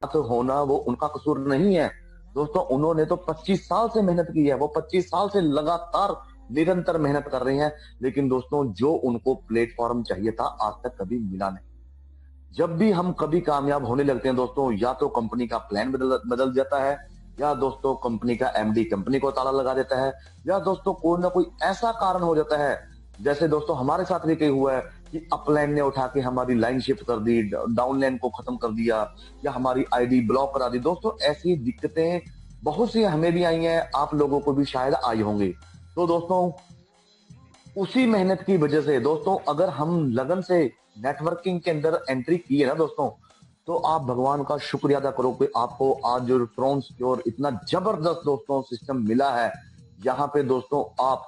होना वो उनका कसूर नहीं है दोस्तों। उन्होंने तो 25 साल से मेहनत की है, वो 25 साल से लगातार निरंतर मेहनत कर रहे हैं, लेकिन दोस्तों जो उनको प्लेटफॉर्म चाहिए था आज तक कभी मिला नहीं। जब भी हम कभी कामयाब होने लगते हैं दोस्तों, या तो कंपनी का प्लान बदल जाता है, या दोस्तों कंपनी का एमडी कंपनी को ताला लगा देता है, या दोस्तों कोई ना कोई ऐसा कारण हो जाता है, जैसे दोस्तों हमारे साथ भी कई हुआ है कि अपलाइन ने उठा के हमारी लाइन शिफ्ट कर दी, डाउनलाइन को खत्म कर दिया, या हमारी आईडी ब्लॉक करा दी। दोस्तों ऐसी दिक्कतें बहुत सी हमें भी आई हैं, आप लोगों को भी शायद आई होंगी। तो दोस्तों उसी मेहनत की वजह से दोस्तों, अगर हम लगन से नेटवर्किंग के अंदर एंट्री की है ना दोस्तों, तो आप भगवान का शुक्रिया अदा करो कि आपको आज जो ट्रोन सिक्योर इतना जबरदस्त दोस्तों सिस्टम मिला है। यहाँ पे दोस्तों आप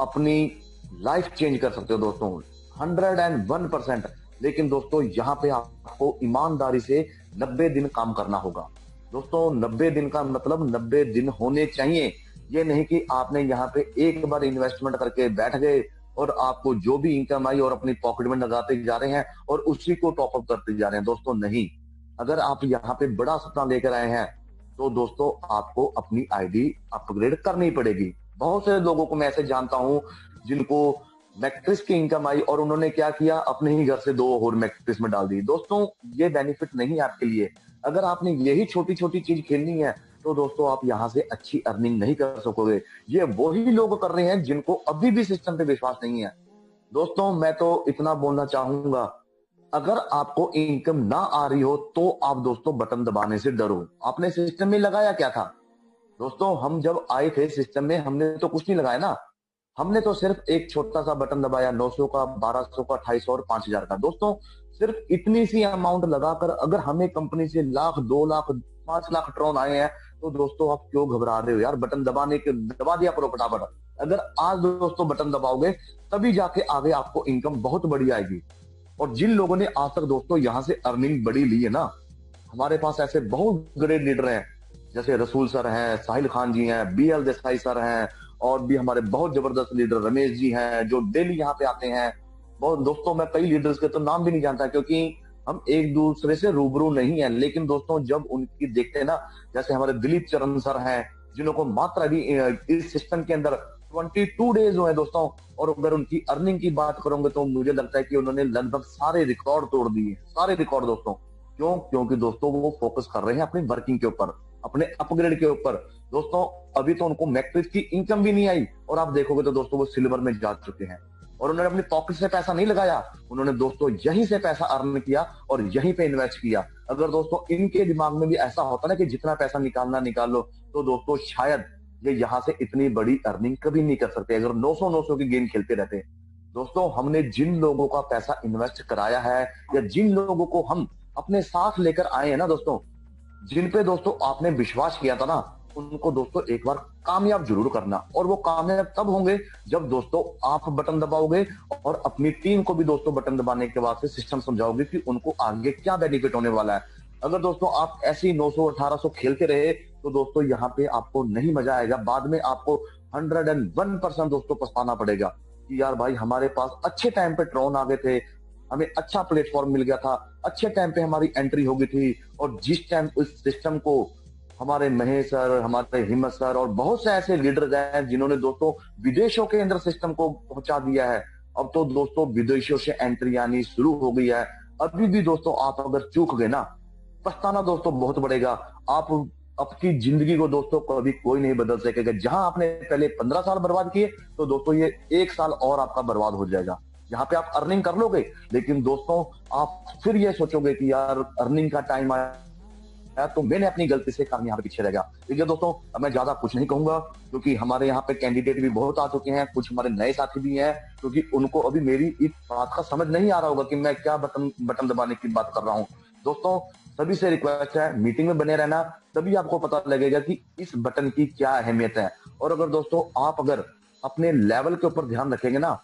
अपनी लाइफ चेंज कर सकते हो दोस्तों 101%। लेकिन दोस्तों यहाँ पे आपको ईमानदारी से 90 दिन काम करना होगा दोस्तों। 90 दिन का मतलब 90 दिन होने चाहिए। ये नहीं कि आपने यहाँ पे एक बार इन्वेस्टमेंट करके बैठ गए और आपको जो भी इनकम आई और अपनी पॉकेट में लगाते जा रहे हैं और उसी को टॉपअप करते जा रहे हैं। दोस्तों नहीं, अगर आप यहाँ पे बड़ा सपना लेकर आए हैं तो दोस्तों आपको अपनी आईडी अपग्रेड करनी पड़ेगी। बहुत से लोगों को मैं ऐसे जानता हूं जिनको मैट्रिक्स की इनकम आई और उन्होंने क्या किया, अपने ही घर से 2 और मैट्रिक्स में डाल दी। दोस्तों ये बेनिफिट नहीं है आपके लिए। अगर आपने यही छोटी छोटी चीज खेलनी है तो दोस्तों आप यहाँ से अच्छी अर्निंग नहीं कर सकोगे। ये वही लोग कर रहे हैं जिनको अभी भी सिस्टम पे विश्वास नहीं है। दोस्तों मैं तो इतना बोलना चाहूंगा, अगर आपको इनकम ना आ रही हो तो आप दोस्तों बटन दबाने से डरो। आपने सिस्टम में लगाया क्या था दोस्तों? हम जब आए थे सिस्टम में हमने तो कुछ नहीं लगाया ना, हमने तो सिर्फ एक छोटा सा बटन दबाया, 900 का, 1200 का, 2800 और 5000 का। दोस्तों सिर्फ इतनी सी अमाउंट लगाकर अगर हमें कंपनी से लाख, 2 लाख, 5 लाख ट्रोन आए हैं, तो दोस्तों आप क्यों घबरा रहे हो यार? बटन दबाने के दबा दिया करो फटाफट। अगर आज दोस्तों बटन दबाओगे तभी जाके आगे आपको इनकम बहुत बड़ी आएगी। और जिन लोगों ने आज तक दोस्तों यहाँ से अर्निंग बड़ी ली है ना, हमारे पास ऐसे बहुत ग्रेट लीडर हैं, जैसे रसूल सर हैं, साहिल खान जी हैं, बीएल देसाई सर हैं, और भी हमारे बहुत जबरदस्त लीडर रमेश जी हैं जो डेली यहाँ पे आते हैं। बहुत दोस्तों मैं कई लीडर्स के तो नाम भी नहीं जानता क्योंकि हम एक दूसरे से रूबरू नहीं है, लेकिन दोस्तों जब उनकी देखते हैं ना, जैसे हमारे दिलीप चरण सर हैं जिनको मात्र अभी इस सिस्टम के अंदर 22 डेज हुए दोस्तों, और अगर उनकी अर्निंग की बात करोगे तो मुझे लगता है कि उन्होंने लगभग सारे रिकॉर्ड तोड़ दिए, सारे रिकॉर्ड दोस्तों। क्यों? क्योंकि दोस्तों वो फोकस कर रहे हैं अपनी वर्किंग के ऊपर, अपने अपग्रेड के ऊपर। दोस्तों अभी तो उनको मैट्रिक्स की इनकम भी नहीं आई और आप देखोगे तो दोस्तों वो सिल्वर में जा चुके हैं। और उन्होंने अपनी पॉकेट से पैसा नहीं लगाया, उन्होंने दोस्तों यहीं से पैसा अर्न किया और यहीं पे इन्वेस्ट किया। अगर दोस्तों इनके दिमाग में भी ऐसा होता ना कि जितना पैसा निकालना निकाल लो, तो दोस्तों शायद ये यहाँ से इतनी बड़ी अर्निंग कभी नहीं कर सकते अगर 900 की गेम खेलते रहते। दोस्तों हमने जिन लोगों का पैसा इन्वेस्ट कराया है या जिन लोगों को हम अपने साथ लेकर आए हैं ना दोस्तों, जिन पे दोस्तों आपने विश्वास किया था ना, उनको दोस्तों एक बार कामयाब जरूर करना। और वो कामयाब तब होंगे जब दोस्तों आप बटन दबाओगे और अपनी टीम को भी दोस्तों बटन दबाने के बाद से सिस्टम समझाओगे कि उनको आगे क्या बेनिफिट होने वाला है। अगर दोस्तों आप ऐसी 900 1800 खेलते रहे तो दोस्तों यहाँ पे आपको नहीं मजा आएगा। बाद में आपको 101% दोस्तों पछताना पड़ेगा कि यार भाई हमारे पास अच्छे टाइम पे ट्रोन आ गए थे, हमें अच्छा प्लेटफॉर्म मिल गया था, अच्छे टाइम पे हमारी एंट्री हो गई थी, और जिस टाइम उस सिस्टम को हमारे महेश सर, हमारे हिम्मत सर और बहुत से ऐसे लीडर्स हैं जिन्होंने दोस्तों विदेशों के अंदर सिस्टम को पहुंचा दिया है। अब तो दोस्तों विदेशों से एंट्री आनी शुरू हो गई है। अभी भी दोस्तों आप अगर चूक गए ना, पछताना दोस्तों बहुत बढ़ेगा। आप अपनी जिंदगी को दोस्तों कभी कोई नहीं बदल सकेगा। जहां आपने पहले 15 साल बर्बाद किए तो दोस्तों ये 1 साल और आपका बर्बाद हो जाएगा। यहाँ पे आप अर्निंग कर लोगे, लेकिन दोस्तों आप फिर ये सोचोगे कि यार अर्निंग का टाइम आया तो मैंने अपनी गलती से काम यहाँ पे पीछे रह गया। देखिए दोस्तों अब मैं ज्यादा कुछ नहीं कहूंगा क्योंकि हमारे यहाँ पे कैंडिडेट भी बहुत आ चुके हैं, कुछ हमारे नए साथी भी हैं, क्योंकि उनको अभी मेरी इस बात का समझ नहीं आ रहा होगा कि मैं क्या बटन दबाने की बात कर रहा हूँ। दोस्तों सभी से रिक्वेस्ट है मीटिंग में बने रहना, तभी आपको पता लगेगा कि इस बटन की क्या अहमियत है। और अगर दोस्तों आप अगर अपने लेवल के ऊपर ध्यान रखेंगे ना,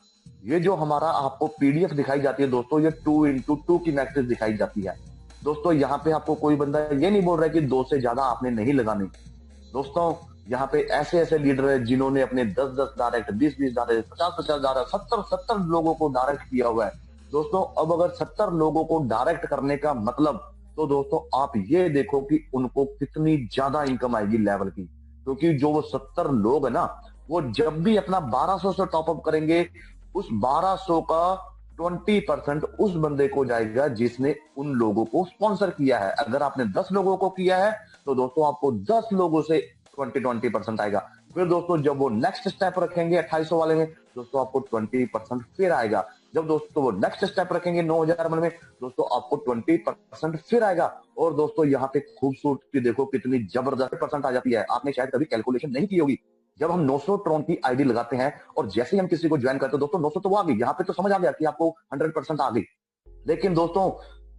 ये जो हमारा आपको पीडीएफ दिखाई जाती है दोस्तों, ये 2x2 की मैट्रिक्स दिखाई जाती है दोस्तों। यहाँ पे आपको कोई बंदा ये नहीं बोल रहा है कि 2 से ज्यादा आपने नहीं लगानी। दोस्तों यहाँ पे ऐसे ऐसे लीडर है जिन्होंने अपने 10-10 डायरेक्ट, 20-20 डायरेक्ट, 50-50 डायरेक्ट, 70-70 लोगों को डायरेक्ट किया हुआ है दोस्तों। अब अगर 70 लोगों को डायरेक्ट करने का मतलब तो दोस्तों आप ये देखो कि उनको कितनी ज्यादा इनकम आएगी लेवल की, क्योंकि जो वो 70 लोग है ना, वो जब भी अपना 1200 से टॉपअप करेंगे, उस 1200 का 20% उस बंदे को जाएगा जिसने उन लोगों को स्पॉन्सर किया है। अगर आपने 10 लोगों को किया है तो दोस्तों आपको 10 लोगों से 20% आएगा। फिर दोस्तों जब वो नेक्स्ट स्टेप रखेंगे 2800 वाले में, दोस्तों आपको 20% फिर आएगा। जब दोस्तों वो नेक्स्ट स्टेप रखेंगे 9000 में, दोस्तों आपको 20% फिर आएगा। और दोस्तों यहाँ पे खूबसूरती देखो कितनी जबरदस्त परसेंट आ जाती है, आपने शायद कभी कैलकुलेशन नहीं की होगी। जब हम 900 ट्रॉन की आईडी लगाते हैं और जैसे ही हम किसी को ज्वाइन करते हैं, दोस्तों 900 तो वो आ गई, यहाँ पे तो समझ आ गया कि आपको 100% आ गई। लेकिन दोस्तों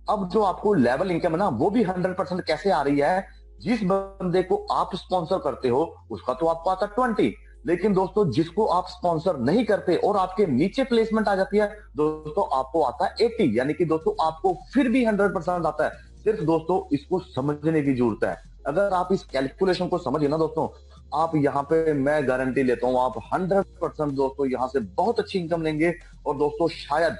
अब जो आपको लेवल इनकम है ना, वो भी 100% कैसे आ रही है? जिस बंदे को आप स्पॉन्सर करते हो उसका तो आपको आता 20, लेकिन दोस्तों जिसको आप स्पॉन्सर नहीं करते और आपके नीचे प्लेसमेंट आ जाती है, दोस्तों आपको आता है 80, यानी कि दोस्तों आपको फिर भी 100% आता है। सिर्फ दोस्तों इसको समझने की जरूरत है। अगर आप इस कैलकुलेशन को समझिए ना दोस्तों, आप यहाँ पे मैं गारंटी लेता हूँ आप 100% दोस्तों यहाँ से बहुत अच्छी इनकम लेंगे। और दोस्तों शायद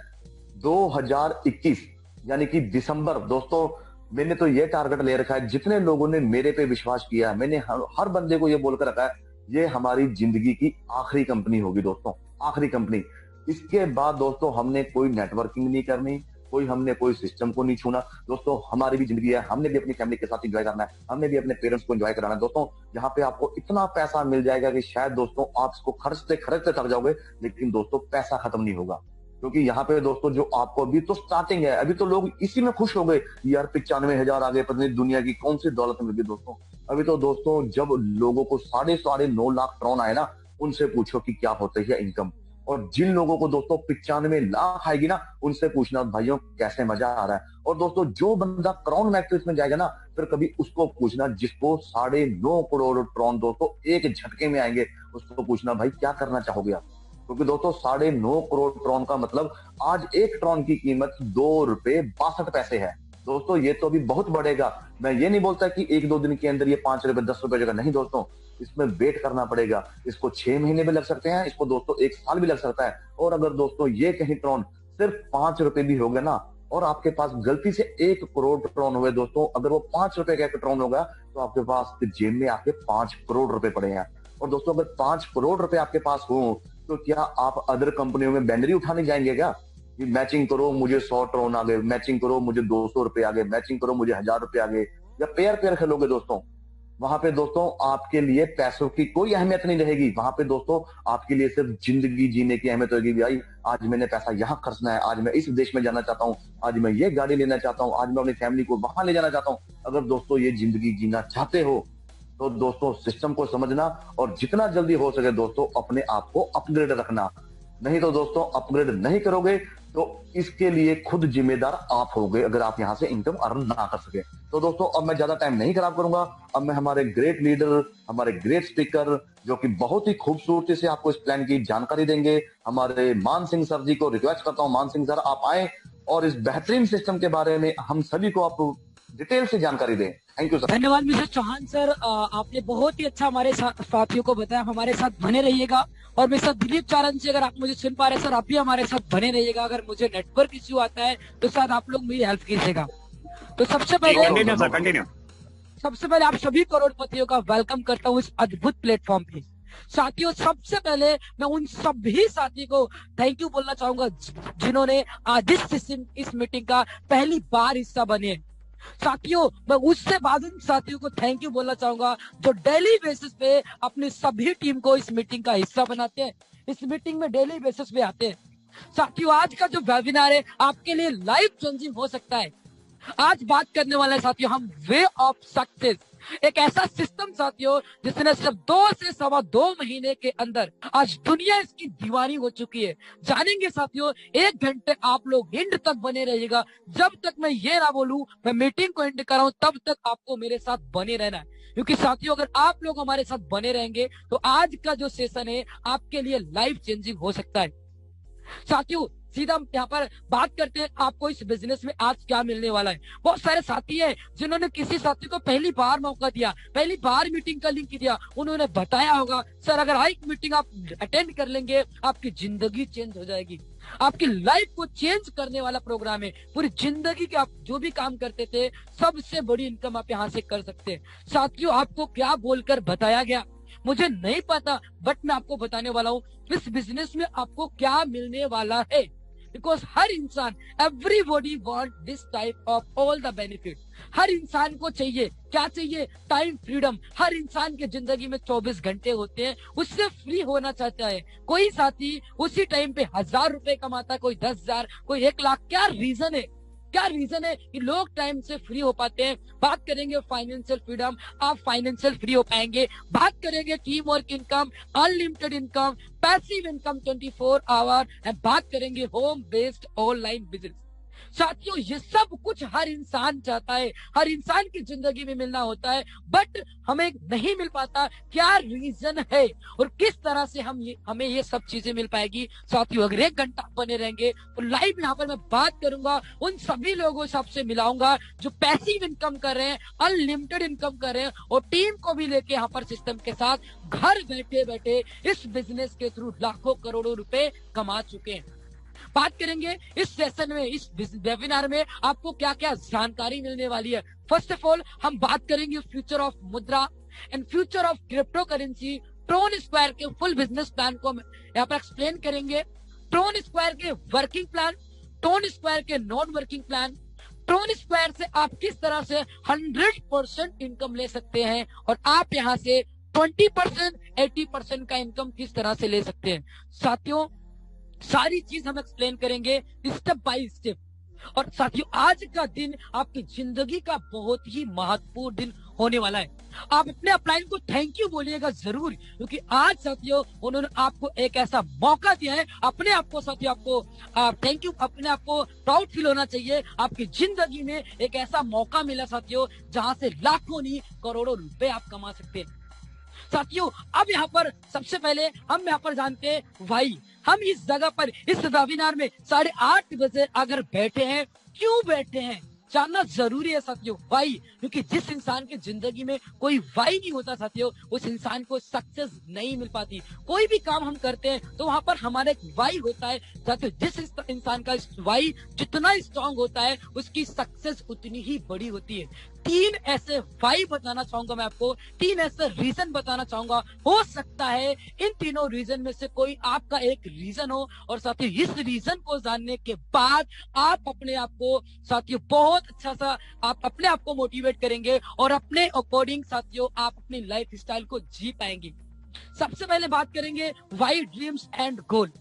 2021 यानी कि दिसंबर, दोस्तों मैंने तो ये टारगेट ले रखा है, जितने लोगों ने मेरे पे विश्वास किया है, मैंने हर बंदे को ये बोलकर रखा है, ये हमारी जिंदगी की आखिरी कंपनी होगी दोस्तों, आखिरी कंपनी। इसके बाद दोस्तों हमने कोई नेटवर्किंग नहीं करनी, हमने कोई सिस्टम को नहीं छूना। दोस्तों हमारी भी जिंदगी है, हमने भी अपनी फैमिली के साथ एंजॉय करना है, हमने भी अपने पेरेंट्स को एंजॉय कराना है। दोस्तों यहाँ पे आपको इतना पैसा मिल जाएगा कि शायद दोस्तों आप इसको खर्चते खर्चते थक जाओगे, लेकिन दोस्तों पैसा खत्म नहीं होगा। क्योंकि यहाँ पे दोस्तों जो आपको अभी तो स्टार्टिंग है, अभी तो लोग इसी में खुश हो गए यार 95,000 आ गए, पता नहीं दुनिया की कौन सी दौलत मिल गई। दोस्तों अभी तो दोस्तों जब लोगों को 9.5 लाख ट्रॉन आए ना, उनसे पूछो कि क्या होता है इनकम। और जिन लोगों को दोस्तों 95 लाख आएगी ना, उनसे पूछना भाइयों कैसे मजा आ रहा है। और दोस्तों जो बंदा क्राउन मैट्रिक्स में जाएगा ना, फिर कभी उसको पूछना जिसको 9.5 करोड़ ट्रॉन दोस्तों एक झटके में आएंगे, उसको पूछना भाई क्या करना चाहोगे आप। क्योंकि दोस्तों 9.5 करोड़ ट्रॉन का मतलब आज एक ट्रॉन की कीमत ₹2.62 है। दोस्तों ये तो अभी बहुत बढ़ेगा। मैं ये नहीं बोलता कि 1-2 दिन के अंदर ये ₹5 ₹10 जगह, नहीं दोस्तों, इसमें वेट करना पड़ेगा। इसको 6 महीने भी लग सकते हैं, इसको दोस्तों 1 साल भी लग सकता है। और अगर दोस्तों ये कहीं ट्रॉन सिर्फ ₹5 भी हो गए ना, और आपके पास गलती से 1 करोड़ ट्रॉन हुए दोस्तों, अगर वो ₹5 का ट्रॉन होगा तो आपके पास जेब में आके 5 करोड़ रुपए पड़े हैं। और दोस्तों अगर 5 करोड़ रुपए आपके पास हो, तो क्या आप अदर कंपनियों में बैनरी उठाने जाएंगे क्या? कि मैचिंग करो मुझे 100 ट्रॉन आ गए, मैचिंग करो मुझे ₹200 आ गए, मैचिंग करो मुझे ₹1000 आ गए, या पेयर पेयर खेलोगे दोस्तों? वहां पे दोस्तों आपके लिए पैसों की कोई अहमियत नहीं रहेगी। वहां पे दोस्तों आपके लिए सिर्फ जिंदगी जीने की अहमियत होगी। भाई आज मैंने पैसा यहाँ खर्चना है, आज मैं इस देश में जाना चाहता हूँ, आज मैं ये गाड़ी लेना चाहता हूँ, आज मैं अपनी फैमिली को वहां ले जाना चाहता हूँ। अगर दोस्तों ये जिंदगी जीना चाहते हो तो दोस्तों सिस्टम को समझना, और जितना जल्दी हो सके दोस्तों अपने आप को अपग्रेड रखना। नहीं तो दोस्तों अपग्रेड नहीं करोगे तो इसके लिए खुद जिम्मेदार आप होगे, अगर आप यहाँ से इनकम अर्न ना कर सके। तो दोस्तों अब मैं ज्यादा टाइम नहीं खराब करूंगा, अब मैं हमारे ग्रेट लीडर, हमारे ग्रेट स्पीकर, जो कि बहुत ही खूबसूरती से आपको इस प्लान की जानकारी देंगे, हमारे मान सिंह सर जी को रिक्वेस्ट करता हूँ। मान सिंह सर आप आए और इस बेहतरीन सिस्टम के बारे में हम सभी को आप डिटेल से जानकारी दें। Thank you sir. धन्यवाद मिस्टर चौहान सर, आपने बहुत ही अच्छा हमारे साथियों को बताया। हमारे साथ बने रहिएगा। और मिस्टर दिलीप चारण जी, अगर आप मुझे सुन पा रहे सर, आप भी हमारे साथ बने रहिएगा। अगर मुझे नेटवर्क इश्यू आता है तो शायद आप लोग मेरी हेल्प कीजिएगा। तो सबसे पहले आप सभी करोड़पतियों का वेलकम करता हूँ इस अद्भुत प्लेटफॉर्म पे। साथियों सबसे पहले मैं उन सभी साथी को थैंक यू बोलना चाहूंगा जिन्होंने आज इस मीटिंग का पहली बार हिस्सा बने। साथियों मैं उससे बाद उन साथियों को थैंक यू बोलना चाहूंगा जो डेली बेसिस पे अपनी सभी टीम को इस मीटिंग का हिस्सा बनाते हैं, इस मीटिंग में डेली बेसिस पे आते हैं। साथियों आज का जो वेबिनार है आपके लिए लाइफ चेंजिंग हो सकता है। आज बात करने वाले साथियों हम वे ऑफ सक्सेस, एक ऐसा सिस्टम साथियों जिसने सिर्फ 2 से 2.25 महीने के अंदर आज दुनिया इसकी दीवानी हो चुकी है। जानेंगे साथियों, 1 घंटे आप लोग एंड तक बने रहिएगा। जब तक मैं ये ना बोलूं मैं मीटिंग को एंड कराऊं, तब तक आपको मेरे साथ बने रहना है। क्योंकि साथियों अगर आप लोग हमारे साथ बने रहेंगे तो आज का जो सेशन है आपके लिए लाइफ चेंजिंग हो सकता है। साथियों सीधा हम यहाँ पर बात करते हैं आपको इस बिजनेस में आज क्या मिलने वाला है। बहुत सारे साथी हैं जिन्होंने किसी साथी को पहली बार मौका दिया, पहली बार मीटिंग का लिंक दिया, उन्होंने बताया होगा सर अगर एक मीटिंग आप अटेंड कर लेंगे आपकी जिंदगी चेंज हो जाएगी। आपकी लाइफ को चेंज करने वाला प्रोग्राम है। पूरी जिंदगी के आप जो भी काम करते थे, सबसे बड़ी इनकम आप यहाँ से कर सकते हैं। साथियों, आपको क्या बोलकर बताया गया मुझे नहीं पता, बट मैं आपको बताने वाला हूँ इस बिजनेस में आपको क्या मिलने वाला है। बिकॉज हर इंसान, everybody want this type of all the benefit. हर इंसान को चाहिए, क्या चाहिए? Time freedom. हर इंसान के जिंदगी में 24 घंटे होते हैं, उससे फ्री होना चाहता है। कोई साथी उसी टाइम पे 1000 रुपए कमाता है, कोई 10,000, कोई 1,00,000। क्या रीजन है? क्या रीजन है कि लोग टाइम से फ्री हो पाते हैं? बात करेंगे फाइनेंशियल फ्रीडम, आप फाइनेंशियल फ्री हो पाएंगे। बात करेंगे team work income, unlimited income, passive income 24 hour, and बात करेंगे होम बेस्ड ऑनलाइन बिजनेस। साथियों, ये सब कुछ हर इंसान चाहता है, हर इंसान की जिंदगी में मिलना होता है, बट हमें नहीं मिल पाता। क्या रीजन है और किस तरह से हमें ये सब चीजें मिल पाएगी? साथियों, अगर 1 घंटा बने रहेंगे तो लाइव यहाँ पर मैं बात करूंगा, उन सभी लोगों से आपसे मिलाऊंगा जो पैसिव इनकम कर रहे हैं, अनलिमिटेड इनकम कर रहे हैं, और टीम को भी लेके यहाँ पर सिस्टम के साथ घर बैठे बैठे इस बिजनेस के थ्रू लाखों करोड़ों रुपए कमा चुके हैं। बात करेंगे इस सेशन में, इस वेबिनार में आपको क्या क्या जानकारी मिलने वाली है। फर्स्ट ऑफ ऑल हम बात करेंगे future of mudra and future of crypto currency. Tron square के फुल बिजनेस प्लान को यहाँ पर एक्सप्लेन करेंगे। ट्रोन स्क्वायर के वर्किंग प्लान, ट्रोन स्क्वायर के non working plan, Tron square से आप किस तरह से 100% इनकम ले सकते हैं, और आप यहाँ से 20%, 80% का इनकम किस तरह से ले सकते हैं। साथियों, सारी चीज हम एक्सप्लेन करेंगे स्टेप बाय स्टेप। और साथियों, आज का दिन आपकी जिंदगी का बहुत ही महत्वपूर्ण दिन होने वाला है। आप अपने अपलाइन को थैंक यू बोलिएगा जरूर, क्योंकि आज साथियों उन्होंने आपको एक ऐसा मौका दिया है। अपने आप को साथियों, आपको थैंक यू, अपने आप को प्राउड फील होना चाहिए। आपकी जिंदगी में एक ऐसा मौका मिला साथियों, जहां से लाखों नहीं करोड़ों रुपए आप कमा सकते हैं। साथियों, अब यहाँ पर सबसे पहले हम यहाँ पर जानते हैं वाई। हम इस जगह पर इस वेबिनार में 8:30 बजे अगर बैठे हैं, क्यों बैठे हैं जानना जरूरी है साथियों। वाई, क्योंकि जिस इंसान की जिंदगी में कोई वाई नहीं होता साथियों, उस इंसान को सक्सेस नहीं मिल पाती। कोई भी काम हम करते हैं तो वहां पर हमारा एक वाई होता है साथियों। जिस इंसान का वाई जितना स्ट्रांग होता है, उसकी सक्सेस उतनी ही बड़ी होती है। 3 ऐसे वाई बताना चाहूंगा मैं आपको, 3 ऐसे रीजन बताना चाहूंगा। हो सकता है इन तीनों रीजन में से कोई आपका एक रीजन हो, और साथियों इस रीजन को जानने के बाद आप अपने आप को साथियों बहुत अच्छा सा आप अपने आप को मोटिवेट करेंगे, और अपने अकॉर्डिंग साथियों आप अपनी लाइफ स्टाइल को जी पाएंगे। सबसे पहले बात करेंगे वाई ड्रीम्स एंड गोल।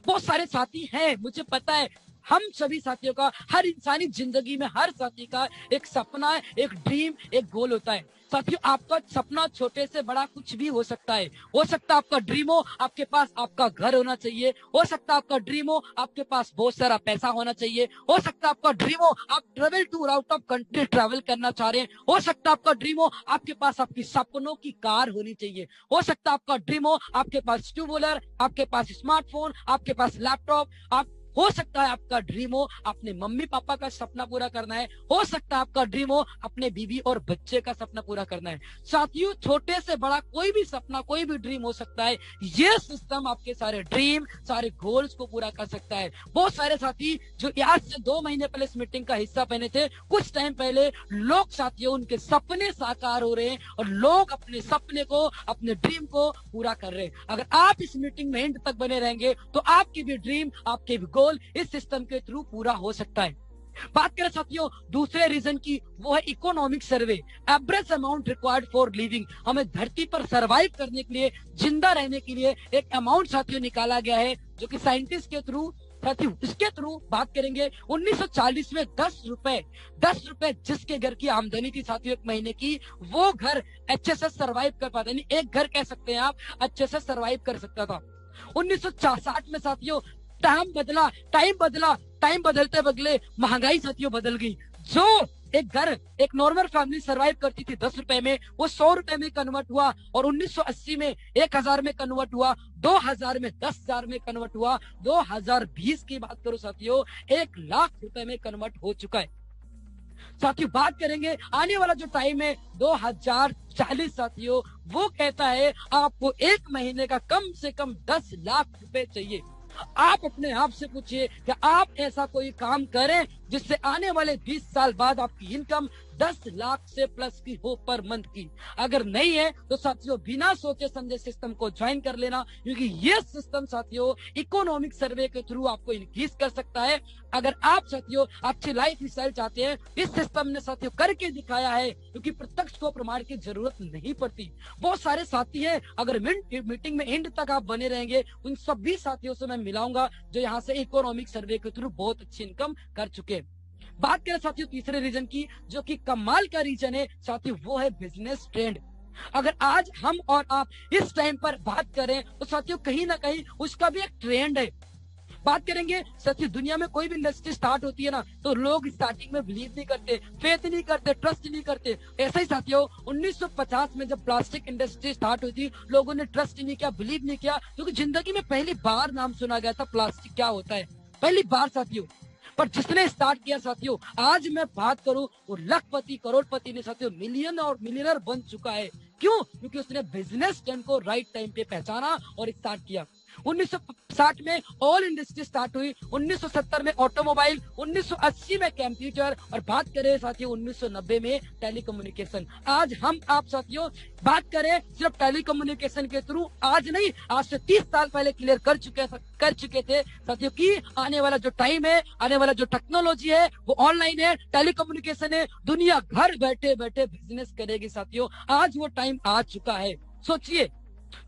बहुत सारे साथी हैं, मुझे पता है, हम सभी साथियों का, हर इंसानी जिंदगी में हर साथी का एक सपना, एक ड्रीम, एक गोल होता है। साथियों, आपका सपना छोटे से बड़ा कुछ भी हो सकता है। हो सकता है आपका ड्रीम हो आपके पास आपका घर होना चाहिए, हो सकता है आपका ड्रीम हो आपके पास बहुत सारा पैसा होना चाहिए, हो सकता है आपका ड्रीम हो आप travel tour out of country travel करना चाह रहे हैं, हो सकता है आपका ड्रीम हो आपके पास आपकी सपनों की कार होनी चाहिए, हो सकता है आपका ड्रीम हो आपके पास टू व्हीलर, आपके पास स्मार्टफोन, आपके पास लैपटॉप, आप हो सकता है आपका ड्रीम हो अपने मम्मी पापा का सपना पूरा करना है, हो सकता है आपका ड्रीम हो अपने बीवी और बच्चे का सपना पूरा करना है। साथियों, छोटे से बड़ा कोई भी सपना, कोई भी ड्रीम हो सकता है। ये सिस्टम आपके सारे ड्रीम, सारे गोल्स को पूरा कर सकता है। बहुत सारे साथी जो आज से 2 महीने पहले इस मीटिंग का हिस्सा बने थे, कुछ टाइम पहले लोग साथियों उनके सपने साकार हो रहे हैं, और लोग अपने सपने को, अपने ड्रीम को पूरा कर रहे हैं। अगर आप इस मीटिंग में एंड तक बने रहेंगे तो आपकी भी ड्रीम, आपके भी गोल इस सिस्टम के थ्रू पूरा हो सकता है। बात करें साथियों दूसरे रीजन की, वो है economic survey. Average amount required for living. हमें धरती पर सरवाइव करने के लिए, जिंदा रहने के लिए एक अमाउंट साथियों निकाला गया है, जो कि साइंटिस्ट के थ्रू साथियों इसके थ्रू बात करेंगे 1940 में 10 रुपए जिसके घर की आमदनी थी साथियों एक महीने की, वो घर अच्छे से सरवाइव कर पाता, यानी एक घर कह सकते हैं आप, अच्छे से सरवाइव कर सकता था। 1960 में साथियों टाइम बदलते बदले महंगाई साथियों बदल गई। जो एक घर, एक नॉर्मल फैमिली सरवाइव करती थी 10 रुपए में, वो 100 रुपए में कन्वर्ट हुआ, और 1980 में 1000 में कन्वर्ट हुआ, 2000 में 10,000 में कन्वर्ट हुआ, 2020 की बात करो साथियों 1 लाख रुपए में कन्वर्ट हो चुका है। साथियों बात करेंगे आने वाला जो टाइम है 2040 साथियों, वो कहता है आपको एक महीने का कम से कम 10 लाख रुपए चाहिए। आप अपने आप से पूछिए कि आप ऐसा कोई काम करें जिससे आने वाले 20 साल बाद आपकी इनकम 10 लाख से प्लस की हो पर मंथ की। अगर नहीं है तो साथियों बिना सोचे समझे सिस्टम को ज्वाइन कर लेना, क्योंकि ये सिस्टम साथियों इकोनॉमिक सर्वे के थ्रू आपको इंक्रीज कर सकता है। अगर आप साथियों अच्छी लाइफ स्टाइल चाहते हैं, इस सिस्टम ने साथियों करके दिखाया है, क्योंकि प्रत्यक्ष को प्रमाण की जरूरत नहीं पड़ती। बहुत सारे साथी हैं, अगर मीटिंग में एंड तक आप बने रहेंगे, उन सभी साथियों से मैं मिलाऊंगा जो यहाँ से इकोनॉमिक सर्वे के थ्रू बहुत अच्छी इनकम कर चुके हैं। बात करें साथियों तीसरे रीजन की, जो कि कमाल का रीजन है साथियों, वो है बिजनेस ट्रेंड। अगर आज हम और आप इस टाइम पर बात करें तो साथियों कहीं ना कहीं उसका भी एक ट्रेंड है। बात करेंगे साथियों, दुनिया में कोई भी इंडस्ट्री स्टार्ट होती है ना, तो लोग स्टार्टिंग में बिलीव नहीं करते, फेथ नहीं करते, ट्रस्ट नहीं करते। ऐसा ही साथियों 1950 में जब प्लास्टिक इंडस्ट्री स्टार्ट हुई थी, लोगों ने ट्रस्ट नहीं किया, बिलीव नहीं किया, क्योंकि जिंदगी में पहली बार नाम सुना गया था प्लास्टिक क्या होता है, पहली बार साथियों। पर जिसने स्टार्ट किया साथियों, आज मैं बात करूं, वो लखपति करोड़पति ने साथियों मिलियन और मिलियनर बन चुका है। क्यों? क्योंकि उसने बिजनेस ट्रेंड को राइट टाइम पे पहचाना और स्टार्ट किया। 1960 में ऑल इंडस्ट्री स्टार्ट हुई, 1970 में ऑटोमोबाइल, 1980 में कंप्यूटर, और बात करें साथियों 1990 में टेलीकम्युनिकेशन। आज हम आप साथियों बात करें सिर्फ टेलीकम्युनिकेशन के थ्रू, आज नहीं, आज से 30 साल पहले क्लियर कर चुके थे साथियों कि आने वाला जो टाइम है, आने वाला जो टेक्नोलॉजी है वो ऑनलाइन है, टेलीकम्युनिकेशन है, दुनिया घर बैठे बैठे बिजनेस करेगी साथियों। आज वो टाइम आ चुका है, सोचिए।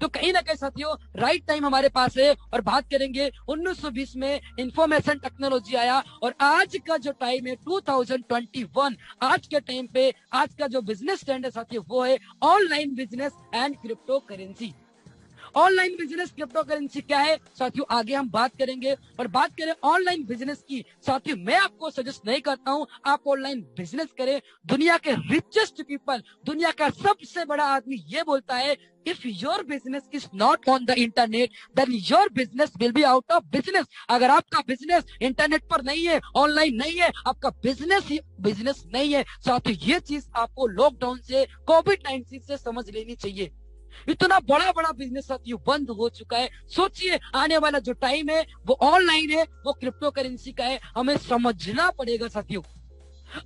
तो कहीं ना कहीं साथियों राइट टाइम हमारे पास है। और बात करेंगे 1920 में इंफॉर्मेशन टेक्नोलॉजी आया, और आज का जो टाइम है 2021, आज के टाइम पे आज का जो बिजनेस ट्रेंड है साथियों वो है online business and crypto currency. Online business crypto currency क्या है साथियों, आगे हम बात करेंगे। और बात करें ऑनलाइन बिजनेस की साथियों, मैं आपको सजेस्ट नहीं करता हूं आप ऑनलाइन बिजनेस करें। दुनिया के रिचेस्ट पीपल, दुनिया का सबसे बड़ा आदमी ये बोलता है, if your business is not on the internet then your business will be out of business. अगर आपका बिजनेस इंटरनेट पर नहीं है, ऑनलाइन नहीं है, आपका बिजनेस ही बिजनेस नहीं है। साथियों ये चीज आपको लॉकडाउन से, कोविड-19 से समझ लेनी चाहिए। इतना बड़ा बड़ा बिजनेस साथियों बंद हो चुका है। सोचिए आने वाला जो टाइम है वो ऑनलाइन है, वो क्रिप्टो करेंसी का है, हमें समझना पड़ेगा साथियों।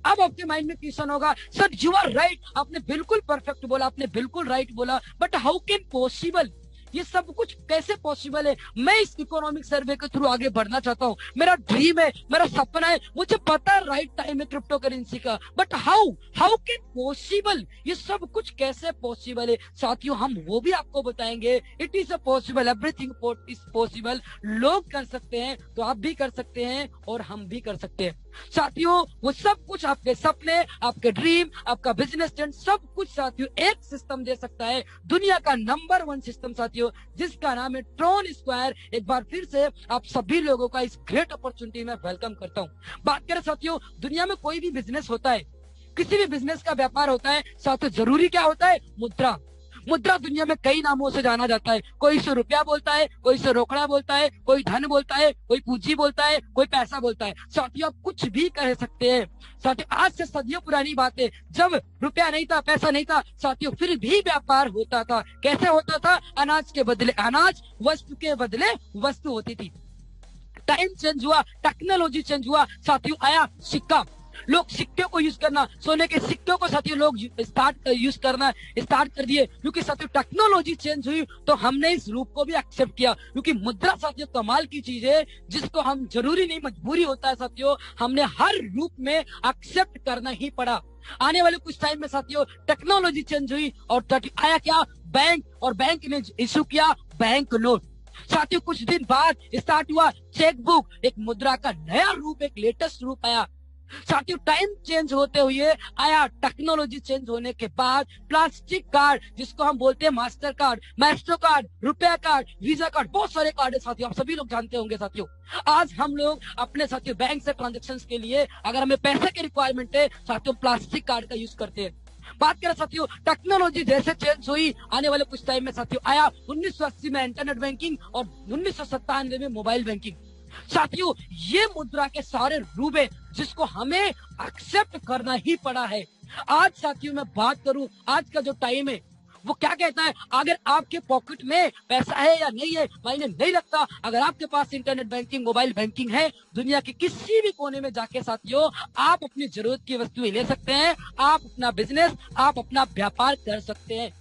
अब आपके माइंड में क्वेश्चन होगा, सर यू आर राइट, आपने बिल्कुल परफेक्ट बोला, आपने बिल्कुल राइट बोला, बट हाउ कैन पॉसिबल, ये सब कुछ कैसे पॉसिबल है? मैं इस इकोनॉमिक सर्वे के थ्रू आगे बढ़ना चाहता हूँ, मेरा ड्रीम है, मेरा सपना है, मुझे पता है राइट टाइम है क्रिप्टो करेंसी का, बट हाउ कैन पॉसिबल, ये सब कुछ कैसे पॉसिबल है? साथियों हम वो भी आपको बताएंगे। It is a possible, everything is possible. लोग कर सकते हैं तो आप भी कर सकते हैं, और हम भी कर सकते हैं साथियों। वो सब कुछ आपके सपने, आपके ड्रीम, आपका बिजनेस ट्रेंड, सब कुछ साथियों एक सिस्टम दे सकता है, दुनिया का नंबर 1 सिस्टम साथियों, जिसका नाम है ट्रोन स्क्वायर। एक बार फिर से आप सभी लोगों का इस ग्रेट अपॉर्चुनिटी में वेलकम करता हूं। बात करें साथियों, दुनिया में कोई भी बिजनेस होता है, किसी भी बिजनेस का व्यापार होता है साथियों, जरूरी क्या होता है? मुद्रा। मुद्रा दुनिया में कई नामों से जाना जाता है, कोई इसे रुपया बोलता है, कोई इसे रोकड़ा बोलता है, कोई धन बोलता है, कोई पूंजी बोलता है, कोई पैसा बोलता है। साथियों आप कुछ भी कह सकते हैं साथियों, आज से सदियों पुरानी बात है, जब रुपया नहीं था, पैसा नहीं था साथियों, फिर भी व्यापार होता था। कैसे होता था? अनाज के बदले अनाज, वस्तु के बदले वस्तु होती थी। टाइम चेंज हुआ, टेक्नोलॉजी चेंज हुआ साथियों, आया सिक्का। लोग सिक्के को यूज करना, सोने के सिक्के को साथियों लोग यूज करना स्टार्ट कर दिए, क्योंकि साथियों टेक्नोलॉजी चेंज हुई तो हमने इस रूप को भी एक्सेप्ट किया। क्योंकि मुद्रा साथियों कमाल की चीज है, जिसको हम जरूरी नहीं, मजबूरी होता है साथियों, हमने हर रूप में एक्सेप्ट करना ही पड़ा। आने वाले कुछ टाइम में साथियों टेक्नोलॉजी चेंज हुई और आया क्या? बैंक, और बैंक ने इशू किया बैंक नोट। साथियों कुछ दिन बाद स्टार्ट हुआ चेकबुक, एक मुद्रा का नया रूप, एक लेटेस्ट रूप आया। साथियों टाइम चेंज होते हुए आया, टेक्नोलॉजी चेंज होने के बाद प्लास्टिक कार्ड, जिसको हम बोलते हैं मास्टर कार्ड, मैस्ट्रो कार्ड, रुपया कार्ड, वीजा कार्ड, बहुत सारे कार्ड है साथियों, आप सभी लोग जानते होंगे साथियों। आज हम लोग अपने साथियों बैंक से ट्रांजेक्शन के लिए अगर हमें पैसे की रिक्वायरमेंट है साथियों, प्लास्टिक कार्ड का यूज करते हैं। बात करें साथियों टेक्नोलॉजी जैसे चेंज हुई, आने वाले कुछ टाइम में साथियों आया 1980 में इंटरनेट बैंकिंग और 1997 में मोबाइल बैंकिंग। साथियों ये मुद्रा के सारे रूप है जिसको हमें एक्सेप्ट करना ही पड़ा है। आज साथियों मैं बात करूं, आज का जो टाइम है वो क्या कहता है, अगर आपके पॉकेट में पैसा है या नहीं है मायने नहीं रखता, अगर आपके पास इंटरनेट बैंकिंग, मोबाइल बैंकिंग है, दुनिया के किसी भी कोने में जाके साथियों आप अपनी जरूरत की वस्तुएं ले सकते हैं, आप अपना बिजनेस, आप अपना व्यापार कर सकते हैं।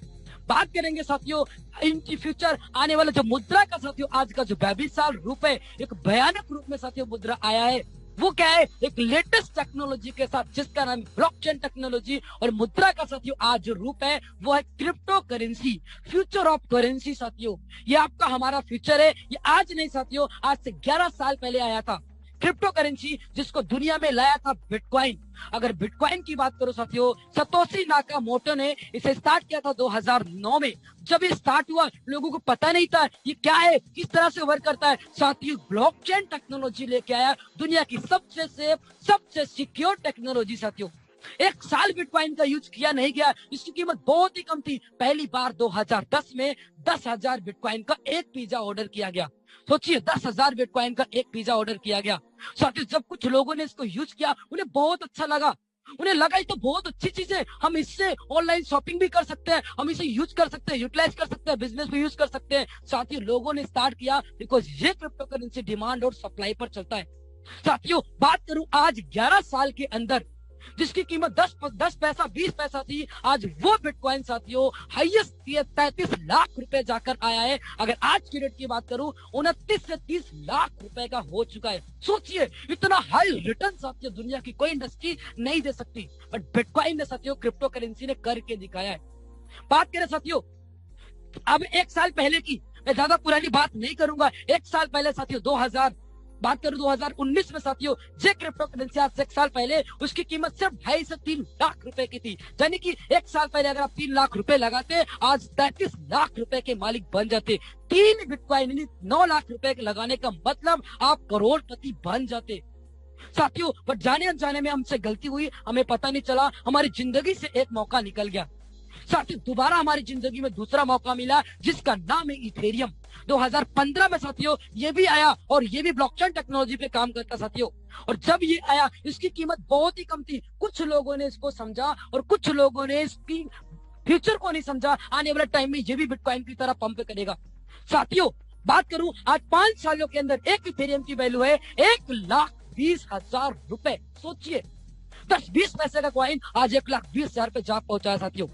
बात करेंगे साथियों इन फ्यूचर आने वाला जो मुद्रा का साथियों, आज का जो बेमिसाल रूप है, एक भयानक रूप में साथियों मुद्रा आया है, वो क्या है, एक लेटेस्ट टेक्नोलॉजी के साथ जिसका नाम ब्लॉकचेन टेक्नोलॉजी। और मुद्रा का साथियों आज जो रूप है वो है crypto currency, future of currency साथियों। ये आपका हमारा फ्यूचर है, ये आज नहीं साथियों, आज से 11 साल पहले आया था क्रिप्टो करेंसी, जिसको दुनिया में लाया था बिटकॉइन। अगर बिटकॉइन की बात करो साथियों, सतोशी नाकामोटो ने इसे स्टार्ट किया था 2009 में। जब ये स्टार्ट हुआ लोगों को पता नहीं था ये क्या है, किस तरह से वर्क करता है। साथियों ब्लॉकचेन टेक्नोलॉजी लेके आया, दुनिया की सबसे सेफ, सबसे सिक्योर टेक्नोलॉजी साथियों। 1 साल बिटकॉइन का यूज किया नहीं गया, इसकी कीमत बहुत ही कम थी। पहली बार 2010 में 10,000 बिटकॉइन का एक पिज्जा ऑर्डर किया गया। सोचिए 10,000 बिटकॉइन का एक पिज्जा ऑर्डर किया गया। साथियों जब कुछ लोगों ने इसको यूज किया उन्हें बहुत अच्छा लगा, उन्हें लगा ये तो बहुत अच्छी चीज है, हम इससे ऑनलाइन शॉपिंग भी कर सकते हैं, हम इसे यूज कर सकते हैं, यूटिलाइज कर सकते हैं, बिजनेस भी यूज कर सकते हैं। साथियों लोगों ने स्टार्ट किया बिकॉज ये क्रिप्टो करेंसी डिमांड और सप्लाई पर चलता है। साथियों बात करूं आज 11 साल के अंदर जिसकी कीमत 10 पैसा 20 पैसा थी, आज वो बिटकॉइन साथियों हाईएस्ट 33 लाख रुपए जाकर आया है। अगर आज की रेट की बात करूं 29 से 30 लाख रुपए का हो चुका है। सोचिए इतना हाई रिटर्न साथियों दुनिया की कोई इंडस्ट्री नहीं दे सकती, बट बिटकॉइन ने साथियों, क्रिप्टो करेंसी ने करके दिखाया है। बात करें साथियों अब 1 साल पहले की, मैं ज्यादा पुरानी बात नहीं करूंगा, 1 साल पहले साथियों 2000 बात करूं 2019 में साथियों, जे क्रिप्टो करेंसी आज से 1 साल पहले उसकी कीमत सिर्फ 2.5 से 3 लाख रुपए की थी। यानी कि 1 साल पहले अगर आप 3 लाख रुपए लगाते आज 33 लाख रुपए के मालिक बन जाते। 3 बिटकॉइन 9 लाख रुपए लगाने का मतलब आप करोड़पति बन जाते साथियों। बट जाने अनजाने में हमसे गलती हुई, हमें पता नहीं चला, हमारी जिंदगी से एक मौका निकल गया। साथियों दोबारा हमारी जिंदगी में दूसरा मौका मिला जिसका नाम है इथेरियम। 2015 में साथियों ये भी आया और ये भी ब्लॉकचेन टेक्नोलॉजी पे काम करता साथियों। और जब ये आया इसकी कीमत बहुत ही कम थी, कुछ लोगों ने इसको समझा और कुछ लोगों ने इसकी फ्यूचर को नहीं समझा। आने वाले टाइम में ये भी बिटकॉइन की तरह पंप करेगा साथियों। बात करूं आज 5 सालों के अंदर एक इथेरियम की वैल्यू है 1,20,000 रुपए। सोचिए 10-20 पैसे का कॉइन आज 1,20,000 पे जा पहुंचा है साथियों।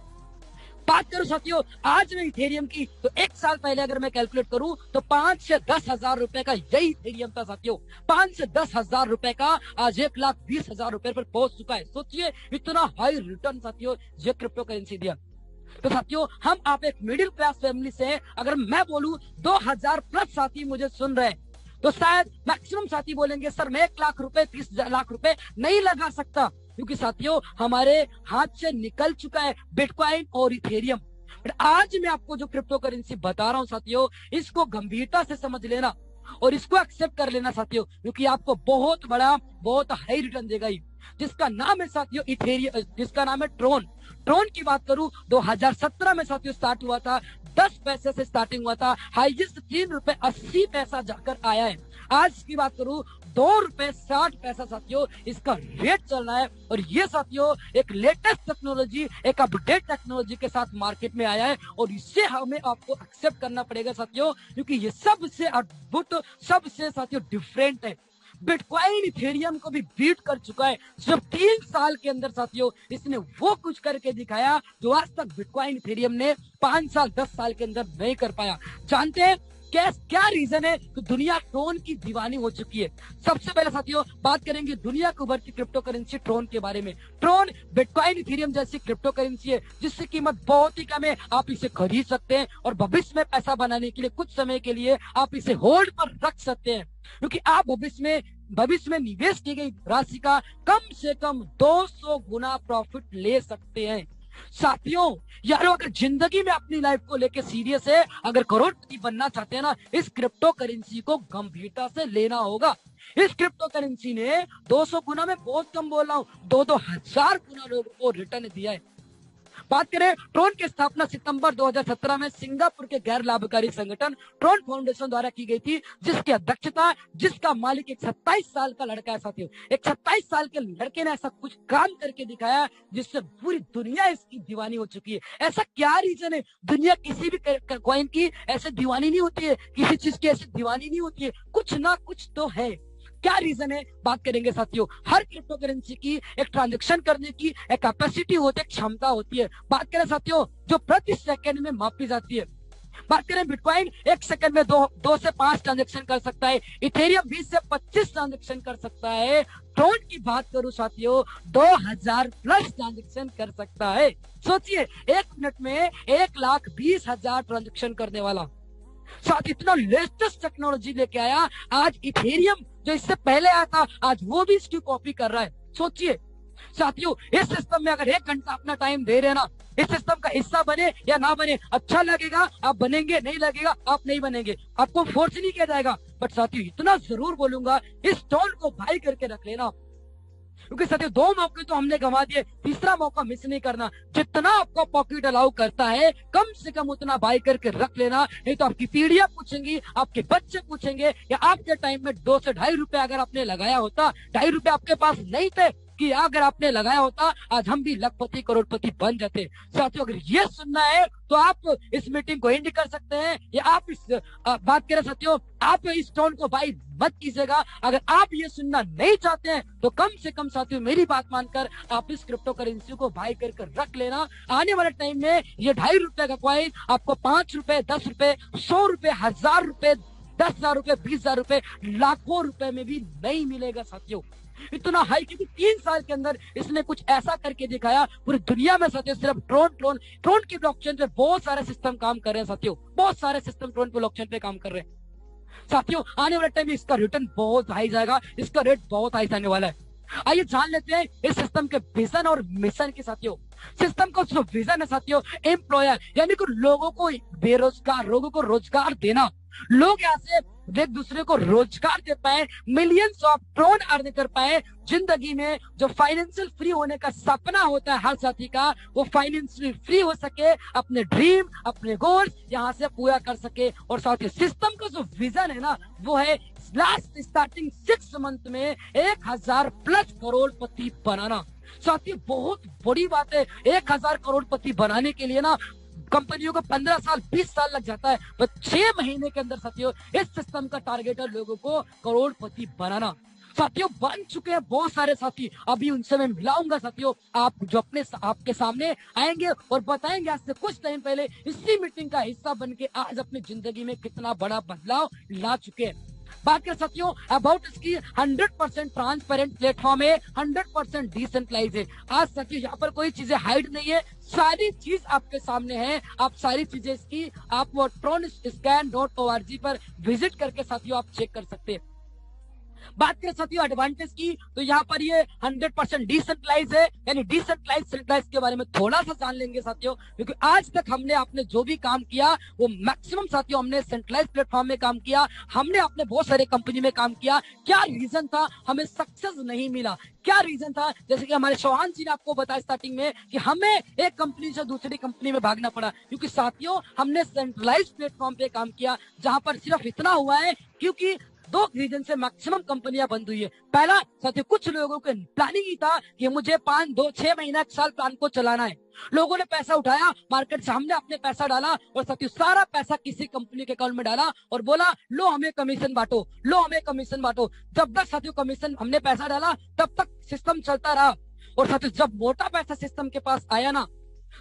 बात करूं साथियों आज में इथेरियम की, तो 1 साल पहले अगर मैं कैलकुलेट करूं तो 5 से 10,000 रुपए का यही इथेरियम था साथियों। 5 से 10,000 रुपए का आज 1,20,000 रुपए पर पहुंच चुका है। सोचिए इतना हाई रिटर्न साथियों ये क्रिप्टो करेंसी दिया। तो साथियों हम आप एक मिडिल क्लास फैमिली से, अगर मैं बोलूं 2,000 प्लस साथी मुझे सुन रहे हैं, तो शायद मैक्सिमम साथी बोलेंगे सर मैं 1 लाख रुपए 30 लाख रुपए नहीं लगा सकता, क्योंकि साथियों हमारे हाथ से निकल चुका है बिटकॉइन और इथेरियम। बट आज मैं आपको जो क्रिप्टो करेंसी बता रहा हूं साथियों, इसको गंभीरता से समझ लेना और इसको एक्सेप्ट कर लेना साथियों, क्योंकि आपको बहुत बड़ा, बहुत हाई रिटर्न देगा ही। जिसका नाम है साथियों इथेरियम, जिसका नाम है ट्रोन। ट्रोन की बात करूं 2017 में साथियों स्टार्ट हुआ था, 10 पैसे से स्टार्टिंग हुआ था, हाईएस्ट 3 रुपए 80 पैसा जाकर आया है। आज की बात करूं 2 रुपए 60 पैसा साथियों इसका रेट चल रहा है। और ये साथियों एक लेटेस्ट टेक्नोलॉजी, एक अपडेट टेक्नोलॉजी के साथ मार्केट में आया है और इससे हमें आपको एक्सेप्ट करना पड़ेगा साथियों, क्योंकि ये सबसे अद्भुत, सबसे साथियों डिफरेंट है। बिटकॉइन इथेरियम को भी बीट कर चुका है सिर्फ 3 साल के अंदर साथियों। इसने वो कुछ करके दिखाया जो आज तक बिटकॉइन इथेरियम ने 5 साल 10 साल के अंदर नहीं कर पाया। जानते हैं क्या रीजन है कि दुनिया ट्रोन की दीवानी हो चुकी है। सबसे पहले साथियों बात करेंगे दुनिया को उभरती क्रिप्टो करेंसी ट्रोन के बारे में। ट्रोन बिटकॉइन इथेरियम जैसी क्रिप्टो करेंसी है जिसकी कीमत बहुत ही कम है, आप इसे खरीद सकते हैं और भविष्य में पैसा बनाने के लिए कुछ समय के लिए आप इसे होल्ड पर रख सकते हैं, क्योंकि आप भविष्य में निवेश की गई राशि का कम से कम 200 गुना प्रॉफिट ले सकते हैं साथियों। यारों अगर जिंदगी में अपनी लाइफ को लेके सीरियस है, अगर करोड़पति बनना चाहते हैं ना, इस क्रिप्टो करेंसी को गंभीरता से लेना होगा। इस क्रिप्टो करेंसी ने 200 गुना में बहुत कम बोल रहा हूं, 2-2 हजार गुना लोगों को रिटर्न दिया है। बात करें ट्रोन की स्थापना सितंबर 2017 में सिंगापुर के गैर लाभकारी संगठन ट्रोन फाउंडेशन द्वारा की गई थी, जिसकी अध्यक्षता, जिसका मालिक एक 27 साल का लड़का है साथियों। एक 27 साल के लड़के ने ऐसा कुछ काम करके दिखाया जिससे पूरी दुनिया इसकी दीवानी हो चुकी है। ऐसा क्या रीजन है? दुनिया किसी भी कॉइन की ऐसे दीवानी नहीं होती है, किसी चीज की ऐसी दीवानी नहीं होती है, कुछ ना कुछ तो है। क्या रीजन है बात करेंगे साथियों। हर क्रिप्टो करेंसी की एक ट्रांजैक्शन करने की एक कैपेसिटी होती है, क्षमता होती है। बात करें साथियों जो प्रति सेकंड में मापी जाती है। बात करें बिटकॉइन 1 सेकंड में 2 से 5 ट्रांजैक्शन कर सकता है। इथेरियम 20 से 25 ट्रांजैक्शन कर सकता है। ट्रोन की बात करूं साथियों 2000 प्लस ट्रांजैक्शन कर सकता है। सोचिए 1 मिनट में 1,20,000 ट्रांजैक्शन करने वाला साथ इतना लेटेस्ट टेक्नोलॉजी लेके आया। आज इथेरियम जो इससे पहले आया था आज वो भी इसकी कॉपी कर रहा है। सोचिए साथियों इस सिस्टम में अगर 1 घंटा अपना टाइम दे रहे ना, इस सिस्टम का हिस्सा बने या ना बने, अच्छा लगेगा आप बनेंगे, नहीं लगेगा आप नहीं बनेंगे, आपको फोर्स नहीं किया जाएगा। बट साथियों इतना जरूर बोलूंगा इस टोन को भाई करके रख लेना, क्योंकि साथियों 2 मौके तो हमने गंवा दिए, तीसरा मौका मिस नहीं करना। जितना आपका पॉकेट अलाउ करता है कम से कम उतना बाय करके रख लेना, नहीं तो आपकी पीढ़ियां पूछेंगी, आपके बच्चे पूछेंगे या आपके टाइम में 2 से ढाई रुपए अगर आपने लगाया होता, 2.5 रुपए आपके पास नहीं थे कि अगर आपने लगाया होता आज हम भी लखपति करोड़पति बन जाते। साथियों अगर ये सुनना है तो आप इस मीटिंग को एंड कर सकते हैं, या आप इस बात करें साथियों आप इस टोन को भाई मत कीजिएगा। अगर आप ये सुनना नहीं चाहते हैं तो कम से कम साथियों मेरी बात मानकर आप इस क्रिप्टो करेंसी को बाय कर रख लेना। आने वाले टाइम में ये 2.5 रुपए का कॉइन आपको 5 रुपए, 10 रुपए, 100 रुपए, 1000 रुपए, 10,000 रुपए, 20,000 रुपए, लाखों रुपए में भी नहीं मिलेगा साथियों। इतना हाई, क्योंकि 3 साल के अंदर इसने कुछ ऐसा करके दिखाया पूरी दुनिया में साथियों। सिर्फ ट्रोन की ब्लॉकचेन पे बहुत सारे सिस्टम काम कर रहे हैं साथियों, बहुत सारे सिस्टम ट्रोन ब्लॉकचेन पे काम कर रहे हैं साथियों। आने वाले टाइम में इसका रिटर्न बहुत हाई जाएगा, इसका रेट बहुत हाई जाने वाला है। आइए जान लेते हैं इस सिस्टम के विजन और मिशन के साथियों। सिस्टम का जो विजन है साथियों एम्प्लॉयर, यानी कि लोगों को बेरोजगार, लोगों को रोजगार देना, लोग यहाँ से एक दूसरे को रोजगार दे पाए, मिलियंस ऑफ ट्रोन अर्न कर पाए, जिंदगी में जो फाइनेंशियल फ्री होने का सपना होता है हर साथी का, वो फाइनेंशियली फ्री हो सके, अपने ड्रीम, अपने गोल्स यहाँ से पूरा कर सके। और साथ ही सिस्टम का जो विजन है ना वो है लास्ट स्टार्टिंग 6 मंथ में 1000 प्लस करोड़पति बनाना। साथी बहुत बड़ी बात है, 1000 करोड़पति बनाने के लिए ना कंपनियों को 15 साल 20 साल लग जाता है, तो 6 महीने के अंदर साथियों इस सिस्टम का टारगेट है लोगों को करोड़पति बनाना। साथियों बन चुके हैं बहुत सारे साथी, अभी उनसे मैं मिलाऊंगा साथियों, आप जो अपने आपके सामने आएंगे और बताएंगे आज से कुछ टाइम पहले इसी मीटिंग का हिस्सा बन के आज अपनी जिंदगी में कितना बड़ा बदलाव ला चुके हैं। बात करें साथियों अबाउट इसकी 100% ट्रांसपेरेंट प्लेटफॉर्म है, 100% डिसेंट्रलाइज है। आज साथियों यहाँ पर कोई चीजें हाइड नहीं है, सारी चीज आपके सामने है। आप सारी चीजें इसकी आप वो tronscan.org पर विजिट करके साथियों आप चेक कर सकते हैं। बात करें साथियों एडवांटेज की तो यहाँ पर ये 100% डिसेंट्रलाइज है, यानी डिसेंट्रलाइज सेंट्रलाइज के बारे में थोड़ा सा जान लेंगे साथियों, क्योंकि आज तक आपने जो भी काम किया वो मैक्सिमम साथियों हमने सेंट्रलाइज प्लेटफॉर्म में काम किया, हमने अपने बहुत सारे कंपनी में काम किया। क्या रीजन था हमें सक्सेस नहीं मिला? क्या रीजन था? जैसे कि हमारे चौहान जी ने आपको बताया स्टार्टिंग में कि हमें एक कंपनी से दूसरी कंपनी में भागना पड़ा, क्योंकि साथियों हमने सेंट्रलाइज प्लेटफॉर्म पे काम किया, जहां पर सिर्फ इतना हुआ है क्योंकि 2 रीजन से मैक्सिमम कंपनियां बंद हुई है। पहला साथियों कुछ लोगों के प्लानिंग ही था कि मुझे 5, 2, 6 महीना 1 साल प्लान को चलाना है। लोगों ने पैसा उठाया मार्केट से, हमने अपने पैसा डाला और साथियों सारा पैसा किसी कंपनी के अकाउंट में डाला और बोला लो हमें कमीशन बांटो, लो हमें कमीशन बांटो। जब तक साथियों कमीशन हमने पैसा डाला तब तक सिस्टम चलता रहा, और साथियों जब मोटा पैसा सिस्टम के पास आया ना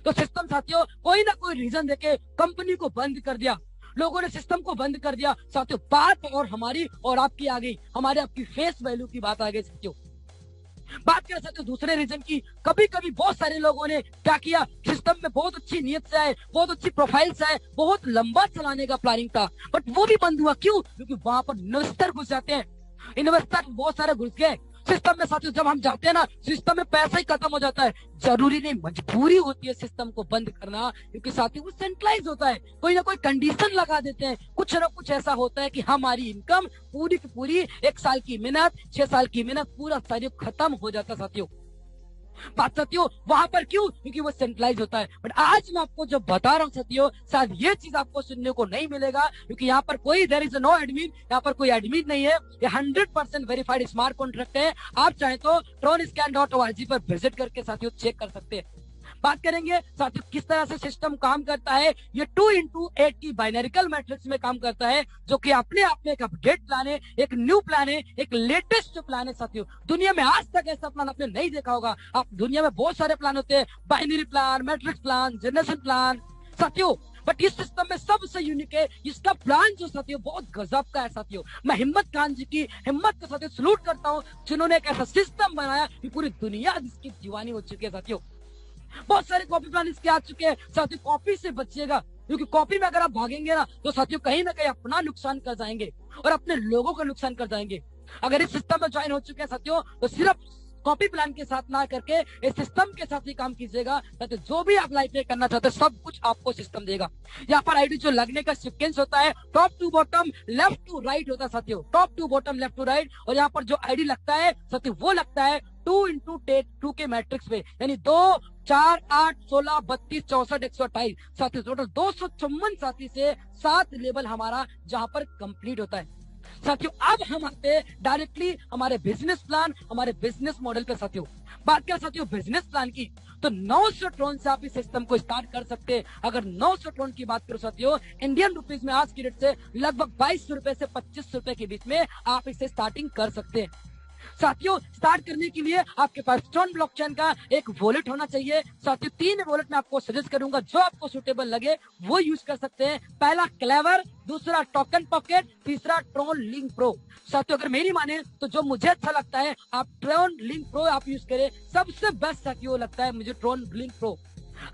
तो सिस्टम साथियों कोई ना कोई रीजन देके कंपनी को बंद कर दिया, लोगों ने सिस्टम को बंद कर दिया। साथियों बात और हमारी और आपकी आ गई, हमारे आपकी फेस वैल्यू की बात आ गई साथियों। बात करें साथियों दूसरे रीजन की, कभी कभी बहुत सारे लोगों ने क्या किया, सिस्टम में बहुत अच्छी नियत से आए, बहुत अच्छी प्रोफाइल से आए, बहुत लंबा चलाने का प्लानिंग था, बट वो भी बंद हुआ। क्यों? क्योंकि वहां पर इन्वेस्टर घुस जाते हैं, इन्वेस्टर बहुत सारे घुस गए सिस्टम में साथियों। जब हम जाते हैं ना सिस्टम में पैसा ही खत्म हो जाता है, जरूरी नहीं मजबूरी होती है सिस्टम को बंद करना, क्योंकि साथियों वो सेंट्रलाइज होता है, कोई ना कोई कंडीशन लगा देते हैं, कुछ ना कुछ ऐसा होता है कि हमारी इनकम पूरी की पूरी 1 साल की मेहनत, 6 साल की मेहनत पूरा साथियों खत्म हो जाता है साथियों। बात साथियों वहां पर क्यों, क्योंकि वो सेंट्रलाइज होता है। बट आज मैं आपको जो बता रहा हूँ साथियों, शायद ये चीज आपको सुनने को नहीं मिलेगा, क्योंकि यहाँ पर कोई देयर इज नो एडमिन, यहाँ पर कोई एडमिन नहीं है। ये 100% वेरीफाइड स्मार्ट कॉन्ट्रैक्ट है। आप चाहे तो tronscan.org पर विजिट करके साथियों चेक कर सकते हैं। बात करेंगे साथियों किस तरह से सिस्टम काम करता है। ये 2x8 की बाइनरिकल मैट्रिक्स में काम करता है, जो कि अपने आप में एक अपडेट प्लान है, एक न्यू प्लान है, एक लेटेस्ट प्लान है साथियों। दुनिया में आज तक ऐसा प्लान आपने नहीं देखा होगा। आप दुनिया में बहुत सारे प्लान होते हैं, binary plan, matrix plan, generation plan साथियों, बट इस सिस्टम में सबसे यूनिक है इसका प्लान जो साथियों बहुत गजब का है साथियों। मैं हिम्मत खान जी की हिम्मत को साथियों सलूट करता हूँ, जिन्होंने एक ऐसा सिस्टम बनाया कि पूरी दुनिया जिसकी दीवानी हो चुकी है साथियों। बहुत सारे कॉपी प्लान इसके आ चुके हैं साथियों। कॉपी से बचिएगा, क्योंकि कॉपी में अगर आप भागेंगे ना साथियों कहीं ना कहीं अपना नुकसान कर जाएंगे और अपने लोगों का नुकसान कर जाएंगे। अगर इस सिस्टम में ज्वाइन हो चुके हैं साथियों तो सिर्फ कॉपी प्लान के साथ ना करके इस सिस्टम के साथ ही काम कीजिएगा, ताकि जो भी आप लाइफ में करना चाहते हैं सब कुछ आपको सिस्टम देगा। यहाँ पर आईडी जो लगने का सीक्वेंस होता है top to bottom left to right होता है साथियों, top to bottom left to right. और यहाँ पर जो आईडी लगता है साथियों वो लगता है 2x2 के मैट्रिक्स में, यानी 2, 4, 8, 16, 32, 64, 128 साथी, टोटल 256 साथी से 7 लेवल हमारा जहां पर कंप्लीट होता है साथियों। अब हम आते हैं डायरेक्टली हमारे बिजनेस प्लान, हमारे बिजनेस मॉडल पे साथियों। बात करें साथियों बिजनेस प्लान की, तो 900 ट्रोन से आप इस सिस्टम को स्टार्ट कर सकते हैं। अगर 900 ट्रोन की बात करो साथियों, इंडियन रुपीज में आज की रेट से लगभग 2200 रुपए से 2500 रुपए के बीच में आप इसे स्टार्टिंग कर सकते हैं साथियों। स्टार्ट करने के लिए आपके पास ट्रोन ब्लॉकचेन का एक वॉलेट होना चाहिए साथियों। 3 वॉलेट मैं आपको सजेस्ट करूंगा, जो आपको सुटेबल लगे वो यूज कर सकते हैं। पहला क्लेवर, दूसरा टोकन पॉकेट, तीसरा ट्रोन लिंक प्रो साथियों। अगर मेरी माने तो जो मुझे अच्छा लगता है आप ट्रोन लिंक प्रो आप यूज करें, सबसे बेस्ट साथियों लगता है मुझे ट्रोन लिंक प्रो।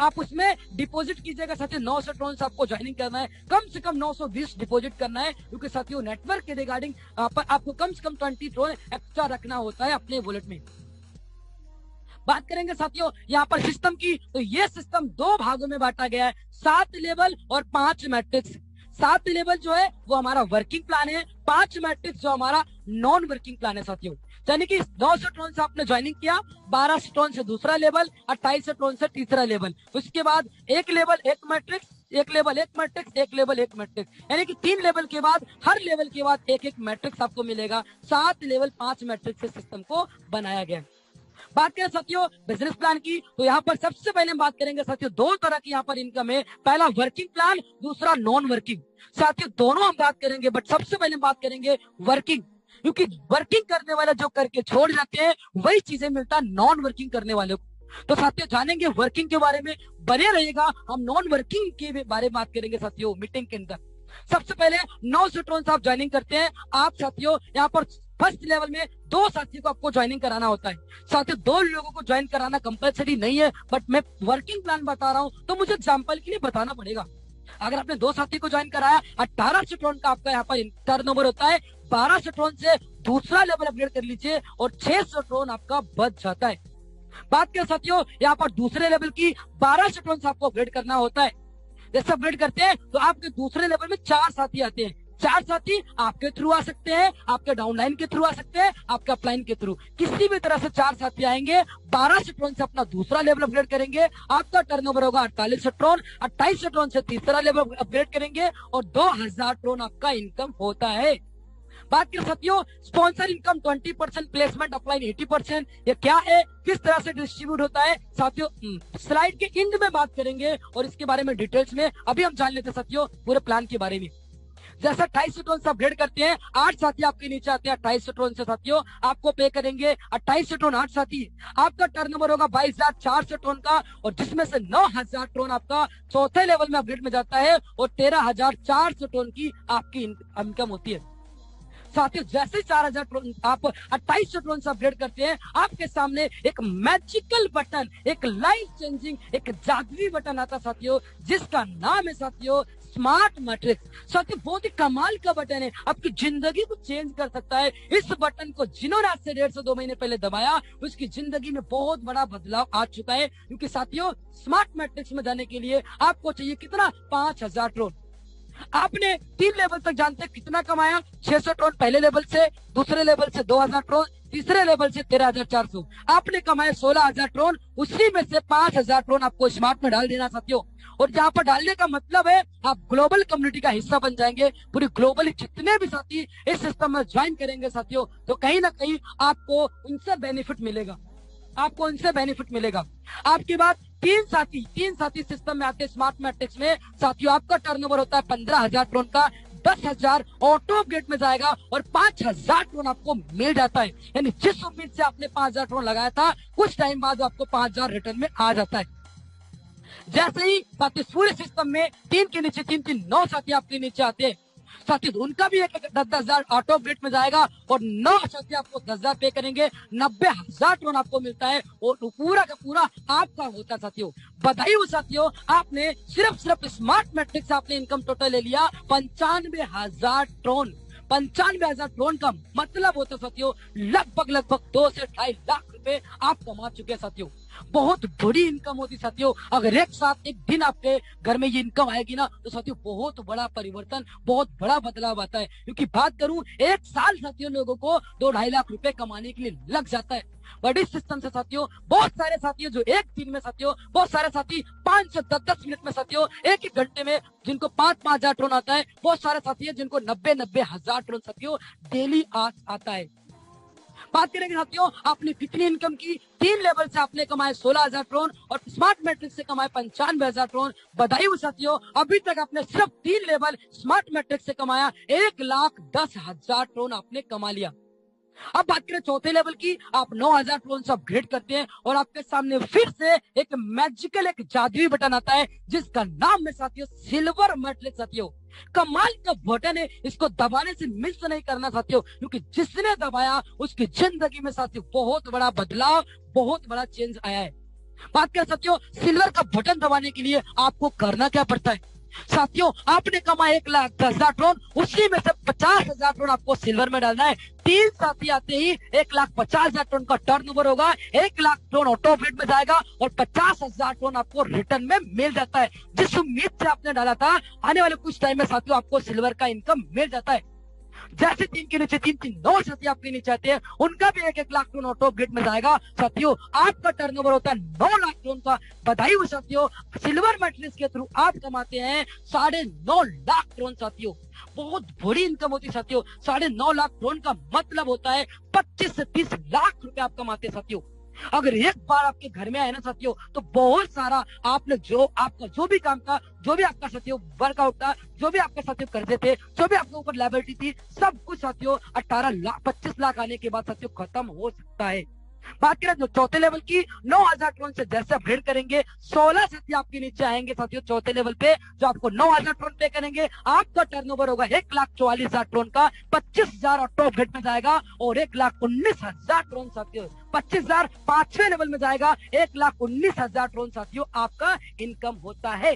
आप उसमें डिपॉजिट कीजिएगा साथियों। 900 ट्रोन से आपको ज्वाइनिंग करना है, कम से कम 920 डिपॉजिट करना है, क्योंकि साथियों नेटवर्क के रिगार्डिंग आपको कम से कम 20 ट्रोन एक्स्ट्रा रखना होता है अपने वॉलेट में। बात करेंगे साथियों यहाँ पर सिस्टम की, तो ये सिस्टम 2 भागों में बांटा गया है, 7 लेवल और 5 मैट्रिक्स। 7 लेवल जो है वो हमारा वर्किंग प्लान है, 5 मैट्रिक्स जो हमारा नॉन वर्किंग प्लान है साथियों। यानी कि 900 ट्रोन से आपने ज्वाइनिंग किया, 1200 ट्रोन से दूसरा लेवल, 2800 ट्रोन से तीसरा लेवल, उसके बाद 1 level 1 matrix, 1 level 1 matrix, 1 level 1 matrix, यानी कि 3 लेवल के बाद हर लेवल के बाद 1-1 मैट्रिक्स आपको मिलेगा। 7 लेवल 5 मैट्रिक्स से सिस्टम को बनाया गया। बात करें साथियों बिजनेस प्लान की, तो यहाँ पर सबसे पहले हम बात करेंगे साथियों 2 तरह की यहाँ पर इनकम है। पहला वर्किंग प्लान, दूसरा नॉन वर्किंग साथियों। दोनों हम बात करेंगे, बट सबसे पहले हम बात करेंगे वर्किंग, क्योंकि वर्किंग करने वाले जो करके छोड़ जाते हैं वही चीजें मिलता है नॉन वर्किंग करने वाले को। तो साथियों जानेंगे वर्किंग के बारे में, बने रहिएगा। हम नॉन वर्किंग के बारे में बात करेंगे साथियों मीटिंग के अंदर। सबसे पहले 900 ट्रोन से आप ज्वाइनिंग करते हैं। आप साथियों यहाँ पर फर्स्ट लेवल में 2 साथियों को आपको ज्वाइनिंग कराना होता है साथियों। 2 लोगों को ज्वाइन कराना कंपलसरी नहीं है, बट मैं वर्किंग प्लान बता रहा हूँ तो मुझे एग्जाम्पल के लिए बताना पड़ेगा। अगर आपने 2 साथी को ज्वाइन कराया, 1800 ट्रोन का आपका यहाँ पर टर्नओवर होता है। 1200 ट्रोन से दूसरा लेवल अपग्रेड कर लीजिए और 600 ट्रोन आपका बच जाता है। बात करें साथियों यहाँ पर दूसरे लेवल की, 1200 ट्रोन से आपको अपग्रेड करना होता है। जैसे अपग्रेड करते हैं तो आपके दूसरे लेवल में 4 साथी आते हैं। 4 साथी आपके थ्रू आ सकते हैं, आपके डाउनलाइन के थ्रू आ सकते हैं, आपके अपलाइन के थ्रू, किसी भी तरह से 4 साथी आएंगे। 1200 ट्रोन से अपना दूसरा लेवल अपग्रेड करेंगे, आपका टर्नओवर होगा 4800 ट्रोन। 2800 ट्रोन से तीसरा लेवल अपग्रेड करेंगे और 2000 ट्रोन आपका इनकम होता है। बात करें साथियों स्पॉन्सर इनकम 20%, प्लेसमेंट अपलाइन 80%। ये क्या है, किस तरह से डिस्ट्रीब्यूट होता है साथियों स्लाइड के एंड में बात करेंगे और इसके बारे में डिटेल्स में। अभी हम जान लेते हैं साथियों पूरे प्लान के बारे में। जैसा 2800 ट्रोन से अपग्रेड करते हैं, 8 साथी आपके नीचे आते हैं। 2800 ट्रोन से साथियों आपको पे करेंगे 2800 ट्रोन 8 साथी, आपका टर्नओवर होगा 22400 ट्रोन का, और जिसमें से 9000 ट्रोन आपका चौथे लेवल में अपग्रेड में जाता है और 13400 ट्रोन की आपकी इनकम होती है साथियों। जैसे 4000 ट्रोन आप 2800 ट्रोन से अपग्रेड करते हैं, आपके सामने एक मैजिकल बटन, एक लाइफ चेंजिंग, एक जादुई बटन आता है साथियों, जिसका नाम है साथियों स्मार्ट मैट्रिक्स। साथियों बहुत ही कमाल का बटन है, आपकी जिंदगी को चेंज कर सकता है। इस बटन को जिन्होंने आज से 1.5 से 2 महीने पहले दबाया, उसकी जिंदगी में बहुत बड़ा बदलाव आ चुका है। क्योंकि साथियों स्मार्ट मैट्रिक्स में जाने के लिए आपको चाहिए कितना, 5000 ट्रोन। आपने 3 लेवल तक जानते कितना कमाया, 600 ट्रोन पहले लेवल से, दूसरे लेवल से 2000 ट्रोन, तीसरे लेवल से 13,400, आपने कमाए 16,000 ट्रोन, उसी में से 5,000 ट्रोन आपको स्मार्ट में डाल देना साथियों। और जहां पर डालने का मतलब है आप ग्लोबल कम्युनिटी का हिस्सा बन जाएंगे। पूरी ग्लोबली जितने भी साथी इस सिस्टम में ज्वाइन करेंगे साथियों, तो कहीं ना कहीं आपको उनसे बेनिफिट मिलेगा, आपको उनसे बेनिफिट मिलेगा। आपके बाद तीन साथी सिस्टम में आते हैं स्मार्ट मैट्रिक्स में साथियों। आपका टर्नओवर होता है 15,000 ट्रोन का, 10,000 ऑटो अपग्रेड में जाएगा और 5,000 ट्रोन आपको मिल जाता है। यानी जिस उम्मीद से आपने 5,000 ट्रोन लगाया था, कुछ टाइम बाद आपको 5,000 रिटर्न में आ जाता है। जैसे ही साथी पूरे सिस्टम में 3 के नीचे 3 9 साथी आपके नीचे आते हैं साथी, उनका भी 10,000 ऑटो अपग्रेड में जाएगा और 9 साथी आपको 10,000 पे करेंगे, 90,000 ट्रोन आपको मिलता है और पूरा का पूरा आपका होता है साथियों। बधाई हो साथियों, आपने सिर्फ स्मार्ट मैट्रिक्स से आपने इनकम टोटल ले लिया 95,000 ट्रोन। 95,000 ट्रोन का मतलब होता है साथियों लगभग 2 से 2.5 लाख रुपए आप कमा चुके हैं साथियों। बहुत बड़ी इनकम होती साथियों। अगर एक साथ एक दिन आपके घर में ये इनकम आएगी ना, तो साथियों बहुत बड़ा परिवर्तन, बहुत बड़ा बदलाव आता है। क्योंकि बात करूं, एक साल साथियों लोगों को 2-2.5 लाख रुपए कमाने के लिए लग जाता है। बड़ी सिस्टम से साथियों बहुत सारे साथियों जो एक दिन में साथियों, बहुत सारे साथी 5 से 10 मिनट में साथियों, एक घंटे में जिनको 5,000 ट्रोन आता है, बहुत सारे साथी है जिनको 90,000 ट्रोन साथियों डेली आता है। बात करेंगे साथियों आपने कितनी इनकम की। 3 लेवल से आपने कमाए 16,000 ट्रोन और स्मार्ट मैट्रिक्स से कमाए 95,000 ट्रोन। बधाई हो साथियों, अभी तक आपने सिर्फ 3 लेवल स्मार्ट मैट्रिक्स से कमाया 1,10,000 ट्रोन आपने कमा लिया। अब बात करें चौथे लेवल की, आप 9,000 ट्रोन से अपग्रेड करते हैं और आपके सामने फिर से एक मैजिकल, एक जादुई बटन आता है जिसका नाम है साथियों सिल्वर मैट्रिक्स साथियों। कमाल का बटन है, इसको दबाने से मिस नहीं करना साथियों, क्योंकि जिसने दबाया उसकी जिंदगी में साथियों बहुत बड़ा बदलाव, बहुत बड़ा चेंज आया है। बात करें साथियों सिल्वर का बटन दबाने के लिए आपको करना क्या पड़ता है साथियों, आपने कमाया 1,10,000 ट्रोन, उसी में से 50,000 ट्रोन आपको सिल्वर में डालना है। 3 साथी आते ही 1,50,000 ट्रोन का टर्नओवर होगा, 1 लाख ट्रोन ऑटो अपग्रेड में जाएगा और 50,000 ट्रोन आपको रिटर्न में मिल जाता है। जिस उम्मीद से आपने डाला था, आने वाले कुछ टाइम में साथियों आपको सिल्वर का इनकम मिल जाता है। जैसे 3 के नीचे 3 9 साथी आपके नीचे आते हैं, उनका भी 1 लाख ट्रोन ऑटो अपग्रेड में जाएगा साथियों। आपका टर्नओवर होता है 9 लाख ट्रोन का। बधाई हो साथियों, सिल्वर मैट्रिक्स के थ्रू आप कमाते हैं 9.5 लाख ट्रोन साथियों। बहुत बड़ी इनकम होती है साथियों। 9.5 लाख ट्रोन का मतलब होता है 25 से 30 लाख रुपए आप कमाते हैं साथियों। अगर एक बार आपके घर में आए ना साथियों, तो बहुत सारा आपने जो आपका जो भी काम था, जो भी आपका साथियों वर्कआउट था, जो भी आपके साथियों कर्जे थे, जो भी आपके ऊपर लायबिलिटी थी, सब कुछ साथियों 18 लाख 25 लाख आने के बाद साथियों खत्म हो सकता है। बात करें जो चौथे लेवल की, 9,000 ट्रोन से जैसे अपग्रेड करेंगे 16 साथी आपके नीचे आएंगे साथियों चौथे लेवल पे, जो आपको 9,000 ट्रोन पे करेंगे। आपका टर्नओवर होगा 1,44,000 ट्रोन का, 25,000 ऑटो अपग्रेड में जाएगा और 1,19,000 ट्रोन साथियों, 25,000 5वें लेवल में जाएगा, 1,19,000 ट्रोन साथियों आपका इनकम होता है।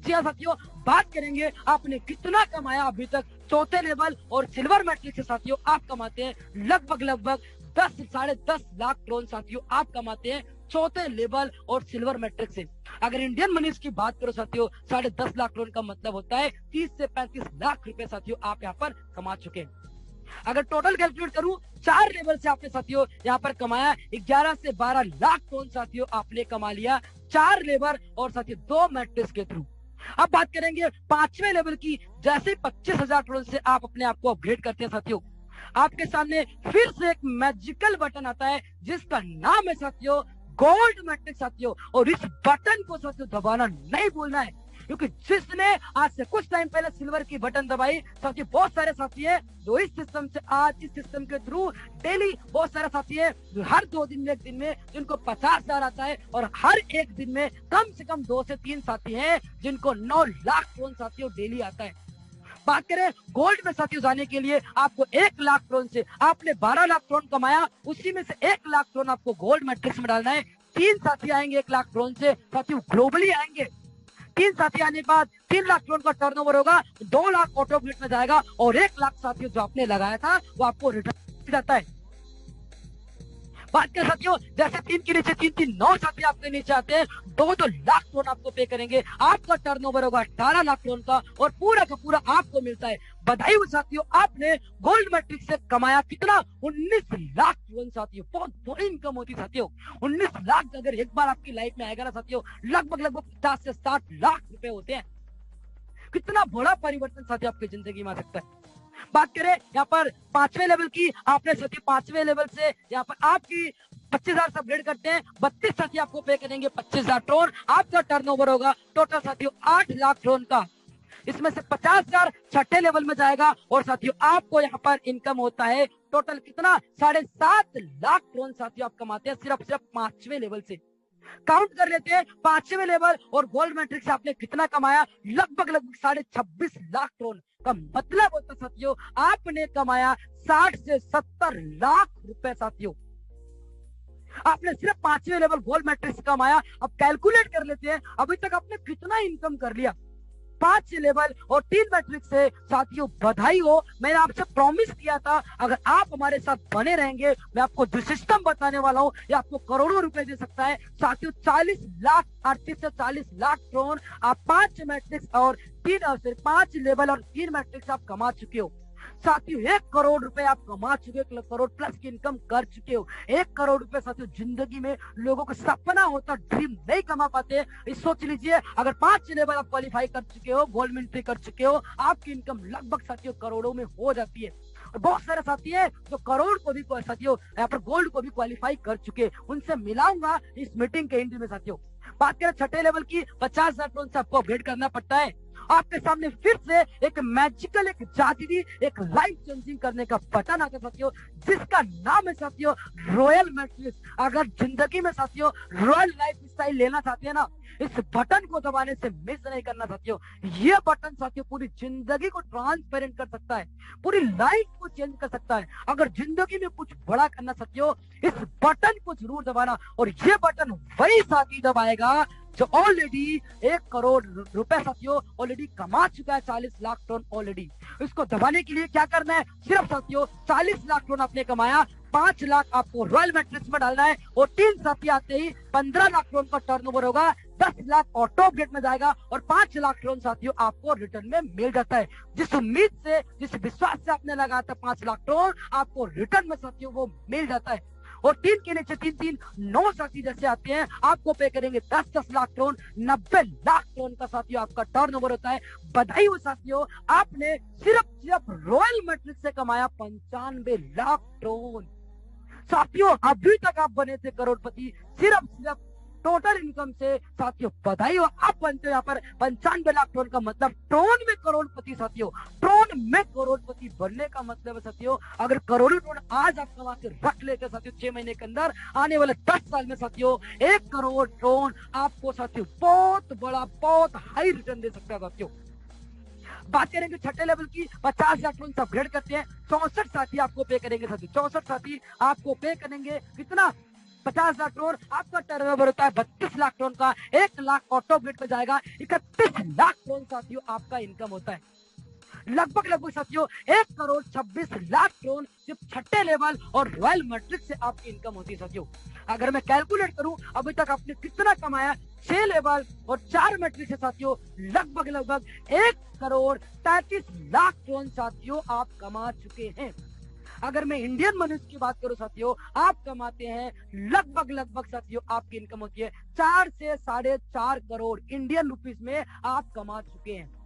जी हाँ साथियों, बात करेंगे आपने कितना कमाया अभी तक चौथे लेवल और सिल्वर मैट्रिक्स से साथियों। आप कमाते हैं लगभग 10 से 10.5 लाख ट्रोन साथियों आप कमाते हैं चौथे लेवल और सिल्वर मैट्रिक्स से। अगर इंडियन मनीज की बात करो साथियों, 10.5 लाख ट्रोन का मतलब होता है 30 से 35 लाख रुपए साथियों आप यहाँ पर कमा चुके हैं। अगर टोटल कैलकुलेट करूं, 4 लेवल से आपने साथियों यहाँ पर कमाया 11 से 12 लाख ट्रोन साथियों आपने कमा लिया 4 लेवल और साथियों 2 मैट्रिक्स के थ्रू। अब बात करेंगे 5वें लेवल की, जैसे 25,000 ट्रोन से आप अपने आप को अपग्रेड करते हैं साथियों, आपके सामने फिर से एक मैजिकल बटन आता है जिसका नाम है साथियों गोल्ड मैट्रिक्स साथियों। और इस बटन को साथियों दबाना नहीं भूलना है, क्योंकि जिसने आज से कुछ टाइम पहले सिल्वर की बटन दबाई साथियों, बहुत सारे साथी है जो इस सिस्टम से आज इस सिस्टम के थ्रू डेली, बहुत सारे साथी है जो हर 2 दिन में, 1 दिन में जिनको 50,000 आता है और हर 1 दिन में कम से कम 2 से 3 साथी हैं जिनको 9 लाख ट्रोन साथियों डेली आता है। बात करें गोल्ड में साथियों जाने के लिए, आपको 1 लाख ट्रोन से आपने 12 लाख ट्रोन कमाया, उसी में से 1 लाख ट्रोन आपको गोल्ड मैट्रिक्स में डालना है। 3 साथी आएंगे 1 लाख ट्रोन से साथियों, ग्लोबली आएंगे। 3 साथी आने के बाद 3 लाख ट्रोन का टर्नओवर होगा, 2 लाख ऑटो अपग्रेड में जाएगा और 1 लाख साथियों जो आपने लगाया था वो आपको रिटर्न जाता है। बात करें साथियों, जैसे 3 के नीचे 3 9 साथी आपके नीचे आते हैं, 2 लाख क्रोन आपको पे करेंगे। आपका टर्नओवर होगा 18 लाख क्रोन का और पूरा का पूरा आपको मिलता है। बधाई हो साथियों, आपने गोल्ड मैट्रिक्स से कमाया कितना? 19 लाख क्रोन साथियों। बहुत बड़ी इनकम होती साथियों। 19 लाख अगर एक बार आपकी लाइफ में आएगा ना साथियों, लगभग 50 से 60 लाख रुपए होते हैं। कितना बड़ा परिवर्तन साथियों आपकी जिंदगी में आ सकता है। बात करें यहाँ पर 5वें लेवल की, आपने साथी 5वें लेवल से यहाँ पर आपकी 25,000 से अपग्रेड करते हैं, 32 साथी आपको पे करेंगे 25,000 ट्रोन। आपका टर्नओवर होगा टोटल साथियों 8 लाख ट्रोन का। इसमें से 50,000 छठे लेवल में जाएगा और साथियों आपको यहाँ पर इनकम होता है टोटल कितना? 7.5 लाख ट्रोन साथियों आप कमाते हैं सिर्फ 5वें लेवल से। काउंट कर लेते हैं 5वें लेवल और गोल्ड मैट्रिक्स से आपने कितना कमाया? लगभग 26.5 लाख ट्रोन का मतलब होता साथियों आपने कमाया 60 से 70 लाख रुपए साथियों। आपने सिर्फ 5वें लेवल गोल्ड मैट्रिक्स कमाया। अब कैलकुलेट कर लेते हैं अभी तक आपने कितना इनकम कर लिया। 5 लेवल और 3 मैट्रिक्स से साथियों बधाई हो। मैंने आपसे प्रॉमिस किया था अगर आप हमारे साथ बने रहेंगे, मैं आपको जो सिस्टम बताने वाला हूं ये आपको करोड़ों रुपए दे सकता है साथियों। 40 लाख 38 से 40 लाख ट्रोन आप 5 मैट्रिक्स और 5 लेवल और 3 मैट्रिक्स आप कमा चुके हो साथियों। 1 करोड़ रुपए आप कमा चुके हो, 1 करोड़ प्लस की इनकम कर चुके हो। 1 करोड़ रुपए साथियों जिंदगी में लोगों का सपना होता, ड्रीम नहीं कमा पाते। इस सोच लीजिए अगर 5 लेवल आप क्वालिफाई कर चुके हो, गोल्ड मिलिट्री कर चुके हो, आपकी इनकम लगभग साथियों करोड़ों में हो जाती है। और बहुत सारे साथी है जो करोड़ को भी साथियों यहाँ पर गोल्ड को भी क्वालिफाई कर चुके, उनसे मिलाऊंगा इस मीटिंग के एंड में साथियों। बात करें छठे लेवल की, 50,000 ट्रोन से आपको अपग्रेड करना पड़ता है। आपके सामने फिर से एक मैजिकल, एक जादुई, एक लाइफ चेंजिंग करने का बटन आता है साथियों, जिसका नाम है साथियों रॉयल मैट्रिक्स। अगर जिंदगी में साथियों रॉयल लाइफ स्टाइल लेना चाहते हैं ना, इस बटन को दबाने से मिस नहीं करना साथियों। ये बटन साथियों पूरी जिंदगी को ट्रांसपेरेंट कर सकता है, पूरी लाइफ को चेंज कर सकता है। अगर जिंदगी में कुछ बड़ा करना साथियों, इस बटन को जरूर दबाना। और ये बटन वही साथी दबाएगा जो ऑलरेडी 1 करोड़ रुपए साथियों ऑलरेडी कमा चुका है, 40 लाख टन ऑलरेडी। इसको दबाने के लिए क्या करना है? सिर्फ साथियों 40 लाख टन आपने कमाया, 5 लाख आपको रॉयल मैट्रिक्स में डालना है और 3 साथी आते ही 15 लाख टन का टर्नओवर होगा, 10 लाख ऑटो अपडेट में जाएगा और 5 लाख टन साथियों आपको रिटर्न में मिल जाता है। जिस उम्मीद से, जिस विश्वास से आपने लगाया था 5 लाख टन, आपको रिटर्न में साथियों वो मिल जाता है। और 3 के नीचे 9 साथी जैसे आते हैं आपको पे करेंगे 10 लाख टोन, 90 लाख टोन का साथियों आपका टर्नओवर होता है। बधाई हो साथियों, आपने सिर्फ रॉयल मैट्रिक्स से कमाया 95 लाख टोन। साथियों अभी तक आप बने थे करोड़पति सिर्फ टोटल इनकम से। साथियों बधाई हो, आप बनते हो यहाँ पर 95 लाख टोन का मतलब टोन में करोड़पति साथियों। टोन में करोड़पति बनने का मतलब है साथियों, अगर करोड़ों टोन आज आप कमा के रख लेते साथियों 6 महीने के अंदर, आने वाले 10 साल में साथियों 1 करोड़ टोन आपको साथियों बहुत बड़ा, बहुत हाई रिटर्न दे सकता है साथियों। बात करेंगे छठे लेवल की, 50,000 टोन से अपग्रेड करते हैं, 64 साथी आपको पे करेंगे साथियों। 64 साथी आपको पे करेंगे कितना? 50,000 टोन। आपका टर्नओवर होता है 32 लाख टोन का, 1 लाख ऑटो अपडेट में जाएगा, 31 लाख टोन साथियों आपका इनकम होता है। लगभग साथियों 1 करोड़ 26 लाख टोन सिर्फ छठे लेवल और रॉयल मैट्रिक्स से आपकी इनकम होती है साथियों। अगर मैं कैलकुलेट करूं अभी तक आपने कितना कमाया 6 लेवल और 4 मैट्रिक्स से साथियों, लगभग 1 करोड़ 33 लाख टोन साथियों आप कमा चुके हैं। अगर मैं इंडियन मनी की बात करूं साथियों, आप कमाते हैं लगभग साथियों आपकी इनकम होती है 4 से 4.5 करोड़ इंडियन रुपीस में आप कमा चुके हैं।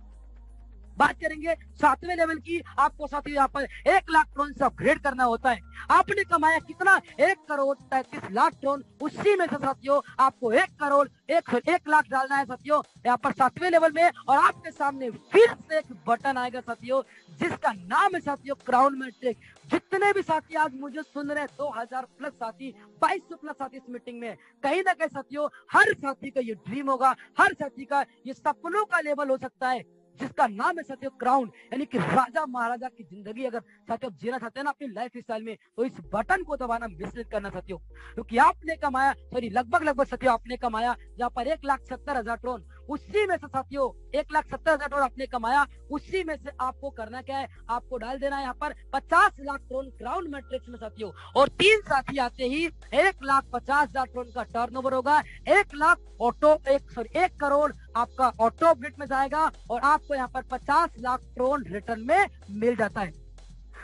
बात करेंगे 7वें लेवल की, आपको साथियों यहाँ पर 1 लाख टोन से अपग्रेड करना होता है। आपने कमाया कितना? 1 करोड़ 33 लाख टोन। उसी में से साथियों आपको 1 लाख डालना है साथियों यहाँ पर 7वें लेवल में। और आपके सामने फिर से एक बटन आएगा साथियों जिसका नाम है साथियों क्राउन मैट्रिक। जितने भी साथी आज मुझे सुन रहे हैं, 2000 प्लस साथी, 2200 प्लस साथी इस मीटिंग में, कहीं ना कहीं साथियों हर साथी का ये ड्रीम होगा, हर साथी का ये सपनों का लेवल हो सकता है जिसका नाम है साथियों क्राउन, यानी कि राजा महाराजा की जिंदगी अगर साथियों जीना चाहते हैं ना अपनी लाइफ स्टाइल में, तो इस बटन को दबाना मिस नहीं करना साथियों। क्योंकि आपने कमाया लगभग साथियों आपने कमाया यहाँ पर 1,70,000 टोन। उसी में से साथियों 1,70,000 आपने कमाया, उसी में से आपको करना क्या है, आपको डाल देना है यहाँ पर 50 लाख ट्रोन ग्राउंड मैट्रिक्स में साथियों। और 3 साथी आते ही 1,50,000 ट्रोन का टर्नओवर होगा, 1 करोड़ आपका ऑटो ग्रिड में जाएगा और आपको यहाँ पर 50 लाख ट्रोन रिटर्न में मिल जाता है।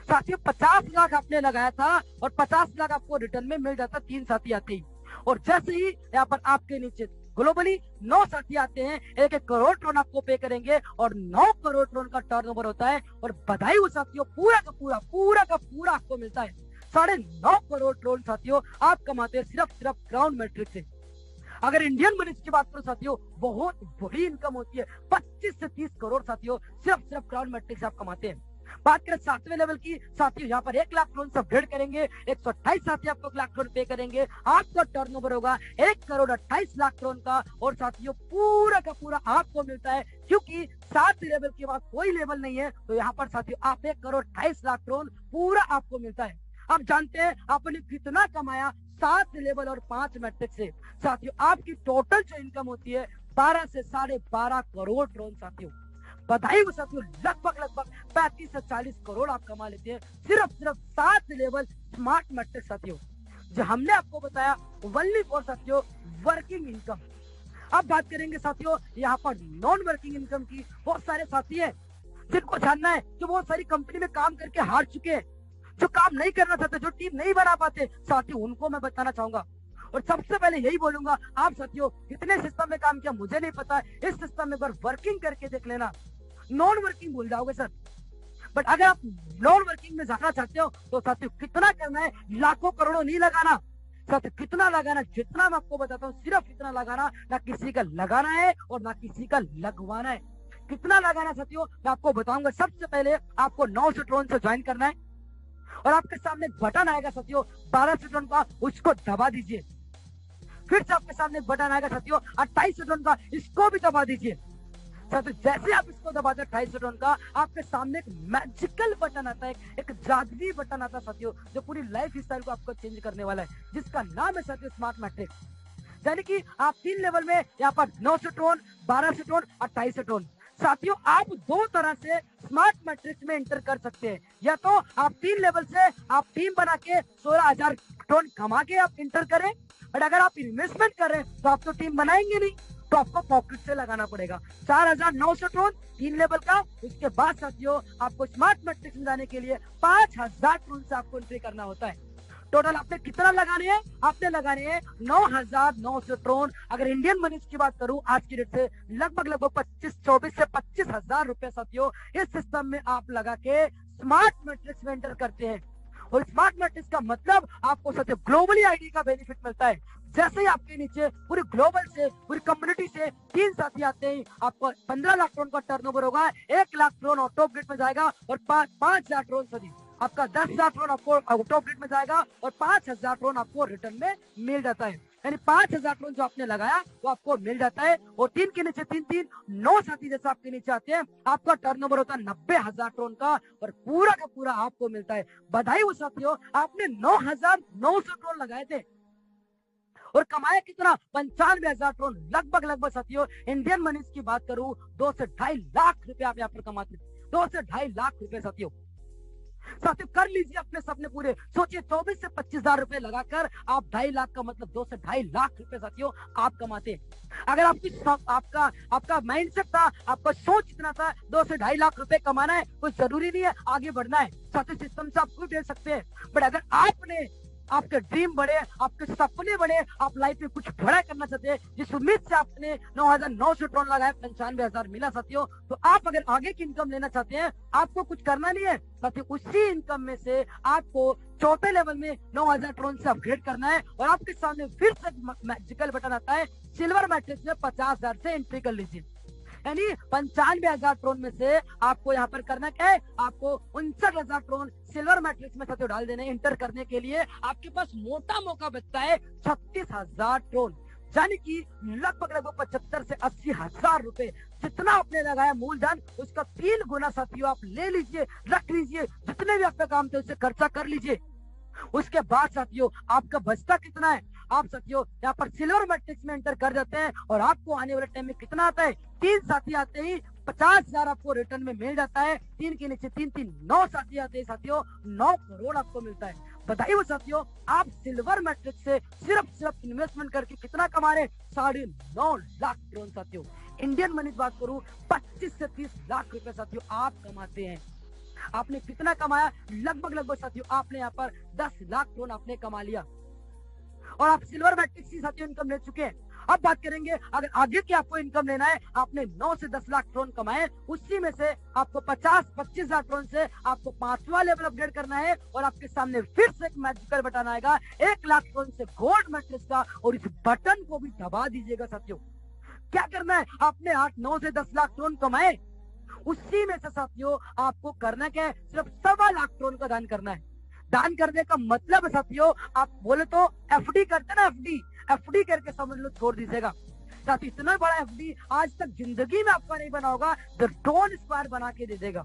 साथियों 50 लाख आपने लगाया था और 50 लाख आपको रिटर्न में मिल जाता, 3 साथी आते ही। और जैसे ही यहाँ पर आपके नीचे ग्लोबली 9 साथी आते हैं, 1 करोड़ ट्रोन आपको पे करेंगे और 9 करोड़ ट्रोन का टर्नओवर होता है। और बधाई हो साथियों, पूरा का पूरा आपको मिलता है 9.5 करोड़ ट्रोन साथियों आप कमाते हैं सिर्फ ग्राउंड मैट्रिक्स से। अगर इंडियन मनी की बात करो साथियों, बहुत बड़ी इनकम होती है, 25 से 30 करोड़ साथियों सिर्फ ग्राउंड मैट्रिक्स आप कमाते हैं। बात करें 7वें लेवल की साथियों, यहाँ पर 1 लाख ट्रोन से अपग्रेड करेंगे, 128 साथी आपको 1 लाख ट्रोन पे करेंगे, आपका टर्नओवर होगा 1 करोड़ 28 लाख ट्रोन का। और साथियों पूरा का पूरा आपको मिलता है, क्योंकि 7 लेवल के बाद कोई लेवल नहीं है, तो यहाँ पर साथियों आप 1 करोड़ 28 लाख ट्रोन पूरा आपको मिलता है। आप जानते हैं आपने कितना कमाया 7 लेवल और 5 मैट्रिक्स से। साथियों आपकी टोटल जो इनकम होती है 12 से 12.5 करोड़ ट्रोन साथियों। बधाई हो साथियों, लगभग 35 से 40 करोड़ आप कमा लेते हैं सिर्फ 7 लेवल स्मार्ट मैट्रिक्स साथियों। जो हमने आपको बताया ओनली फॉर साथियों वर्किंग इनकम। अब बात करेंगे साथियों यहाँ पर नॉन वर्किंग इनकम की। बहुत सारे साथी हैं जिनको जानना है, जो बहुत सारी कंपनी में काम करके हार चुके हैं, जो काम नहीं करना चाहते, जो टीम नहीं बना पाते साथियों, उनको मैं बताना चाहूंगा। और सबसे पहले यही बोलूंगा, आप साथियों कितने सिस्टम में काम किया मुझे नहीं पता, इस सिस्टम में एक बार वर्किंग करके देख लेना। नॉन वर्किंग भूल जाओगे सर, बट अगर आप नॉन वर्किंग में जाना चाहते हो तो साथियों कितना करना है, लाखों करोड़ों नहीं लगाना साथियों। कितना लगाना, जितना मैं आपको बताता हूँ सिर्फ इतना लगाना, ना किसी का लगाना है और ना किसी का लगवाना है। कितना लगाना साथियों मैं आपको बताऊंगा। सबसे पहले आपको 900 ट्रोन से ज्वाइन करना है और आपके सामने एक बटन आएगा साथियों 1200 ट्रोन का, उसको दबा दीजिए। फिर से आपके सामने एक बटन आएगा साथियों 2800 ट्रोन का, इसको भी दबा दीजिए। साथियों जैसे आप इसको दबाते हैं 250 टन का, आपके सामने एक मैजिकल बटन आता है, एक जादुई बटन आता है साथियों, जो पूरी लाइफ स्टाइल को आपको चेंज करने वाला है, जिसका नाम है साथियों स्मार्ट मैट्रिक्स। यानी कि आप 3 लेवल में यहाँ पर 900 टन, 1200 टन, 2800 टन साथियों आप 2 तरह से स्मार्ट मैट्रिक्स में एंटर कर सकते हैं। या तो आप 3 लेवल से आप टीम बना के 16,000 टन कमा के आप एंटर करें, और अगर आप इन्वेस्टमेंट कर रहे हैं तो आप तो टीम बनाएंगे नहीं, तो आपको पॉकेट से लगाना पड़ेगा 4,900 ट्रोन 3 लेवल का। उसके बाद साथियों आपको स्मार्ट मैट्रिक्स में जाने के लिए 5,000 ट्रोन से आपको एंट्री करना होता है। टोटल आपने कितना लगाने हैं, आपने लगाने हैं 9,900 ट्रोन। अगर इंडियन मनी की बात करूं आज की डेट से लगभग 24 से 25,000 रुपए साथियों इस सिस्टम में आप लगा के स्मार्ट मैट्रिक्स में एंटर करते हैं। और स्मार्ट मैट्रिक्स का मतलब आपको साथियों ग्लोबली आईडी का बेनिफिट मिलता है। जैसे ही आपके नीचे पूरी ग्लोबल से, पूरी कम्युनिटी से 3 साथी आते हैं, आपको 15 लाख ट्रोन का टर्नओवर होगा, 1 लाख ट्रोन ऑटो ग्रिड में जाएगा और 5,000 ट्रोन सदी आपका 10,000 ट्रोन आपको ऑटो ग्रिड में जाएगा और 5,000 ट्रोन आपको रिटर्न में मिल जाता है। यानी 5,000 ट्रोन जो आपने लगाया वो आपको मिल जाता है। और 3 के नीचे 3 9 साथी जैसे आपके नीचे आते हैं, आपका टर्नओवर होता है 90,000 ट्रोन का और पूरा का पूरा आपको मिलता है। बधाई हो साथियों, आपने 9,900 ट्रोन लगाए थे और कमाया कितना, 95,000 ट्रोन। लगभग साथियों इंडियन मनी की बात करूं 2 से 2.5 लाख रुपए आप यहाँ पर कमाते हैं। 2 से 2.5 लाख रुपए साथियों कर लीजिए अपने सपने पूरे। सोचिए 24 से 25,000 रुपए लगाकर आप 2.5 लाख का मतलब 2 से 2.5 लाख रुपए साथियों आप कमाते हैं। अगर आपका माइंडसेट था, आपका सोच इतना था 2 से 2.5 लाख रुपए कमाना है, कोई जरूरी नहीं है आगे बढ़ना है साथियों, सिस्टम से आप कोई दे सकते हैं। बट अगर आपने आपके ड्रीम बड़े, आपके सपने बड़े, आप लाइफ में कुछ बड़ा करना चाहते हैं, जिस उम्मीद से आपने 9,900 ट्रोन लगाया 95,000 मिला साथियों, तो आप अगर आगे की इनकम लेना चाहते हैं आपको कुछ करना नहीं है साथियों। उसी इनकम में से आपको 4थे लेवल में 9,000 ट्रोन से अपग्रेड करना है और आपके सामने फिर से मैजिकल बटन आता है, सिल्वर मैट्रिक्स में 50,000 से एंट्री कर लीजिए। यानी 95,000 ट्रोन में से आपको यहाँ पर करना क्या है, आपको 59,000 ट्रोन सिल्वर मैट्रिक्स में साथियों डाल देने। इंटर करने के लिए आपके पास मोटा मौका बचता है 36,000 ट्रोन, यानी कि लगभग 75 से 80,000 रुपए जितना आपने लगाया मूलधन उसका 3 गुना साथियों आप ले लीजिए, रख लीजिए, जितने भी आपका काम थे उससे खर्चा कर लीजिए। उसके बाद साथियों आपका बचता कितना है, आप साथियों यहाँ पर सिल्वर मैट्रिक्स में एंटर कर जाते हैं और आपको आने वाले टाइम में कितना आता है, 3 साथी आते ही 50,000 आपको रिटर्न में मिल जाता है। 3 के नीचे 3 9 साथी आते हैं साथियों, 9 करोड़ आपको मिलता है। बताइए वो साथियों, आप सिल्वर मैट्रिक्स से सिर्फ इन्वेस्टमेंट करके कितना कमा रहे, 9.5 लाख करोड़ साथियों। इंडियन मनी बात करूं 25 से 30 लाख रुपए साथियों आप कमाते हैं। आपने कितना कमाया, लगभग साथियों आपने यहाँ पर 10 लाख करोड़ आपने कमा लिया और आप सिल्वर मैट्रिक्स की साथियों इनकम ले चुके हैं। अब बात करेंगे अगर आगे की आपको इनकम लेना है, आपने 9 से 10 लाख करोड़ कमाए, उसी में से आपको 50-25 लाख करोड़ से आपको 5वां लेवल अपग्रेड करना है और आपके सामने फिर से एक मैजिकल बटन आएगा 1 लाख करोड़ से गोल्ड मैट्रिक्स का, और इस बटन को भी दबा दीजिएगा साथियों। क्या करना है, आपने 8-9 से 10 लाख करोड़ कमाए, उसी में से साथियों आपको करना क्या है, सिर्फ 1.25 लाख करोड़ का दान करना है। दान करने का मतलब है साथियों, आप बोले तो एफडी करते ना, एफडी करके समझ लो छोड़ दीजिएगा साथियों। इतना बड़ा एफडी आज तक जिंदगी में आपका नहीं बना होगा, जो ड्रोन स्क्वायर बना के दे देगा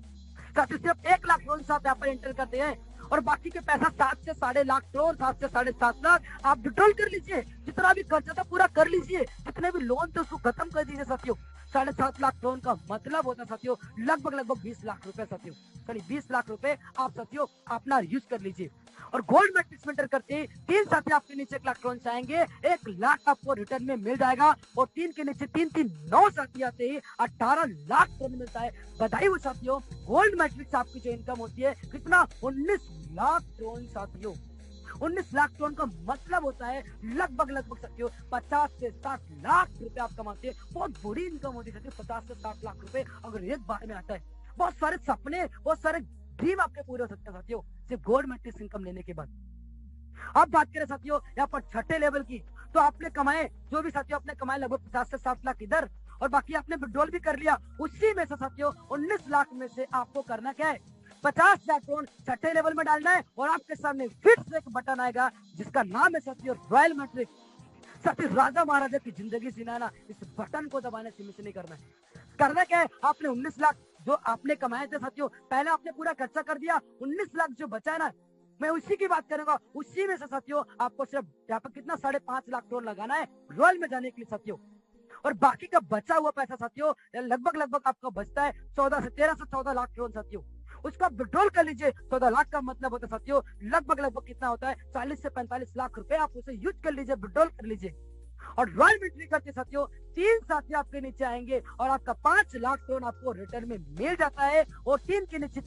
साथियों। सिर्फ 1 लाख करोड़ से आप यहाँ पर एंटर करते हैं और बाकी के पैसा 7 से 7.5 लाख करोड़, 7 से 7.5 लाख आप विड्रॉल कर लीजिए। जितना भी खर्चा था पूरा कर लीजिए, जितने भी लोन थे उसको खत्म कर दीजिए साथियों। 7.5 लाख करोड़ का मतलब होता है साथियों लगभग 20 लाख रुपए साथियों, सॉरी 20 लाख रुपए आप साथियों अपना यूज कर लीजिए। और गोल्ड मैट्रिक्स में एंटर करते ही 3 साथी आपके नीचे 1 लाख करोड़ से आएंगे, 1 लाख आपको रिटर्न में मिल जाएगा और 3 के नीचे 9 साथी आते ही 18 लाख करोड़ मिलता है। बधाई हो साथियों, गोल्ड मैट्रिक्स आपकी जो इनकम होती है कितना, 19 लाख करोड़ साथियों। 19 लाख करोड़ का मतलब होता है लगभग साथियों 50 से 60 लाख रुपए आप कमाते हैं। बहुत बड़ी इनकम होती है साथियों, 50 से 60 लाख रुपए अगर एक बार में आता है। बहुत सारे सपने, बहुत सारे ड्रीम आपके पूरे हो सकते हैं साथियों सिर्फ गोल्ड मैट्रिक्स इनकम लेने के बाद। अब बात करें साथियों यहाँ पर छठे लेवल की, तो आपने कमाए, जो भी साथियों आपने कमाए लगभग 50 से 60 लाख इधर और बाकी आपने विड्रॉल भी कर लिया। उसी में से साथियों 19 लाख में से आपको करना क्या है, 50 लाख करोड़ छठे लेवल में डालना है और आपके सामने फिर से एक बटन आएगा जिसका नाम है साथियों रॉयल मैट्रिक्स। साथियों राजा महाराजा की जिंदगी जीना ना, इस बटन को दबाने से मिस नहीं करना है। करना क्या है, आपने 19 लाख जो आपने कमाए थे साथियों, पहले आपने पूरा खर्चा कर दिया, 19 लाख जो बचा है ना, मैं उसी की बात करूंगा। उसी में से साथियों आपको सिर्फ यहाँ पर कितना 5.5 लाख करोड़ लगाना है रॉयल में जाने के लिए साथियों। और बाकी का बचा हुआ पैसा साथियों लगभग आपका बचता है 13 से 14 लाख करोड़ साथियों, उसका विड्रॉल कर लीजिए। 14 लाख का मतलब होता है साथियों लगभग कितना होता है, 40 से 45 लाख रुपए आप उसे यूज कर लीजिए, विड्रॉल कर लीजिए। और रॉयल विक्ट्री करते साथियों 3 साथी आपके नीचे आएंगे और आपका 5 लाख करोड़ आपको रिटर्न में मिल जाता है और 3 के नीचे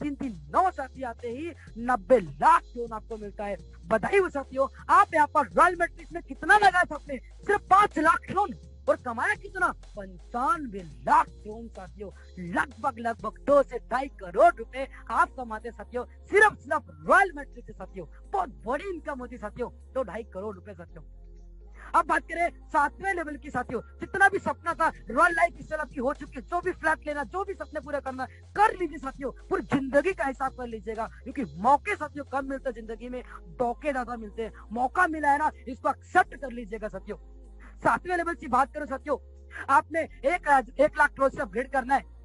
9 साथी आते ही 90 लाख करोड़ आपको मिलता है। बधाई हो साथियों, आप यहाँ पर रॉयल मैट्रिक्स में कितना लगाया था आपने, सिर्फ 5 लाख करोड़ और कमाया कितना, 95 लाख करोड़ साथियों। लगभग 2 से 2.5 करोड़ रुपए आप कमाते साथियों सिर्फ रॉयल मैट्रिक्स से साथियों। बहुत बड़ी इनकम होती साथियों, 2-2.5 करोड़ रुपए साथियों। अब बात करें 7वें लेवल की साथियों, जितना भी सपना था रॉयल लाइफ स्टाइल आपकी हो चुकी है, जो भी फ्लैट लेना, जो भी सपने पूरा करना कर लीजिए साथियों। पूरी जिंदगी का हिसाब कर लीजिएगा क्योंकि मौके साथियों कम मिलते जिंदगी में, धोखे ज्यादा मिलते हैं। मौका मिला है ना, इसको एक्सेप्ट कर लीजिएगा साथियों। 7वें लेवल की बात करो साथियों, आपने 1 लाख करोड़ से अपग्रेड करना है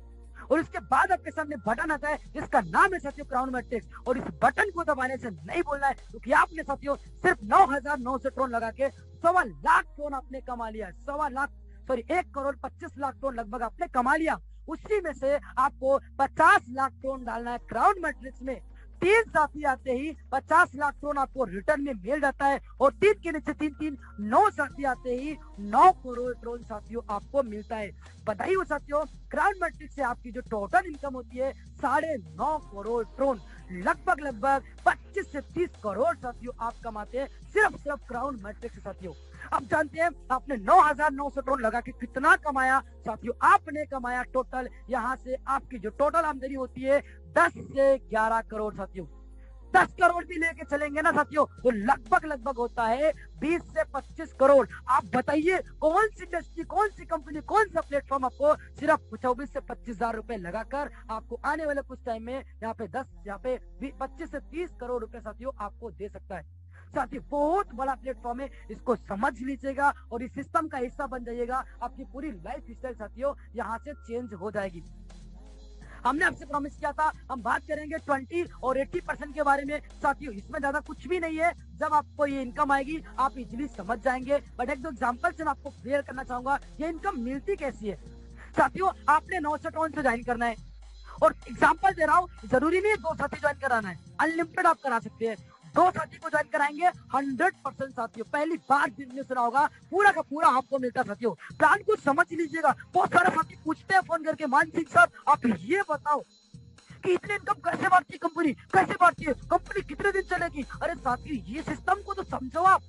और इसके बाद आपके सामने बटन आता है जिसका नाम है साथियों क्राउन मैट्रिक्स और इस बटन को दबाने से नहीं बोलना है क्योंकि आपने साथियों सिर्फ 9,900 करोड़ लगा के 1.25 लाख करोड़ आपने कमा लिया। 1 करोड़ 25 लाख करोड़ लगभग आपने कमा लिया। उसी में से आपको 50 लाख करोड़ डालना है क्राउन मैट्रिक्स में। 3 साथी आते ही 50 लाख करोड़ आपको रिटर्न में मिल जाता है और 3 के नीचे 9 साथी आते ही 9 करोड़ करोड़ साथियों आपको मिलता है। बधाई हो साथियों, क्राउन मैट्रिक्स से आपकी जो टोटल इनकम होती है 9.5 करोड़ करोड़, लगभग 25 से 30 करोड़ साथियों आप कमाते हैं सिर्फ क्राउन मैट्रिक्स साथियों। अब जानते हैं आपने 9,900 करोड़ लगा के कितना कमाया साथियों। आपने कमाया टोटल यहाँ से आपकी जो टोटल आमदनी होती है 10 से 11 करोड़ साथियों। 10 करोड़ भी लेके चलेंगे ना साथियों तो लगभग होता है 20 से 25 करोड़। आप बताइए कौन सी इंडस्ट्री, कौन सी कंपनी, कौन सा प्लेटफॉर्म आपको सिर्फ 24 से 25 हजार रुपए लगाकर आपको आने वाले कुछ टाइम में यहाँ पे 25 से 30 करोड़ रुपए साथियों आपको दे सकता है। साथियों बहुत बड़ा प्लेटफॉर्म है, इसको समझ लीजिएगा और इस सिस्टम का हिस्सा बन जाइएगा। आपकी पूरी लाइफ स्टाइल साथियों यहाँ से चेंज हो जाएगी। हमने आपसे प्रॉमिस किया था हम बात करेंगे 20 और 80% के बारे में। साथियों इसमें ज्यादा कुछ भी नहीं है, जब आपको ये इनकम आएगी आप इजीली समझ जाएंगे। बट एक दो एग्जांपल से मैं आपको क्लियर करना चाहूंगा ये इनकम मिलती कैसी है। साथियों आपने 900 टोन से ज्वाइन करना है, और एग्जांपल दे रहा हूँ, जरूरी नहीं है 2 साथी ज्वाइन कराना है, अनलिमिटेड आप करा सकते हैं। 2 साथी को ज्वाइन कराएंगे 100% साथियों, पहली बार जिनने सुना होगा पूरा का पूरा आपको मिलता है साथियों। प्लान को समझ लीजिएगा। बहुत सारे साथी पूछते हैं फोन करके, मान सिंह साहब आप ये बताओ कि इतनी इनकम कैसे बढ़ती है, कंपनी कैसे बढ़ती है, कंपनी कितने दिन चलेगी। अरे साथियों ये सिस्टम को तो समझो आप।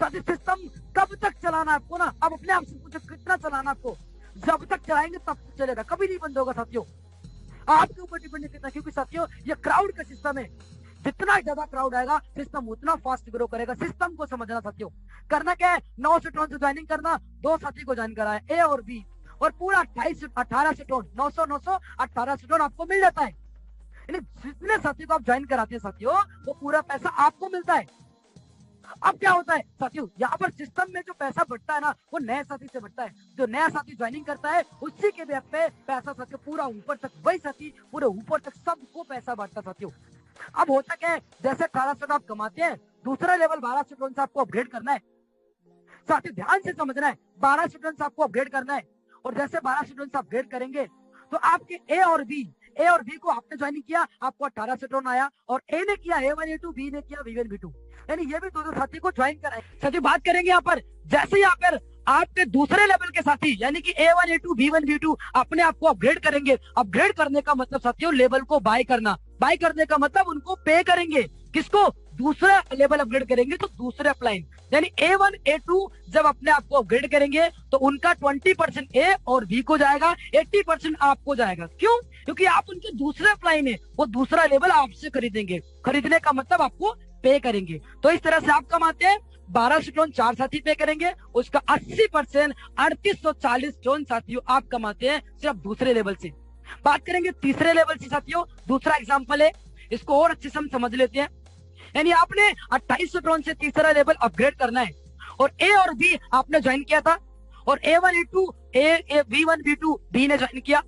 साथियों सिस्टम कब तक चलाना है आपको ना, अब अपने आप से पूछो कितना चलाना आपको। जब तक चलाएंगे तब तक चलेगा, कभी नहीं बंद होगा साथियों। आपके ऊपर डिपेंड करता है, क्योंकि साथियों ये क्राउड का सिस्टम है। जितना ज्यादा क्राउड आएगा सिस्टम उतना फास्ट ग्रो करेगा। सिस्टम को समझना साथियों। करना क्या है, 9 से टोन से ज्वाइनिंग करना, 2 साथी को ज्वाइन कराए ए और बी, और पूरा 28 से 18 से टोन 900 18 से टोन आपको मिल जाता है। यानी जितने साथी को आप ज्वाइन कराते हैं साथियों वो पूरा पैसा आपको मिलता है। अब क्या होता है साथियों, यहाँ पर सिस्टम में जो पैसा बढ़ता है ना वो नए साथी से बढ़ता है। जो नया साथी ज्वाइनिंग करता है उसी के बेस पे पैसा साथियों पूरा ऊपर तक, वही साथी पूरे ऊपर तक सबको पैसा बढ़ता साथियों। अब होता क्या है, जैसे 1800 आप कमाते हैं, दूसरा लेवल 1200 टन से आपको अपग्रेड करना है। साथियों ध्यान से समझना है, 1200 टन से आपको अपग्रेड करना है, और जैसे 1200 टन से अपग्रेड करेंगे तो आपके ए और बी को आपने ज्वाइनिंग किया, आपको 1800 टन आया, और ए ने किया A1 A2, बी ने किया B1 B2, यानी ये भी 2 साथी को ज्वाइन कराए। साथियों बात करेंगे यहाँ पर, जैसे यहाँ पर आपके दूसरे लेवल के साथी यानी कि A1 A2 B1 B2 अपने आप को अपग्रेड करेंगे। अपग्रेड करने का मतलब साथियों लेवल को बाय करना, बाय करने का मतलब उनको पे करेंगे। किसको, दूसरा लेवल अपग्रेड करेंगे तो दूसरे अपलाइन, यानी A1 A2 जब अपने आप को अपग्रेड करेंगे तो उनका 20% ए और बी को जाएगा, 80% आपको जाएगा। क्यों, क्योंकि आप उनके दूसरे अपलाइन है, वो दूसरा लेवल आपसे खरीदेंगे। खरीदने का मतलब आपको पे करेंगे। तो इस तरह से आप कमाते हैं 1200 टन 4 साथी पे करेंगे, उसका 80% 3840 टन साथियों आप कमाते हैं सिर्फ दूसरे लेवल से। बात करेंगे तीसरे लेवल से साथियों, दूसरा एग्जांपल है, इसको और अच्छे से हम समझ लेते हैं। यानी आपने 2800 टन से तीसरा लेवल अपग्रेड करना है, और ए और बी आपने ज्वाइन किया था, और A1 A2 B1 B2 B ने ज्वाइन किया।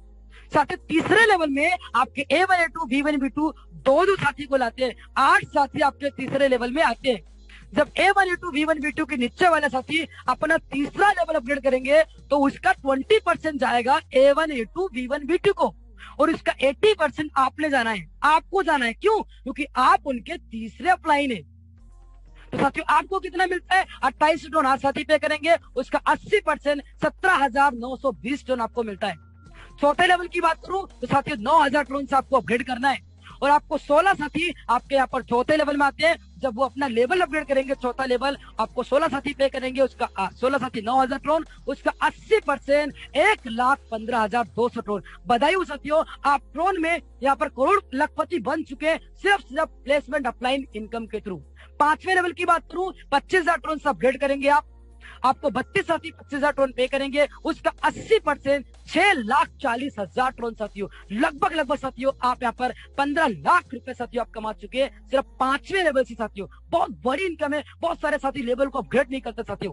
साथ ही तीसरे लेवल में आपके A1 A2 B1 B2 दो साथी को लाते हैं, 8 साथी आपके तीसरे लेवल में आते हैं। जब A1 A2 B1 B2 के नीचे वाले साथी अपना तीसरा लेवल अपग्रेड करेंगे तो उसका 20% जाएगा A1 A2 B1 B2 को, और इसका 80% आपने जाना है, आपको जाना है। क्यों, क्योंकि आप उनके तीसरे अपलाइन है। तो साथियों आपको कितना मिलता है, 28 टन 8 साथी पे करेंगे, उसका 80% 17,920 टन आपको मिलता है। चौथे लेवल की बात करूं तो साथियों 9,000 टन से आपको अपग्रेड करना है, और आपको 16 साथी आपके यहाँ पर चौथे लेवल में आते हैं। जब वो अपना लेवल अपग्रेड करेंगे चौथा लेवल, आपको 16 साथी पे करेंगे, उसका 16 साथी 9,000 टन, उसका 80% 1,15,200 टन। बधाई हो साथियों, आप ट्रोन में यहाँ पर करोड़ लखपति बन चुके हैं सिर्फ प्लेसमेंट अपलाइन इनकम के थ्रू। 5वें लेवल की बात करूं 25,000 टन से अपग्रेड करेंगे आपको 32 साथी 25,000 टन पे करेंगे, उसका 80% 6,40,000 टन साथियों, लगभग साथियों आप यहाँ पर 15 लाख रुपए साथियों आप कमा चुके हैं सिर्फ 5वें लेवल से साथियों। बहुत बड़ी इनकम है, बहुत सारे साथी लेवल को अपग्रेड नहीं करते साथियों।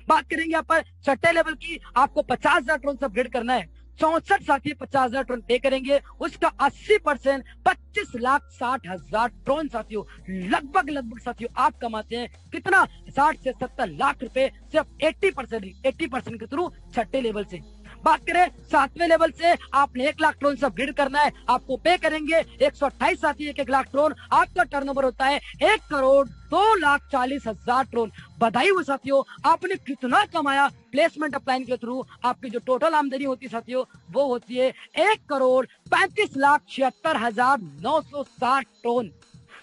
बात करेंगे यहाँ पर छठे लेवल की, आपको 50,000 टन से अपग्रेड करना है, 64 साथी 50,000 टन पे करेंगे, उसका 80% 25,60,000 टन साथियों, लगभग साथियों आप कमाते हैं कितना, 60 से 70 लाख रुपए सिर्फ 80% के थ्रू छठे लेवल से। बात करें 7वें लेवल से, आपने 1 लाख टन से अपग्रेड करना है, आपको पे करेंगे 128 साथी 1 लाख टन, आपका टर्नओवर होता है 1,02,40,000 टन। बधाई हो साथियों, आपने कितना कमाया प्लेसमेंट अपलाइन के थ्रू। आपकी जो टोटल आमदनी होती है साथियों वो होती है 1,35,76,960 टन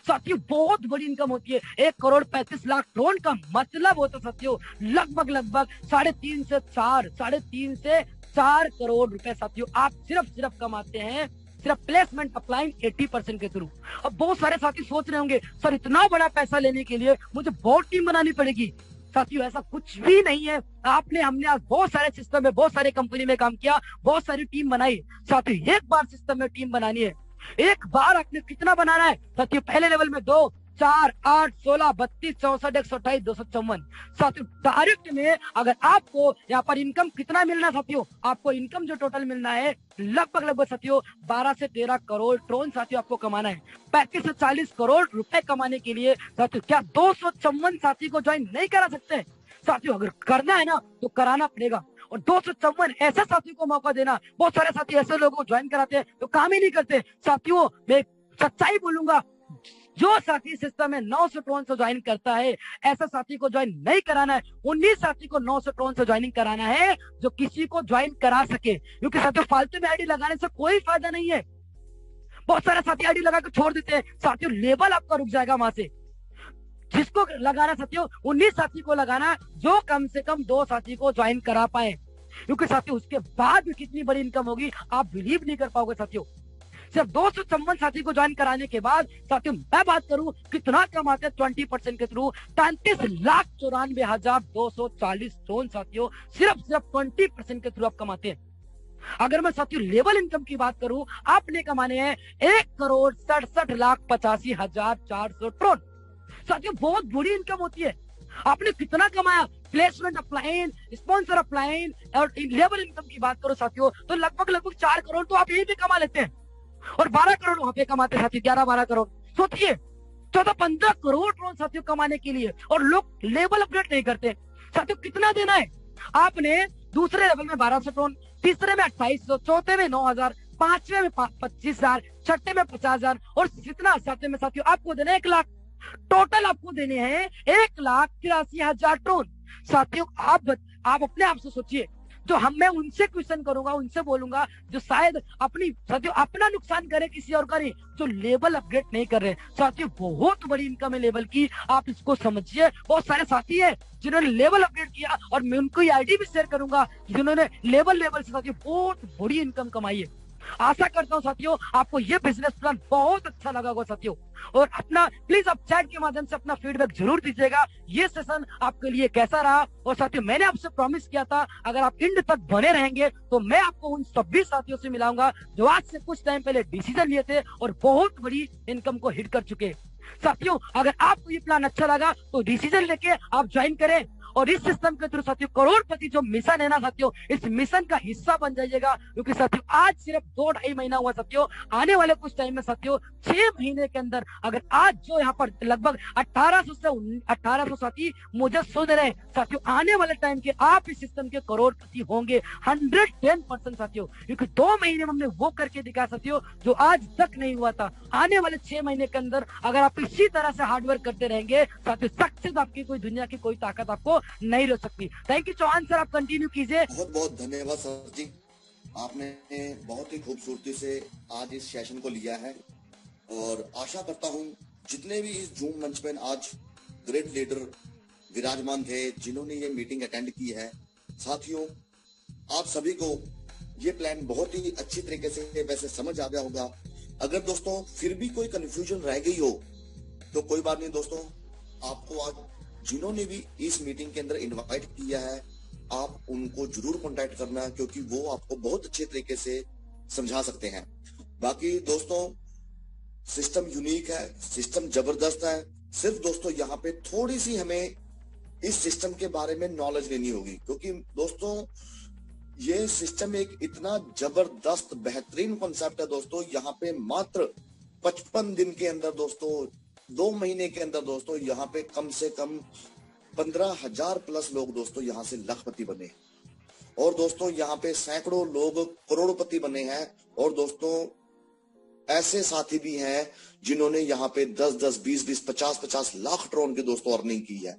साथियों। बहुत बड़ी इनकम होती है, 1,35,00,000 टन का मतलब होता है साथियों लगभग 3.5 से 4 करोड़ रुपए साथियों आप सिर्फ कमाते हैं सिर्फ प्लेसमेंट अपलाइन 80% के थ्रू। अब बहुत सारे साथी सोच रहे होंगे सर इतना बड़ा पैसा लेने के लिए मुझे बहुत टीम बनानी पड़ेगी। साथियों ऐसा कुछ भी नहीं है, हमने आज बहुत सारे सिस्टम में बहुत सारे कंपनी में काम किया, बहुत सारी टीम बनाई। साथियों एक बार सिस्टम में टीम बनानी है, एक बार आपने कितना बनाना है साथियों, पहले लेवल में 2, 4, 8, 16, 32, 64, 128, 254। साथियों डायरेक्ट में अगर आपको यहाँ पर इनकम कितना मिलना साथियों, आपको इनकम जो टोटल मिलना है लगभग साथियों 12 से 13 करोड़ ट्रोन साथियों आपको कमाना है। 35 से 40 करोड़ रुपए कमाने के लिए साथियों क्या 254 साथी को ज्वाइन नहीं करा सकते साथियों? अगर करना है ना तो कराना पड़ेगा, और 254 ऐसे साथियों को मौका देना। बहुत सारे साथी ऐसे लोगों को ज्वाइन कराते हैं तो काम ही नहीं करते साथियों। मैं सच्चाई बोलूंगा, जो साथी सिस्टम में 900 ट्रोन से ज्वाइन करता है ऐसा साथी को ज्वाइन नहीं कराना है। 19 साथी को 900 ट्रोन से ज्वाइनिंग कराना है जो किसी को ज्वाइन करा सके, क्योंकि साथियों फालतू में आईडी लगाने से कोई फायदा नहीं है। बहुत सारे साथी आईडी लगा के छोड़ देते हैं साथियों, लेवल आपका रुक जाएगा वहां से। जिसको लगाना साथियों 19 साथी को लगाना जो कम से कम 2 साथी को ज्वाइन करा पाए, क्योंकि साथियों उसके बाद भी कितनी बड़ी इनकम होगी आप बिलीव नहीं कर पाओगे साथियों। सिर्फ 254 साथी को ज्वाइन कराने के बाद साथियों मैं बात करूं कितना कमाते हैं 20% के थ्रू 33,94,240 ट्रोन साथियों सिर्फ 20% के थ्रू आप कमाते हैं। अगर मैं साथियों लेवल इनकम की बात करूं, आपने कमाने हैं 1,67,85,400 ट्रोन साथियों। बहुत बड़ी इनकम होती है। आपने कितना कमाया, प्लेसमेंट अपलाइन, स्पॉन्सर अपलाइन और लेवल इनकम की बात करो साथियों तो लगभग 4 करोड़ तो आप यही भी कमा लेते हैं, और 12 करोड़ वहां पे कमाते साथियों, 11-12 करोड़। सोचिए 14-15 करोड़ ट्रोन साथियों कमाने के लिए, और लोग लेवल अपडेट नहीं करते साथियों। कितना देना है आपने? दूसरे लेवल में 1200 ट्रोन, तीसरे में 2800, चौथे में 9000, पांचवे में 25,000, छठे में 50,000, और कितना सातवें में साथियों आपको देना है 1 लाख। टोटल आपको देने हैं 1,83,000 ट्रोन साथियों। आप अपने आप से सोचिए, जो मैं उनसे क्वेश्चन करूंगा, उनसे बोलूंगा जो शायद अपनी साथियों अपना नुकसान करे किसी और का नहीं, जो लेवल अपग्रेड नहीं कर रहे साथियों। बहुत बड़ी इनकम है लेवल की, आप इसको समझिए। बहुत सारे साथी है जिन्होंने लेवल अपग्रेड किया, और मैं उनको आईडी भी शेयर करूंगा जिन्होंने लेवल से साथियों बहुत बड़ी इनकम कमाई है। आशा करता हूं साथियों आपको ये बिजनेस प्लान बहुत अच्छा लगा होगा साथियों, और अपना प्लीज आप चैट के माध्यम से अपना फीडबैक जरूर दीजिएगा ये सेशन आपके लिए कैसा रहा। और साथियों मैंने आपसे प्रॉमिस किया था अगर आप एंड तक बने रहेंगे तो मैं आपको उन सभी साथियों से मिलाऊंगा जो आज से कुछ टाइम पहले डिसीजन लिए थे और बहुत बड़ी इनकम को हिट कर चुके साथियों। अगर आपको ये प्लान अच्छा लगा तो डिसीजन लेके आप ज्वाइन करें, और इस सिस्टम के थ्रू साथियों करोड़पति जो मिशन है ना साथियों, इस मिशन का हिस्सा बन जाइएगा। क्योंकि साथियों आज सिर्फ 2-2.5 महीना हुआ साथियों, आने वाले कुछ टाइम में साथियों 6 महीने के अंदर अगर आज जो यहाँ पर लगभग 1800 से 1800 साथी मुझे सुन रहे साथियों, आने वाले टाइम के आप इस सिस्टम के करोड़पति होंगे 110% साथियों। क्योंकि 2 महीने में हमने वो करके दिखाया साथियों जो आज तक नहीं हुआ था। आने वाले 6 महीने के अंदर अगर आप इसी तरह से हार्डवर्क करते रहेंगे साथियों, सक्सेस आपकी कोई दुनिया की कोई ताकत आपको नहीं रोक सकती। थैंक यू चौहान सर, आप कंटिन्यू कीजिए। बहुत बहुत धन्यवाद सर जी, आपने बहुत ही खूबसूरती से आज इस सेशन को लिया है, और आशा करता हूं जितने भी इस जूम मंच पर आज ग्रेट लीडर विराजमान थे जिन्होंने ये मीटिंग अटेंड की है, साथियों आप सभी को ये प्लान बहुत ही अच्छी तरीके से वैसे समझ आ गया होगा। अगर दोस्तों फिर भी कोई कंफ्यूजन रह गई हो तो कोई बात नहीं दोस्तों, आपको आज जिन्होंने भी इस मीटिंग के अंदर इनवाइट किया है आप उनको जरूर कांटेक्ट करना, क्योंकि वो आपको बहुत अच्छे तरीके से समझा सकते हैं। बाकी दोस्तों सिस्टम यूनिक है, सिस्टम जबरदस्त है, सिर्फ दोस्तों यहाँ पे थोड़ी सी हमें इस सिस्टम के बारे में नॉलेज लेनी होगी, क्योंकि दोस्तों ये सिस्टम एक इतना जबरदस्त बेहतरीन कॉन्सेप्ट है दोस्तों। यहाँ पे मात्र 55 दिन के अंदर दोस्तों, 2 महीने के अंदर दोस्तों यहाँ पे कम से कम 15,000 प्लस लोग दोस्तों यहाँ से लखपति बने, और दोस्तों यहाँ पे सैकड़ों लोग करोड़पति बने हैं, और दोस्तों ऐसे साथी भी हैं जिन्होंने यहाँ पे 10-10, 20-20, 50-50 लाख ट्रोन की दोस्तों अर्निंग की है।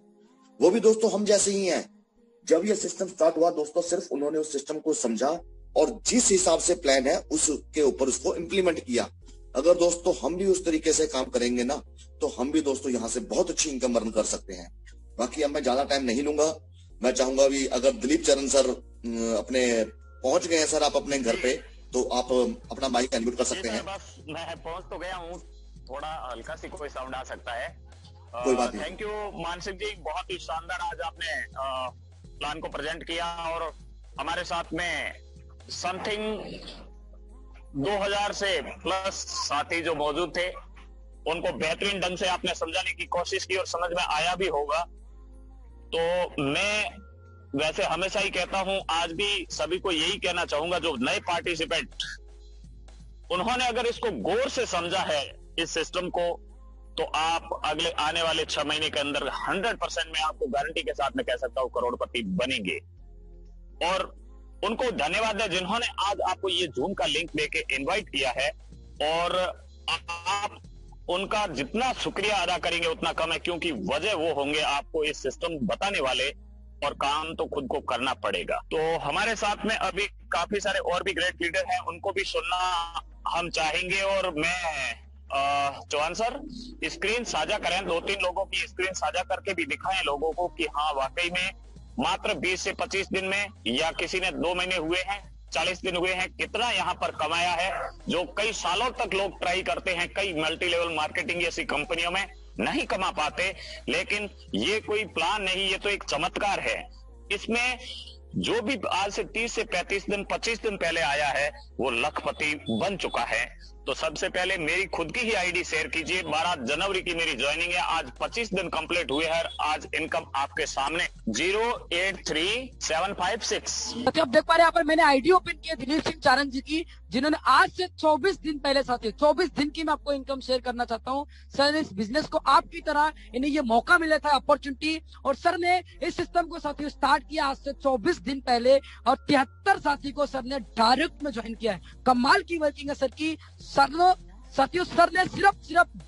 वो भी दोस्तों हम जैसे ही हैं। जब ये सिस्टम स्टार्ट हुआ दोस्तों सिर्फ उन्होंने उस सिस्टम को समझा और जिस हिसाब से प्लान है उसके ऊपर उसको इम्प्लीमेंट किया। अगर दोस्तों हम भी उस तरीके से काम करेंगे ना तो हम भी दोस्तों यहाँ से बहुत अच्छी इनकम अर्न कर सकते हैं। बाकी अब मैं ज्यादा टाइम नहीं लूंगा, मैं चाहूंगा भी अगर दिलीप चरण सर अपने पहुंच गए हैं सर आप अपने घर पे, तो आप अपना माइक अनम्यूट कर सकते हैं। बस मैं पहुंच तो गया हूँ, थोड़ा हल्का सी कोई साउंड आ सकता है। कोई बात नहीं। थैंक यू मानसिक जी, बहुत ही शानदार आज आपने प्लान को प्रेजेंट किया, और हमारे साथ में समथिंग 2000 से प्लस साथी जो मौजूद थे, उनको बेहतरीन ढंग से आपने समझाने की कोशिश की और समझ में आया भी होगा। तो मैं वैसे हमेशा ही कहता हूं, आज भी सभी को यही कहना चाहूंगा, जो नए पार्टिसिपेंट, उन्होंने अगर इसको गौर से समझा है इस सिस्टम को, तो आप अगले आने वाले 6 महीने के अंदर 100% में आपको गारंटी के साथ में कह सकता हूं करोड़पति बनेंगे। और उनको धन्यवाद है जिन्होंने आज आपको ये जूम का लिंक देके इनवाइट किया है, और आप उनका जितना शुक्रिया अदा करेंगे उतना कम है, क्योंकि वजह वो होंगे आपको इस सिस्टम बताने वाले, और काम तो खुद को करना पड़ेगा। तो हमारे साथ में अभी काफी सारे और भी ग्रेट लीडर हैं, उनको भी सुनना हम चाहेंगे। और मैं चौहान सर स्क्रीन साझा करें, 2-3 लोगों की स्क्रीन साझा करके भी दिखाएं लोगों को कि हाँ वाकई में मात्र 20 से 25 दिन में, या किसी ने 2 महीने हुए हैं, 40 दिन हुए हैं, कितना यहाँ पर कमाया है, जो कई सालों तक लोग ट्राई करते हैं, कई मल्टी लेवल मार्केटिंग जैसी कंपनियों में नहीं कमा पाते। लेकिन ये कोई प्लान नहीं, ये तो एक चमत्कार है। इसमें जो भी आज से 30 से 35 दिन 25 दिन पहले आया है वो लखपति बन चुका है। तो सबसे पहले मेरी खुद की ही आईडी शेयर कीजिए। 12 जनवरी की मेरी ज्वाइनिंग है, आज 25 दिन कंप्लीट हुए हैं, आज इनकम आपके सामने 083756। तो आप देख पा रहे हैं यहाँ पर मैंने आईडी ओपन की है दिलीप सिंह चारण जी की, जिन्होंने आज से 24 दिन पहले, साथियों 24 दिन की मैं आपको इनकम शेयर करना चाहता हूँ। सर ने इस बिजनेस को आपकी तरह, इन्हें ये मौका मिला था, अपॉर्चुनिटी, और सर ने इस सिस्टम को साथियों स्टार्ट किया आज से 24 दिन पहले, और 73 साथी को सर ने डायरेक्ट में ज्वाइन किया है। कमाल की वर्किंग है सर की। साथियों सर ने सिर्फ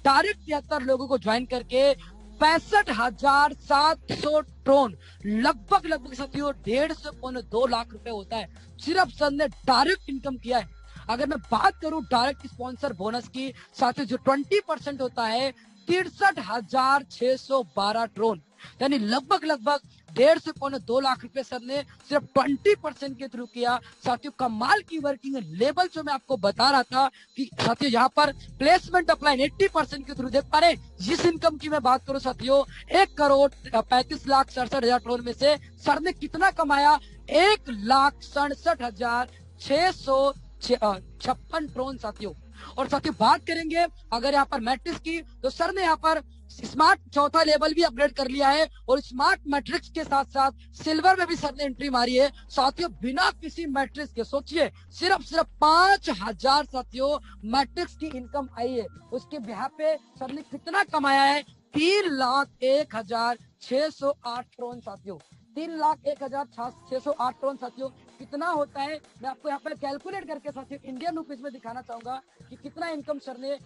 डायरेक्ट 73 लोगों को ज्वाइन करके 65,700 ट्रोन, लगभग साथियों 1.5 लाख रुपए होता है, सिर्फ सर ने डायरेक्ट इनकम किया है। अगर मैं बात करूं डायरेक्ट स्पॉन्सर बोनस की, साथियों जो 20% होता है 63,612 ट्रोन, यानी लगभग 1.5 से 2 लाख रुपए सर ने सिर्फ 20% के थ्रू किया। साथियों कमाल की वर्किंग है। लेवल जो मैं आपको बता रहा था कि साथियों यहाँ पर प्लेसमेंट अपलाइन 80% के थ्रू देख पा रहे। जिस इनकम की मैं बात करूं साथियों, 1,35,67,000 ट्रोन में से सर ने कितना कमाया, 1,67,656 ट्रोन साथियों। और साथियों बात करेंगे अगर यहाँ पर मैट्रिक्स की, तो सर ने यहाँ पर स्मार्ट चौथा लेवल भी अपग्रेड कर लिया है, और स्मार्ट मैट्रिक्स के साथ साथ सिल्वर में भी सर ने एंट्री मारी है। साथियों बिना किसी मैट्रिक्स के, सोचिए सिर्फ 5,000 साथियों मैट्रिक्स की इनकम आई है। उसके बिहार पे सर ने कितना कमाया है, 3,01,608 ट्रोन साथियों, 3,01,608 ट्रोन साथियों। कितना होता है मैं आपको यहाँ पर कैलकुलेट करके साथियों इंडियन रुपीज में दिखाना चाहूंगा कि कितना इनकम सर ने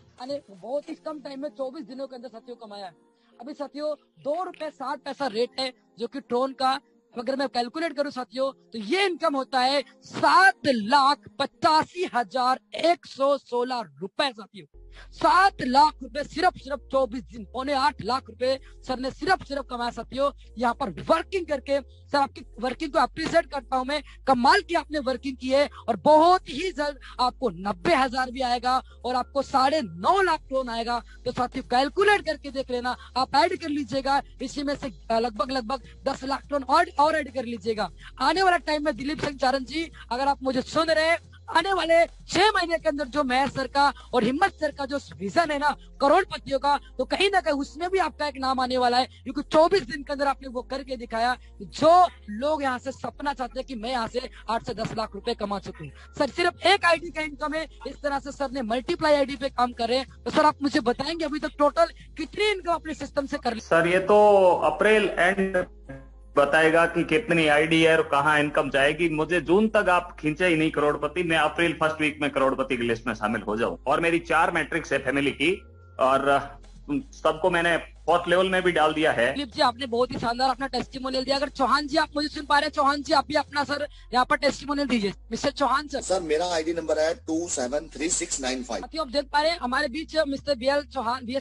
बहुत ही कम टाइम में 24 दिनों के अंदर साथियों कमाया है। अभी साथियों ₹2.60 रेट है जो कि ट्रोन का, अगर मैं कैलकुलेट करूं साथियों तो ये इनकम होता है 7,85,116 रुपए साथियों। 7 लाख रुपए सिर्फ 24 दिन, 7.25 लाख रुपए सर ने सिर्फ कमाया साथियों यहाँ पर वर्किंग करके। सर आपकी वर्किंग को अप्रिशिएट करता हूं मैं, कमाल की आपने वर्किंग की है, और बहुत ही जल्द आपको 90,000 भी आएगा और आपको 9.5 लाख ट्रोन आएगा। तो साथियों कैलकुलेट करके देख लेना, आप ऐड कर लीजिएगा, इसी में से लगभग 10 लाख ट्रोन और ऐड कर लीजिएगा। आने वाला टाइम में दिलीप सिंह चारण जी, अगर आप मुझे सुन रहे हैं, आने वाले 6 महीने के अंदर जो मेहर सर का और हिम्मत सर का जो विजन है ना करोड़पतियों का, तो कहीं ना कहीं उसमें भी आपका एक नाम आने वाला है, क्योंकि 24 दिन के अंदर आपने वो करके दिखाया। जो लोग यहाँ से सपना चाहते हैं कि मैं यहाँ से 8 से 10 लाख रुपए कमा सकूं, सर सिर्फ एक आईडी का इनकम है। इस तरह से सर ने मल्टीप्लाई आईडी पे काम कर रहे हैं। तो सर आप मुझे बताएंगे अभी तक टोटल कितनी इनकम अपने सिस्टम से कर ली? सर ये तो अप्रैल एंड बताएगा कि कितनी आईडी है और कहाँ इनकम जाएगी। मुझे जून तक आप खींचे ही नहीं करोड़पति, मैं अप्रैल फर्स्ट वीक में करोड़पति की लिस्ट में शामिल हो जाऊं। और मेरी 4 मैट्रिक्स है फैमिली की, और सबको मैंने 4th लेवल में भी डाल दिया है। दिलीप जी आपने बहुत ही शानदार अपना टेस्टिमोनियल दिया। अगर चौहान जी आप मुझे सुन पा रहे हैं, चौहान जी आप भी अपना सर यहाँ पर टेस्टिमोनियल दीजिए। Mister Chauhan sir. सर मेरा आईडी नंबर है 273695। साथियों आप देख पा रहे हैं हमारे बीच मिस्टर BS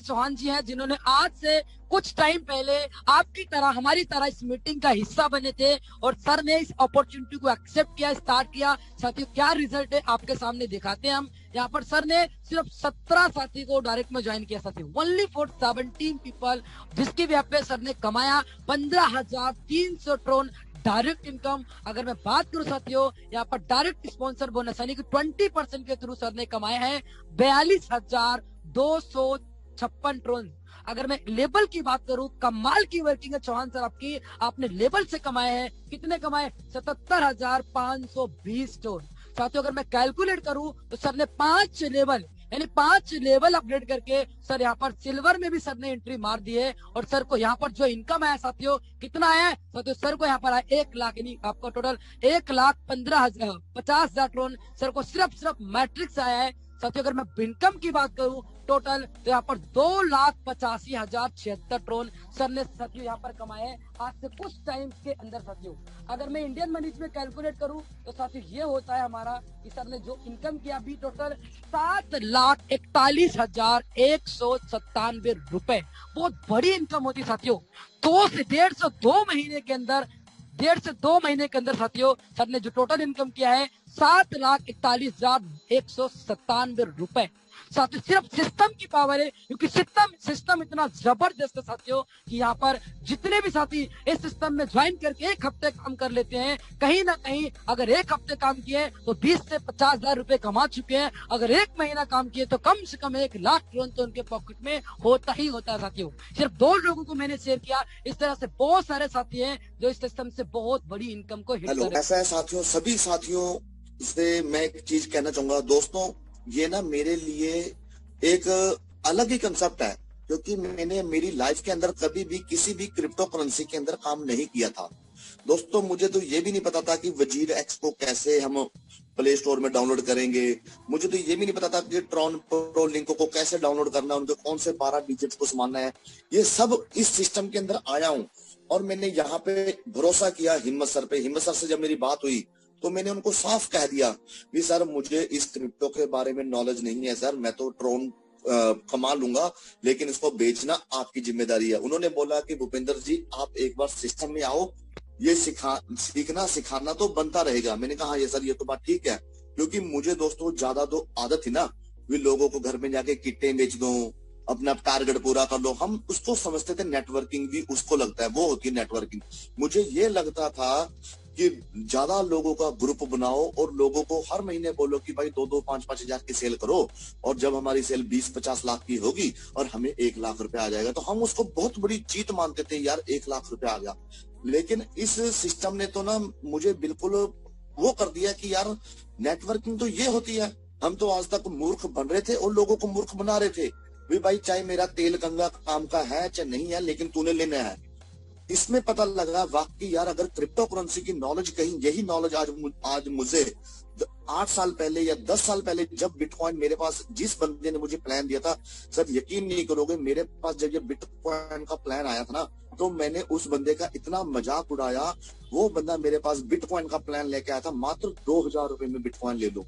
चौहान जी हैं, जिन्होंने आज से कुछ टाइम पहले आपकी तरह हमारी तरह इस मीटिंग का हिस्सा बने थे, और सर ने इस अपॉर्चुनिटी को एक्सेप्ट किया, स्टार्ट किया। साथियों क्या रिजल्ट है आपके सामने दिखाते हैं हम। यहाँ पर सर ने सिर्फ 17 साथी को डायरेक्ट में ज्वाइन किया साथियों, ओनली फॉर 17 पीपल, जिसकी वजह पे सर ने कमाया 15,300 ट्रोन डायरेक्ट इनकम। अगर मैं बात करूं साथियों यहाँ पर डायरेक्ट स्पॉन्सर बोनस यानी कि 20% के थ्रू सर ने कमाए हैं 42,200 56 ड्रोन। अगर मैं लेवल की बात करूं, कमाल की वर्किंग है चौहान सर आपकी। आपने लेवल से कमाए हैं, कितने कमाए? 77,520 ड्रोन। साथियों अगर मैं कैलकुलेट करूं तो सर ने 5 लेवल यानी 5 लेवल अपग्रेड करके सर यहाँ पर सिल्वर में भी सर ने एंट्री मार दी है। और सर को यहाँ पर जो इनकम आया साथियों, कितना आया है साथियों? सर को यहाँ पर आया 1 लाख, यानी आपका टोटल 1,15,50,000 ड्रोन सर को सिर्फ मैट्रिक्स आया है। साथियों अगर मैं इनकम की बात करूं टोटल, तो यहाँ पर 2,85,076 ड्रोन सर ने साथियों यहाँ पर कमाए हैं आज से कुछ टाइम के अंदर। साथियों अगर मैं इंडियन मनीज में कैलकुलेट करूं तो साथियों ये होता है हमारा कि सर ने जो इनकम किया अभी टोटल 7,41,197 रुपए। बहुत बड़ी इनकम होती साथियों। 1.5 से 2 महीने के अंदर, 1.5 से 2 महीने के अंदर साथियों सर ने जो टोटल इनकम किया है 7,41,197 रुपए। साथियों सिर्फ सिस्टम की पावर है, क्योंकि सिस्टम इतना जबरदस्त है साथियों कि यहाँ पर जितने भी साथी इस सिस्टम में ज्वाइन करके 1 हफ्ते काम कर लेते हैं, कहीं ना कहीं अगर 1 हफ्ते काम किए तो 20 से 50,000 रुपए कमा चुके हैं। अगर 1 महीना काम किए तो कम से कम 1 लाख ड्रोन तो उनके पॉकेट में होता ही होता है साथियों। सिर्फ 2 लोगों को मैंने शेयर किया, इस तरह से बहुत सारे साथी हैं जो इस सिस्टम से बहुत बड़ी इनकम को हिट कर रहे हैं। ऐसा है साथियों, सभी साथियों से मैं एक चीज कहना चाहूंगा दोस्तों, ये ना मेरे लिए एक अलग ही कंसेप्ट है, क्योंकि मैंने मेरी लाइफ के अंदर कभी भी किसी भी क्रिप्टो करेंसी के अंदर काम नहीं किया था दोस्तों। मुझे तो ये भी नहीं पता था कि वजीर एक्स को कैसे हम प्ले स्टोर में डाउनलोड करेंगे। मुझे तो ये भी नहीं पता था कि ट्रॉन प्रो लिंक को कैसे डाउनलोड करना है, उनके कौन से 12 डिजिट्स को समाना है। ये सब इस सिस्टम के अंदर आया हूँ और मैंने यहाँ पे भरोसा किया हिम्मत सर पे। हिम्मत सर से जब मेरी बात हुई तो मैंने उनको साफ कह दिया कि सर मुझे इस क्रिप्टो के बारे में नॉलेज नहीं है सर, मैं तो ट्रोन कमा लूंगा लेकिन इसको बेचना आपकी जिम्मेदारी है। उन्होंने बोला कि भूपेंद्र जी आप एक बार सिस्टम में आओ, ये सीखना सिखाना तो बनता रहेगा। मैंने कहा ये सर ये तो बात ठीक है, क्योंकि मुझे दोस्तों ज्यादा तो आदत थी ना भी लोगों को घर में जाके किट्टे बेच दो, अपना टारगेट पूरा कर लो। हम उसको समझते थे नेटवर्किंग भी उसको लगता है, वो होती है नेटवर्किंग। मुझे ये लगता था कि ज्यादा लोगों का ग्रुप बनाओ और लोगों को हर महीने बोलो कि भाई 2-2, 5-5 हजार की सेल करो, और जब हमारी सेल 20-50 लाख की होगी और हमें 1 लाख रुपए आ जाएगा, तो हम उसको बहुत बड़ी जीत मानते थे यार, 1 लाख रुपए आ गया। लेकिन इस सिस्टम ने तो ना मुझे बिल्कुल वो कर दिया कि यार नेटवर्किंग तो ये होती है। हम तो आज तक मूर्ख बन रहे थे और लोगों को मूर्ख बना रहे थे भाई चाहे मेरा तेल गंगा काम का है चाहे नहीं है, लेकिन तूने लेना है। इसमें पता लगा वाकई यार अगर क्रिप्टो करेंसी की नॉलेज कहीं, यही नॉलेज आज मुझे 8 साल पहले या 10 साल पहले जब बिटकॉइन मेरे पास, जिस बंदे ने मुझे प्लान दिया था, सर यकीन नहीं करोगे मेरे पास जब ये बिटकॉइन का प्लान आया था ना तो मैंने उस बंदे का इतना मजाक उड़ाया। वो बंदा मेरे पास बिटकॉइन का प्लान लेके आया था, मात्र 2,000 रुपए में बिटकॉइन ले लो,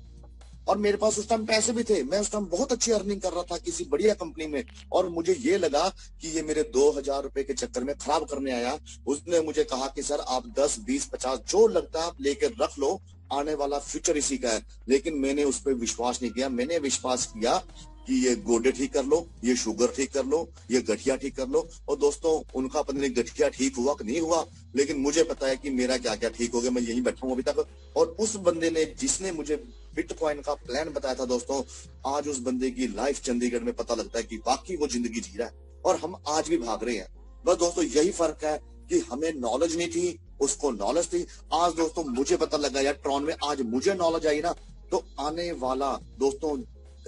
और मेरे पास उस टाइम पैसे भी थे। मैं उस टाइम बहुत अच्छी अर्निंग कर रहा था किसी बढ़िया कंपनी में, और मुझे ये लगा कि ये मेरे 2,000 रुपए के चक्कर में खराब करने आया। उसने मुझे कहा कि सर आप 10, 20, 50 जो लगता है आप लेकर रख लो, आने वाला फ्यूचर इसी का है। लेकिन मैंने उस पर विश्वास नहीं किया। मैंने विश्वास किया कि ये गोडे ठीक कर लो, ये शुगर ठीक कर लो, ये गठिया ठीक कर लो। और दोस्तों उनका पता नहीं गठिया ठीक हुआ कि नहीं हुआ, लेकिन मुझे पता है कि मेरा क्या क्या ठीक हो गया। मैं यहीं बैठा हूँ अभी तक। और उस बंदे ने जिसने मुझे बिटकॉइन का प्लान बताया था दोस्तों, आज उस बंदे की लाइफ चंडीगढ़ में पता लगता है कि बाकी वो जिंदगी जी रहा है, और हम आज भी भाग रहे हैं। बस दोस्तों यही फर्क है कि हमें नॉलेज नहीं थी, उसको नॉलेज थी। आज दोस्तों मुझे पता लगा यार ट्रॉन में, आज मुझे नॉलेज आई ना, तो आने वाला दोस्तों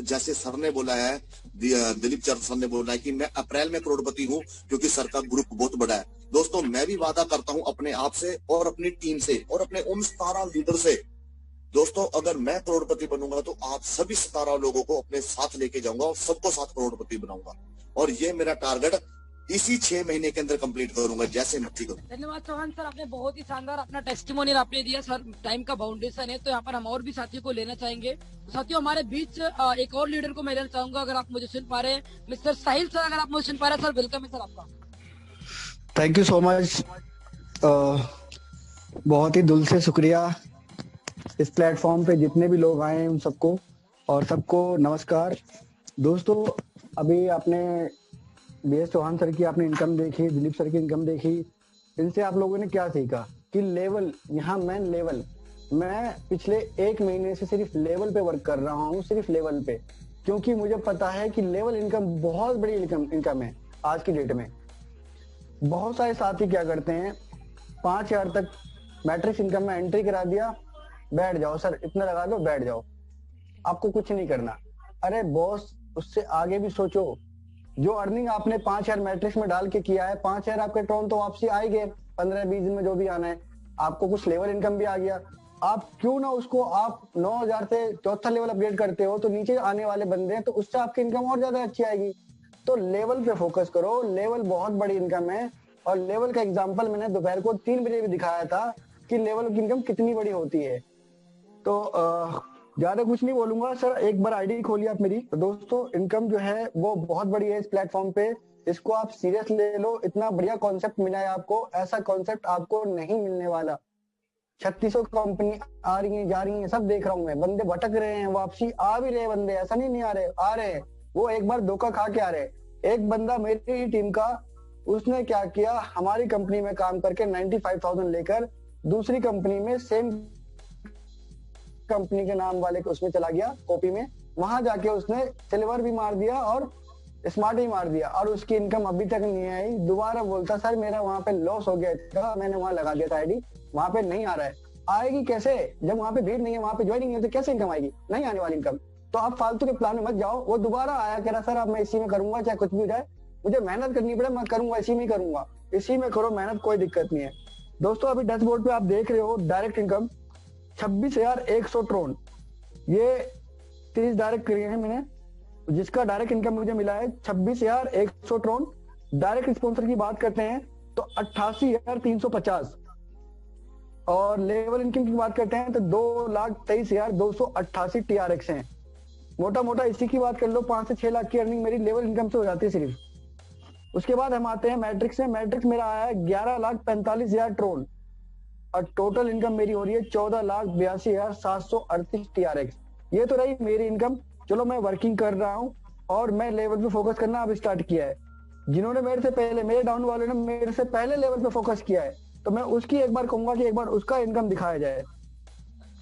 जैसे सर ने बोला है, दिलीप चंद सर ने बोला है कि मैं अप्रैल में करोड़पति हूँ, क्योंकि सर का ग्रुप बहुत बड़ा है। दोस्तों मैं भी वादा करता हूँ अपने आप से और अपनी टीम से और अपने उन 17 लीडर से, दोस्तों अगर मैं करोड़पति बनूंगा तो आप सभी 17 लोगों को अपने साथ लेके जाऊंगा और सबको साथ करोड़पति बनाऊंगा। और ये मेरा टारगेट इसी 6 महीने के अंदर कंप्लीट करूंगा, जैसे मर्जी करूं। धन्यवाद चौहान सर, आपने बहुत ही शानदार अपना टेस्टिमोनियल आपने दिया। सर टाइम का बाउंडेशन है, तो यहाँ पर हम और भी साथियों को लेना चाहेंगे। तो साथियों हमारे बीच एक और लीडर को मैं लेना चाहूंगा, अगर आप मुझे सुन पा रहे हैं, मिस्टर साहिल सर, अगर आप मुझे सुन पा रहे हैं सर, वेलकम है सर आपका। थैंक यू सो मच, बहुत ही दिल से शुक्रिया इस प्लेटफॉर्म पे जितने भी लोग आए हैं उन सबको, और सबको नमस्कार। दोस्तों अभी आपने BS चौहान सर की आपने इनकम देखी, दिलीप सर की इनकम देखी, इनसे आप लोगों ने क्या सीखा कि लेवल, यहाँ मेन लेवल, मैं पिछले 1 महीने से सिर्फ लेवल पे वर्क कर रहा हूँ, सिर्फ लेवल पे। क्योंकि मुझे पता है कि लेवल इनकम बहुत बड़ी इनकम है आज की डेट में। बहुत सारे साथी क्या करते हैं, 5,000 तक मैट्रिक्स इनकम में एंट्री करा दिया, बैठ जाओ सर, इतना लगा दो बैठ जाओ, आपको कुछ नहीं करना। अरे बॉस, उससे आगे भी सोचो। जो अर्निंग आपने 5,000 मैट्रिक्स में डाल के किया है, 5,000 आपके ट्रोन तो वापसी आ ही गए, 15-20 दिन में जो भी आना है, आपको कुछ लेवल इनकम भी आ गया। आप क्यों ना उसको आप 9,000 से चौथा लेवल अपग्रेड करते हो, तो नीचे आने वाले बंदे हैं तो उससे आपकी इनकम और ज्यादा अच्छी आएगी। तो लेवल पे फोकस करो, लेवल बहुत बड़ी इनकम है। और लेवल का एग्जांपल मैंने दोपहर को 3 बजे भी दिखाया था कि लेवल की इनकम कितनी बड़ी होती है। तो ज्यादा कुछ नहीं बोलूंगा सर, एक बार आईडी खोलिए आप मेरी। तो दोस्तों, इनकम जो है वो बहुत बड़ी है इस प्लेटफॉर्म पे, इसको आप सीरियस ले लो। इतना बढ़िया कॉन्सेप्ट मिला है आपको, ऐसा कॉन्सेप्ट आपको नहीं मिलने वाला। 3600 कंपनी आ रही है, जा रही है, सब देख रहा हूँ मैं, बंदे भटक रहे हैं, वापसी आ भी रहे बंदे, ऐसा नहीं आ रहे, आ रहे हैं। वो एक बार धोखा खा के आ रहे। एक बंदा मेरी ही टीम का, उसने क्या किया, हमारी कंपनी में काम करके 95,000 लेकर दूसरी कंपनी में, सेम कंपनी के नाम वाले को उसमें चला गया कॉपी में, वहां जाके उसने सिल्वर भी मार दिया और स्मार्ट भी मार दिया, और उसकी इनकम अभी तक नहीं आई। दोबारा बोलता सर मेरा वहां पे लॉस हो गया था, मैंने वहां लगा दिया था आईडी, वहां पे नहीं आ रहा है। आएगी कैसे जब वहां पे भीड़ नहीं है, वहां पे ज्वाइनिंग नहीं है, तो कैसे इनकम आएगी? नहीं आने वाली इनकम। तो आप फालतू के प्लान में मत जाओ। वो दोबारा आया, कह रहा सर अब मैं इसी में करूंगा, चाहे कुछ भी हो जाए, मुझे मेहनत करनी पड़े, मैं करूंगा, इसी में करूंगा। इसी में करो मेहनत, कोई दिक्कत नहीं है। दोस्तों, अभी डैशबोर्ड पे आप देख रहे हो डायरेक्ट इनकम 26,100 ट्रोन, ये 30 डायरेक्ट किए हैं मैंने, जिसका डायरेक्ट इनकम मुझे मिला है 26,100 ट्रोन। डायरेक्ट स्पॉन्सर की बात करते हैं तो 88,350, और लेवल इनकम की बात करते हैं तो 2,23,288 TRX हैं। मोटा मोटा इसी की बात कर लो, 5 से 6 लाख की अर्निंग मेरी लेवल इनकम से हो जाती है सिर्फ। उसके बाद हम आते हैं मैट्रिक्स में। मैट्रिक्स मेरा आया है 11,45,000 ट्रोन, और टोटल इनकम मेरी हो रही है 14,82,738 TRX। ये तो रही मेरी इनकम। चलो, मैं वर्किंग कर रहा हूँ और मैं लेवल पे फोकस करना अब स्टार्ट किया है। जिन्होंने मेरे से पहले, मेरे डाउन वाले ने मेरे से पहले लेवल पे फोकस किया है, तो मैं उसकी एक बार कहूंगा कि एक बार उसका इनकम दिखाया जाए।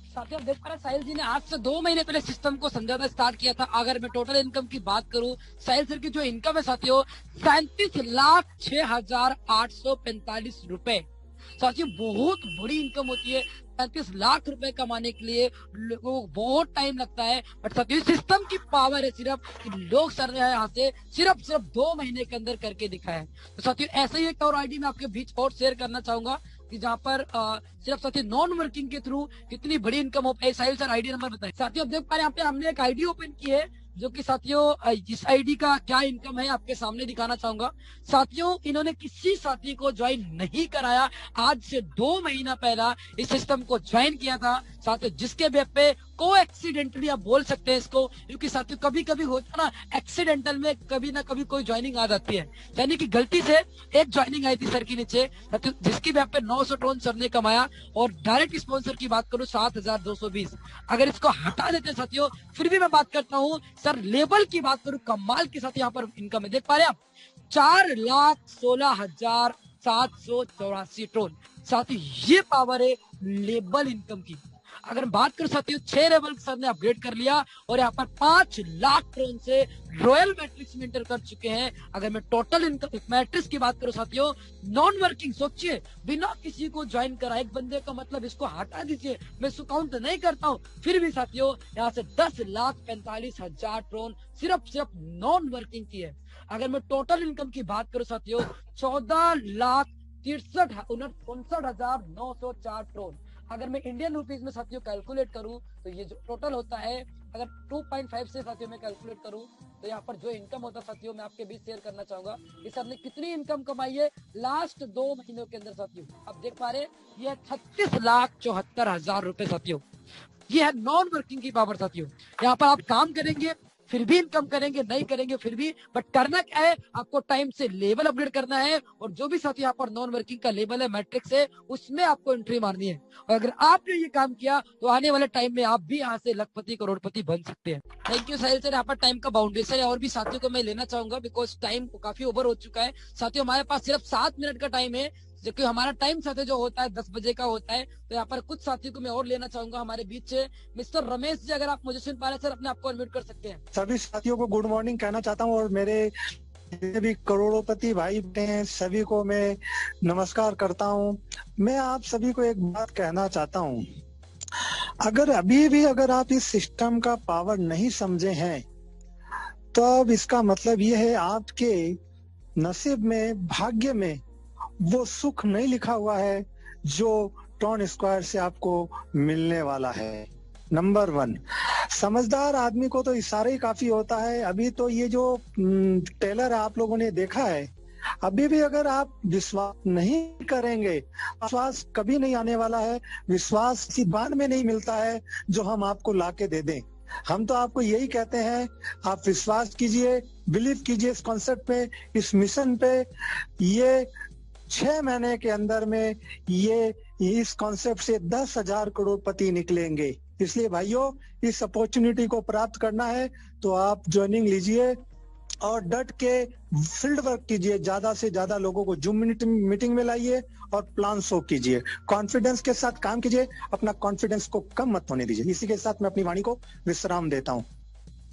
साथियों, आप देख पा रहे साहिल जी ने आज से 2 महीने पहले सिस्टम को समझाना स्टार्ट किया था। अगर मैं टोटल इनकम की बात करूं, साहिल सर की जो इनकम है साथियों 37,06,845 रुपए। साथियों, बहुत बड़ी इनकम होती है। 35 लाख रुपए कमाने के लिए लोगों को बहुत टाइम लगता है, बट साथियों सिस्टम की पावर है सिर्फ कि लोग सर यहाँ से सिर्फ 2 महीने के अंदर करके दिखाया। तो साथियों, ऐसे ही एक और आईडी मैं आपके बीच और शेयर करना चाहूंगा कि जहाँ पर सिर्फ साथियों नॉन वर्किंग के थ्रू कितनी बड़ी इनकम हो पाए। साहिल सर आईडी नंबर बताएं। साथियों, आप देख पा रहे हैं यहाँ पे हमने एक आईडी ओपन की है, जो कि साथियों इस आईडी का क्या इनकम है आपके सामने दिखाना चाहूंगा। साथियों, इन्होंने किसी साथी को ज्वाइन नहीं कराया, आज से 2 महीना पहला इस सिस्टम को ज्वाइन किया था साथियों, जिसके बेस पे को एक्सीडेंटली आप बोल सकते हैं इसको, क्योंकि साथियों कभी कभी होता ना एक्सीडेंटल में कभी ना कभी कोई ज्वाइनिंग आ जाती है, यानी कि गलती से एक ज्वाइनिंग आई थी सर के नीचे साथियों, जिसकी बेस पे 900 ट्रोन सर ने कमाया। और डायरेक्ट स्पॉन्सर की बात करूं 7,220। अगर इसको हटा देते साथियों, फिर भी मैं बात करता हूं सर लेवल की बात करूं, कमाल के साथ यहाँ पर इनकम है। देख पा रहे हैं आप 4,16,784 ट्रोन। साथियों, ये पावर है लेवल इनकम की। अगर बात करूं साथियों, 6 लेवल सर ने अपग्रेड कर लिया और यहाँ पर 5 लाख ट्रोन से रॉयल मैट्रिक्स में एंटर कर चुके हैं। अगर मैं टोटल इनकम मैट्रिक्स की बात करूं साथियों, नॉन वर्किंग, सोचिए बिना किसी को ज्वाइन करा एक बंदे का मतलब, इसको हटा दीजिए, मैं इसको काउंट नहीं करता हूं, फिर भी साथियों यहाँ से 10,45,000 ट्रोन सिर्फ नॉन वर्किंग की है। अगर मैं टोटल इनकम की बात करूं साथियों, 14,63,59,904 ट्रोन। अगर मैं इंडियन रुपीज में साथियों कैलकुलेट करूं तो ये जो टोटल होता है, अगर 2.5 से साथियों मैं कैलकुलेट करूं तो यहाँ पर जो इनकम होता है साथियों, मैं आपके बीच शेयर करना चाहूंगा कि सर ने कितनी इनकम कमाई है लास्ट 2 महीनों के अंदर साथियों। अब देख पा रहे ये 36,74,000 रुपए साथियों। ये है नॉन वर्किंग की पावर साथियों। यहाँ पर आप काम करेंगे फिर भी इनकम करेंगे, नहीं करेंगे फिर भी, बट करना क्या है, आपको टाइम से लेवल अपग्रेड करना है। और जो भी साथी यहाँ पर नॉन वर्किंग का लेवल है मैट्रिक्स है, उसमें आपको एंट्री मारनी है। और अगर आपने ये काम किया तो आने वाले टाइम में आप भी यहाँ से लखपति करोड़पति बन सकते हैं। Thank you Sahil sir. यहाँ पर टाइम का बाउंड्रेशन है और भी साथियों को मैं लेना चाहूंगा, बिकॉज टाइम काफी ओवर हो चुका है। साथियों, हमारे पास सिर्फ 7 मिनट का टाइम है। क्योंकि हमारा टाइम साथी जो होता है 10 बजे का होता है। तो यहाँ पर कुछ साथियों को मैं और लेना चाहूंगा हमारे बीच से। मिस्टर रमेश जी, अगर आप मुझे सुन पा रहे हैं सर, अपने आपको अनम्यूट कर सकते हैं। सभी साथियों को गुड मॉर्निंग कहना चाहता हूँ और मेरे जितने भी करोड़पति भाई बहन हैं सभी को मैं नमस्कार करता हूँ। मैं आप सभी को एक बात कहना चाहता हूँ, अगर अभी भी अगर आप इस सिस्टम का पावर नहीं समझे हैं तो अब इसका मतलब ये है आपके नसीब में, भाग्य में वो सुख नहीं लिखा हुआ है जो टाउन स्क्वायर से आपको मिलने वाला है। नंबर 1, समझदार आदमी को तो इशारा ही काफी होता है। अभी तो ये जो टेलर आप लोगों ने देखा है, अभी भी अगर आप विश्वास नहीं करेंगे, विश्वास कभी नहीं आने वाला है। विश्वास इसी बाद में नहीं मिलता है जो हम आपको लाके दे दें। हम तो आपको यही कहते हैं, आप विश्वास कीजिए, बिलीव कीजिए इस कॉन्सेप्ट पे, इस मिशन पे। ये 6 महीने के अंदर में ये इस कॉन्सेप्ट से 10,000 करोड़पति निकलेंगे। इसलिए भाइयों, इस अपॉर्चुनिटी को प्राप्त करना है तो आप ज्वाइनिंग लीजिए और डट के फील्ड वर्क कीजिए। ज्यादा से ज्यादा लोगों को जूम मीटिंग में लाइए और प्लान शो कीजिए। कॉन्फिडेंस के साथ काम कीजिए, अपना कॉन्फिडेंस को कम मत होने दीजिए। इसी के साथ मैं अपनी वाणी को विश्राम देता हूँ।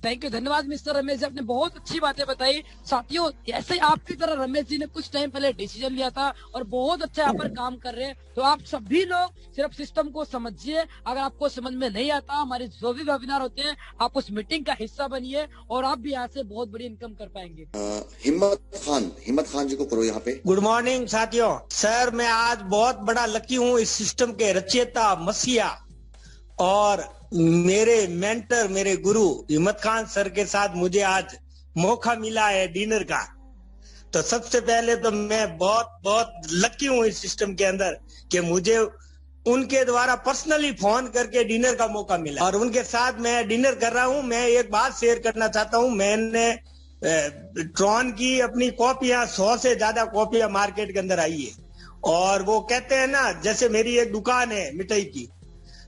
थैंक यू, धन्यवाद मिस्टर रमेश जी, आपने बहुत अच्छी बातें बताई। साथियों, ऐसे आपकी तरह रमेश जी ने कुछ टाइम पहले डिसीजन लिया था और बहुत अच्छा यहाँ पर काम कर रहे हैं। तो आप सभी लोग सिर्फ सिस्टम को समझिए। अगर आपको समझ में नहीं आता, हमारे जो भी वेबिनार होते हैं, आप उस मीटिंग का हिस्सा बनिए और आप भी यहाँ से बहुत बड़ी इनकम कर पाएंगे। हिम्मत खान जी को करो यहाँ पे। गुड मॉर्निंग साथियों। सर, मैं आज बहुत बड़ा लकी हूँ इस सिस्टम के रचयिता मसीहा और मेरे मेंटर, मेरे गुरु हिम्मत खान सर के साथ मुझे आज मौका मिला है डिनर का। तो सबसे पहले तो मैं बहुत लकी हूँ इस सिस्टम के अंदर कि मुझे उनके द्वारा पर्सनली फोन करके डिनर का मौका मिला और उनके साथ मैं डिनर कर रहा हूँ। मैं एक बात शेयर करना चाहता हूँ, मैंने ट्रॉन की अपनी कॉपियां 100 से ज्यादा कॉपियां मार्केट के अंदर आई है और वो कहते हैं ना, जैसे मेरी एक दुकान है मिठाई की,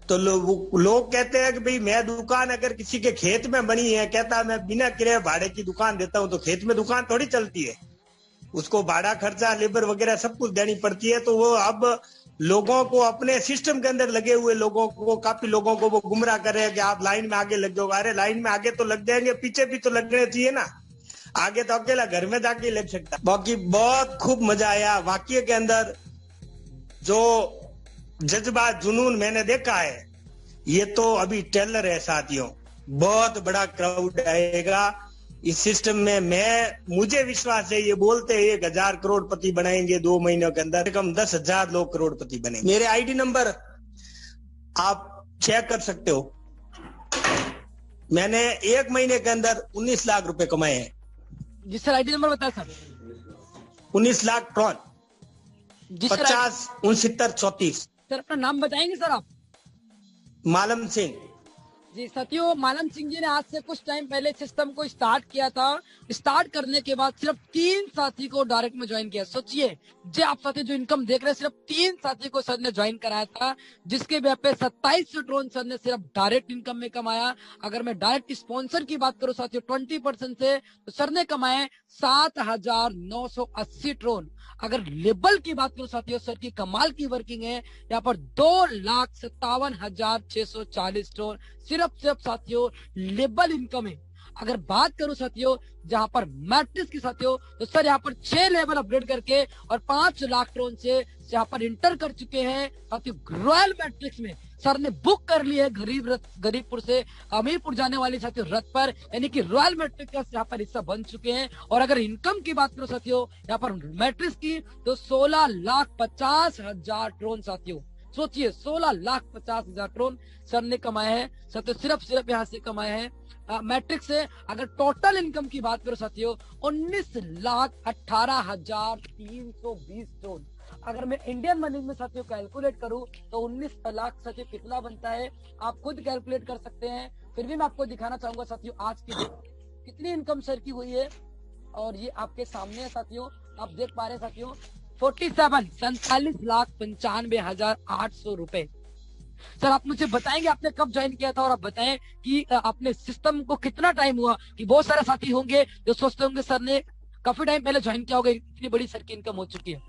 तो लोग कहते हैं कि भाई मैं दुकान अगर किसी के खेत में बनी है, कहता मैं बिना किराए भाड़े की दुकान देता हूं, तो खेत में दुकान थोड़ी चलती है, उसको भाड़ा खर्चा लेबर वगैरह सब कुछ देनी पड़ती है। तो वो अब लोगों को, अपने सिस्टम के अंदर लगे हुए लोगों को, काफी लोगों को वो गुमराह कर रहे हैं कि आप लाइन में आगे लग जाओ। अरे लाइन में आगे तो लग जाएंगे, पीछे भी तो लगने चाहिए ना। आगे तो अकेला घर में जाके लग सकता। बाकी बहुत खूब मजा आया वाकई के अंदर। जो जज्बा जुनून मैंने देखा है, ये तो अभी टेलर है साथियों। बहुत बड़ा क्राउड आएगा इस सिस्टम में। मुझे विश्वास है, ये बोलते हैं 1,000 करोड़पति बनाएंगे 2 महीनों के अंदर, कम 10,000 लोग करोड़पति बनेंगे। मेरे आईडी नंबर आप चेक कर सकते हो। मैंने 1 महीने के अंदर 19 लाख रुपए कमाए हैं। जी सर, आईडी नंबर बताए सर। 19 लाख ट्रॉन 50 69 34। सर अपना नाम बताएंगे सर आप? मालम सिंह जी। साथियों, मालम सिंह जी ने आज से कुछ टाइम पहले सिस्टम को स्टार्ट किया था। स्टार्ट करने के बाद सिर्फ 3 साथी को डायरेक्ट में ज्वाइन किया। सोचिए, जो आप साथी जो इनकम देख रहे हैं, सिर्फ 3 साथी को सर ने ज्वाइन कराया था, जिसके वजह पे 27 ट्रोन सर ने सिर्फ डायरेक्ट इनकम में कमाया। अगर मैं डायरेक्ट स्पॉन्सर की बात करूं साथियों 20% से, तो सर ने कमाए 7,980 ट्रोन। अगर लेबल की बात करूं साथियों, सर की कमाल की वर्किंग है। यहाँ पर 2,57,640 ट्रोन सिर्फ साथियों लेबल इनकम है। अगर बात करूं साथियों जहां पर मैट्रिक्स की साथियों, तो सर यहाँ पर 6 लेवल अपग्रेड करके और 5 लाख ट्रोन से यहाँ पर इंटर कर चुके हैं साथियों। रॉयल मैट्रिक्स में सर ने बुक कर ली है गरीबपुर से अमीरपुर जाने वाली साथियों रथ पर, यानी कि रॉयल मैट्रिक्स का यहाँ पर हिस्सा बन चुके हैं। और अगर इनकम की बात करो साथियों यहाँ पर मैट्रिक्स की, तो 16,50,000 ट्रोन साथियों। सोचिए, 16,50,000 ट्रोन सर ने कमाए हैं साथियों, सिर्फ यहाँ से कमाए हैं मैट्रिक्स से। अगर टोटल इनकम की बात करो साथियों 19,18,320 ट्रोन। अगर मैं इंडियन मनी में साथियों कैलकुलेट करूं तो 19 लाख साथियों कितना बनता है, आप खुद कैलकुलेट कर सकते हैं। फिर भी मैं आपको दिखाना चाहूंगा साथियों आज की कितनी इनकम सर की हुई है, और ये आपके सामने है साथियों, आप देख पा रहे हैं साथियों 47,95,800 रुपए। सर आप मुझे बताएंगे आपने कब ज्वाइन किया था, और आप बताएं कि आपने सिस्टम को कितना टाइम हुआ। कि बहुत सारे साथी होंगे जो सोचते होंगे सर ने काफी टाइम पहले ज्वाइन किया होगा, इतनी बड़ी सर की इनकम हो चुकी है।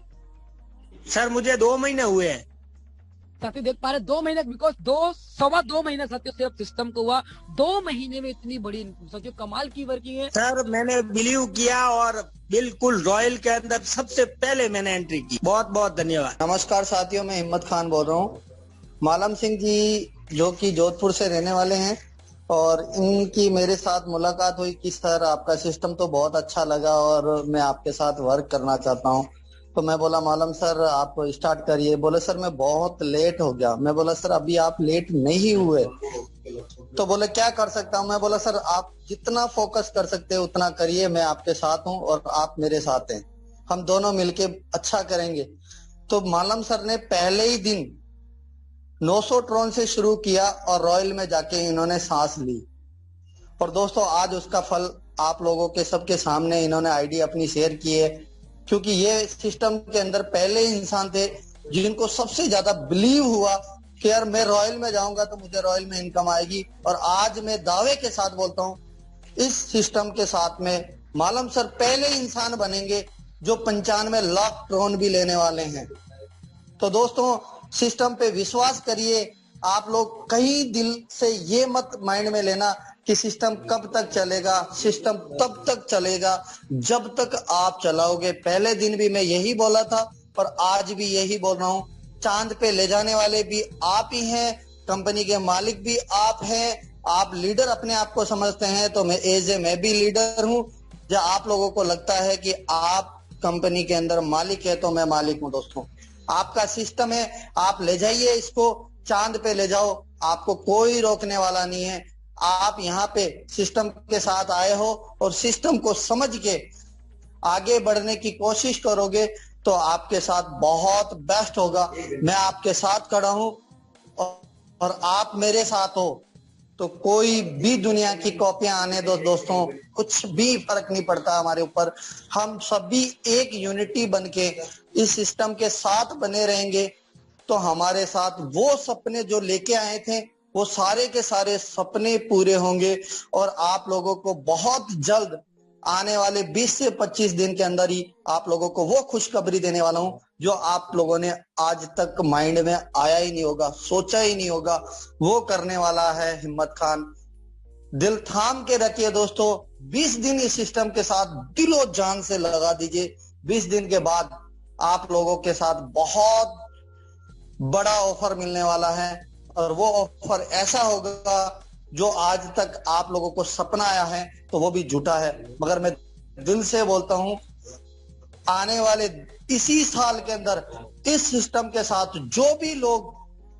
सर मुझे 2 महीने हुए हैं। साथियों देख पा रहे 2 महीने, बिकॉज 2 महीने साथियों सिर्फ सिस्टम को हुआ, 2 महीने में इतनी बड़ी साथियों कमाल की वर्किंग है। सर मैंने बिलीव किया और बिल्कुल रॉयल के अंदर सबसे पहले मैंने एंट्री की। बहुत बहुत धन्यवाद। नमस्कार साथियों, मैं हिम्मत खान बोल रहा हूँ। मालम सिंह जी जो कि जोधपुर से रहने वाले हैं और इनकी मेरे साथ मुलाकात हुई कि सर आपका सिस्टम तो बहुत अच्छा लगा और मैं आपके साथ वर्क करना चाहता हूँ। तो मैं बोला मालम सर आप स्टार्ट करिए। बोले सर मैं बहुत लेट हो गया। मैं बोला सर अभी आप लेट नहीं हुए। तो बोले क्या कर सकता हूँ। मैं बोला सर आप जितना फोकस कर सकते हैं उतना करिए, मैं आपके साथ हूँ और आप मेरे साथ हैं, हम दोनों मिलके अच्छा करेंगे। तो मालम सर ने पहले ही दिन 900 ट्रॉन से शुरू किया और रॉयल में जाके इन्होंने सांस ली। और दोस्तों आज उसका फल आप लोगों के सबके सामने इन्होंने आईडी अपनी शेयर की है, क्योंकि ये सिस्टम के अंदर पहले इंसान थे जिनको सबसे ज्यादा बिलीव हुआ कि यार मैं रॉयल में जाऊंगा तो मुझे रॉयल में इनकम आएगी। और आज मैं दावे के साथ बोलता हूँ इस सिस्टम के साथ में मालम सर पहले इंसान बनेंगे जो 95 लाख ट्रॉन भी लेने वाले हैं। तो दोस्तों सिस्टम पे विश्वास करिए। आप लोग कहीं दिल से ये मत माइंड में लेना कि सिस्टम कब तक चलेगा। सिस्टम तब तक चलेगा जब तक आप चलाओगे। पहले दिन भी मैं यही बोला था और आज भी यही बोल रहा हूँ। चांद पे ले जाने वाले भी आप ही हैं, कंपनी के मालिक भी आप हैं। आप लीडर अपने आप को समझते हैं तो मैं भी लीडर हूँ। जब आप लोगों को लगता है कि आप कंपनी के अंदर मालिक है तो मैं मालिक हूँ। दोस्तों आपका सिस्टम है, आप ले जाइए इसको, चांद पे ले जाओ, आपको कोई रोकने वाला नहीं है। आप यहाँ पे सिस्टम के साथ आए हो और सिस्टम को समझ के आगे बढ़ने की कोशिश करोगे तो आपके साथ बहुत बेस्ट होगा। मैं आपके साथ खड़ा हूँ और आप मेरे साथ हो तो कोई भी दुनिया की कॉपियां आने दो दोस्तों, कुछ भी फर्क नहीं पड़ता हमारे ऊपर। हम सभी एक यूनिटी बनके इस सिस्टम के साथ बने रहेंगे तो हमारे साथ वो सपने जो लेके आए थे वो सारे के सारे सपने पूरे होंगे। और आप लोगों को बहुत जल्द आने वाले 20 से 25 दिन के अंदर ही आप लोगों को वो खुशखबरी देने वाला हूं जो आप लोगों ने आज तक माइंड में आया ही नहीं होगा, सोचा ही नहीं होगा। वो करने वाला है हिम्मत खान। दिल थाम के रखिए दोस्तों। 20 दिन इस सिस्टम के साथ दिलो जान से लगा दीजिए। 20 दिन के बाद आप लोगों के साथ बहुत बड़ा ऑफर मिलने वाला है और वो ऑफर ऐसा होगा जो आज तक आप लोगों को सपना आया है तो वो भी झूठा है। मगर मैं दिल से बोलता हूं आने वाले इसी साल के अंदर इस सिस्टम के साथ जो भी लोग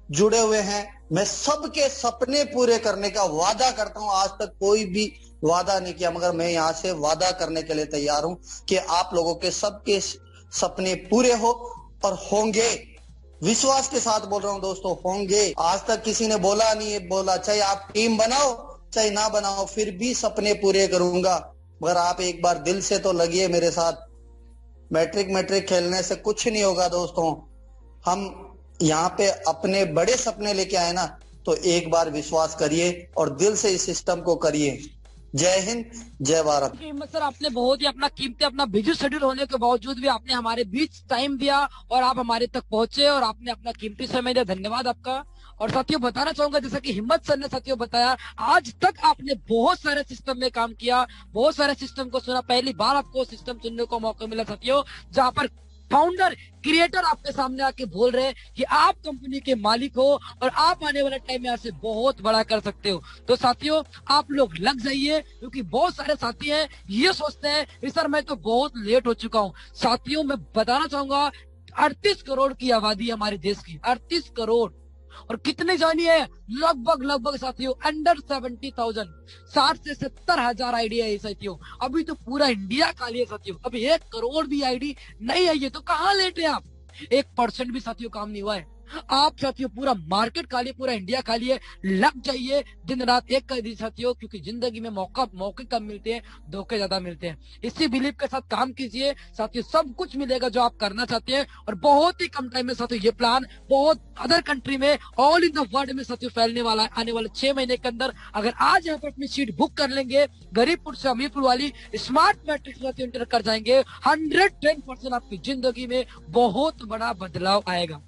जुड़े हुए हैं मैं सबके सपने पूरे करने का वादा करता हूं। आज तक कोई भी वादा नहीं किया मगर मैं यहां से वादा करने के लिए तैयार हूं कि आप लोगों के सबके सपने पूरे हो और होंगे। विश्वास के साथ बोल रहा हूं दोस्तों, होंगे। आज तक किसी ने बोला नहीं है, बोला चाहे आप टीम बनाओ चाहे ना बनाओ फिर भी सपने पूरे करूंगा। मगर आप एक बार दिल से तो लगिए मेरे साथ। मैट्रिक खेलने से कुछ नहीं होगा दोस्तों। हम यहाँ पे अपने बड़े सपने लेके आए ना तो एक बार विश्वास करिए और दिल से इस सिस्टम को करिए। जय हिंद, जय भारत। हिम्मत सर आपने बहुत ही अपना कीमती अपना बिजी शेड्यूल होने के बावजूद भी आपने हमारे बीच टाइम दिया और आप हमारे तक पहुंचे और आपने अपना कीमती समय दिया। धन्यवाद आपका। और साथियों बताना चाहूंगा जैसा कि हिम्मत सर ने साथियों बताया आज तक आपने बहुत सारे सिस्टम में काम किया, बहुत सारे सिस्टम को सुना। पहली बार आपको सिस्टम सुनने को मौका मिला साथियों जहां पर फाउंडर क्रिएटर आपके सामने आके बोल रहे हैं कि आप कंपनी के मालिक हो और आप आने वाले टाइम में यहाँ से बहुत बड़ा कर सकते हो। तो साथियों आप लोग लग जाइए क्योंकि बहुत सारे साथी हैं ये सोचते हैं सर मैं तो बहुत लेट हो चुका हूँ। साथियों मैं बताना चाहूंगा 38 करोड़ की आबादी है हमारे देश की, 38 करोड़। और कितने जानिए लगभग साथियों अंडर 70,000, 60 से 70,000 आईडी है साथियों। अभी तो पूरा इंडिया खाली है साथियों। अभी 1 करोड़ भी आईडी नहीं आई है तो कहाँ लेट है आप। 1% भी साथियों काम नहीं हुआ है। आप साथियों पूरा मार्केट खा लिए, पूरा इंडिया खा लिए, लग जाइए दिन रात एक कर दीजिए साथियों, क्योंकि जिंदगी में मौके कम मिलते हैं, धोखे ज्यादा मिलते हैं। इसी बिलीव के साथ काम कीजिए साथियों, सब कुछ मिलेगा जो आप करना चाहते हैं, और बहुत ही कम टाइम में साथियों ये प्लान बहुत अदर कंट्री में, ऑल इन द वर्ल्ड में साथियों फैलने वाला है आने वाले 6 महीने के अंदर। अगर आज यहाँ पर अपनी सीट बुक कर लेंगे, गरीबपुर से अमीरपुर वाली स्मार्ट मैट्रिक्स साथियों इंटर कर जाएंगे, 110% आपकी जिंदगी में बहुत बड़ा बदलाव आएगा।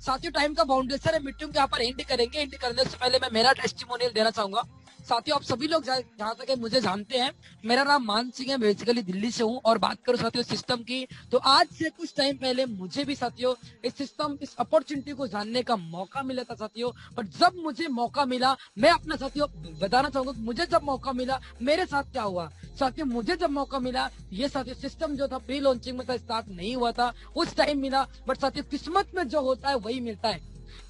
साथियों टाइम का बाउंडेशन है, मीटिंग के यहाँ पर एंड करेंगे। एंड करने से पहले मैं मेरा टेस्टिमोनियल देना चाहूंगा। साथियों आप सभी लोग जहाँ तक मुझे जानते हैं, मेरा नाम मान सिंह है, बेसिकली दिल्ली से हूँ। और बात करूँ साथियों सिस्टम की, तो आज से कुछ टाइम पहले मुझे भी साथियों इस सिस्टम, इस अपॉर्चुनिटी को जानने का मौका मिला था साथियों। पर जब मुझे मौका मिला, मैं अपना साथियों बताना चाहूंगा, मुझे जब मौका मिला मेरे साथ क्या हुआ साथियों। मुझे जब मौका मिला, ये साथियों सिस्टम जो था प्री लॉन्चिंग में था, स्टार्ट नहीं हुआ था, उस टाइम मिला। बट साथियों किस्मत में जो होता है वही मिलता है,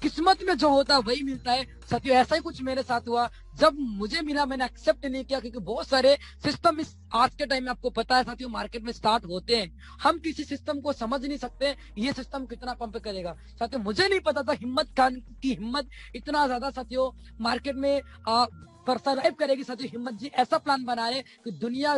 किस्मत में जो होता है वही मिलता है साथियों। ऐसा ही कुछ मेरे साथ हुआ, जब मुझे मिला मैंने एक्सेप्ट नहीं किया, क्योंकि बहुत सारे सिस्टम इस आज के टाइम में आपको पता है साथियों मार्केट में स्टार्ट होते हैं। हम किसी सिस्टम को समझ नहीं सकते ये सिस्टम कितना पंप करेगा साथियों। मुझे नहीं पता था हिम्मत खान की हिम्मत इतना ज्यादा साथियों मार्केट में सर्वाइव करेगी साथियों। हिम्मत जी ऐसा प्लान बना रहे कि दुनिया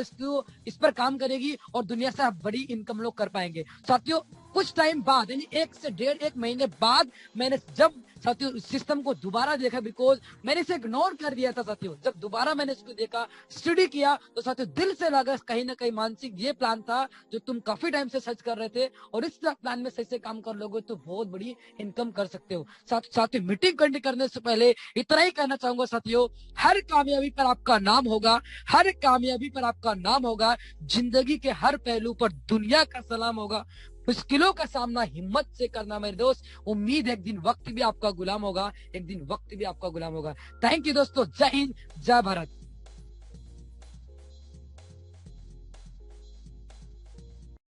इस पर काम करेगी और दुनिया से बड़ी इनकम लोग कर पाएंगे साथियों। कुछ टाइम बाद यानी 1 से 1.5 महीने बाद मैंने जब साथियों सिस्टम को दोबारा देखा, बिकॉज मैंने इसे इग्नोर कर दिया था साथियों। जब दोबारा मैंने इसको देखा, स्टडी किया, तो साथियों दिल से लगा कहीं ना कहीं मानसिक ये प्लान था जो तुम काफी टाइम से सर्च कर रहे थे, और इस प्लान में सही से काम कर लोगे तो बहुत बड़ी इनकम कर सकते हो। साथियों मीटिंग कंडक्ट करने से पहले इतना ही कहना चाहूंगा साथियों, हर कामयाबी पर आपका नाम होगा, हर कामयाबी पर आपका नाम होगा, जिंदगी के हर पहलू पर दुनिया का सलाम होगा। मुश्किलों का सामना हिम्मत से करना मेरे दोस्त। उम्मीद है एक दिन वक्त भी आपका गुलाम होगा, एक दिन वक्त भी आपका गुलाम होगा। थैंक यू दोस्तों, जय हिंद, जय भारत।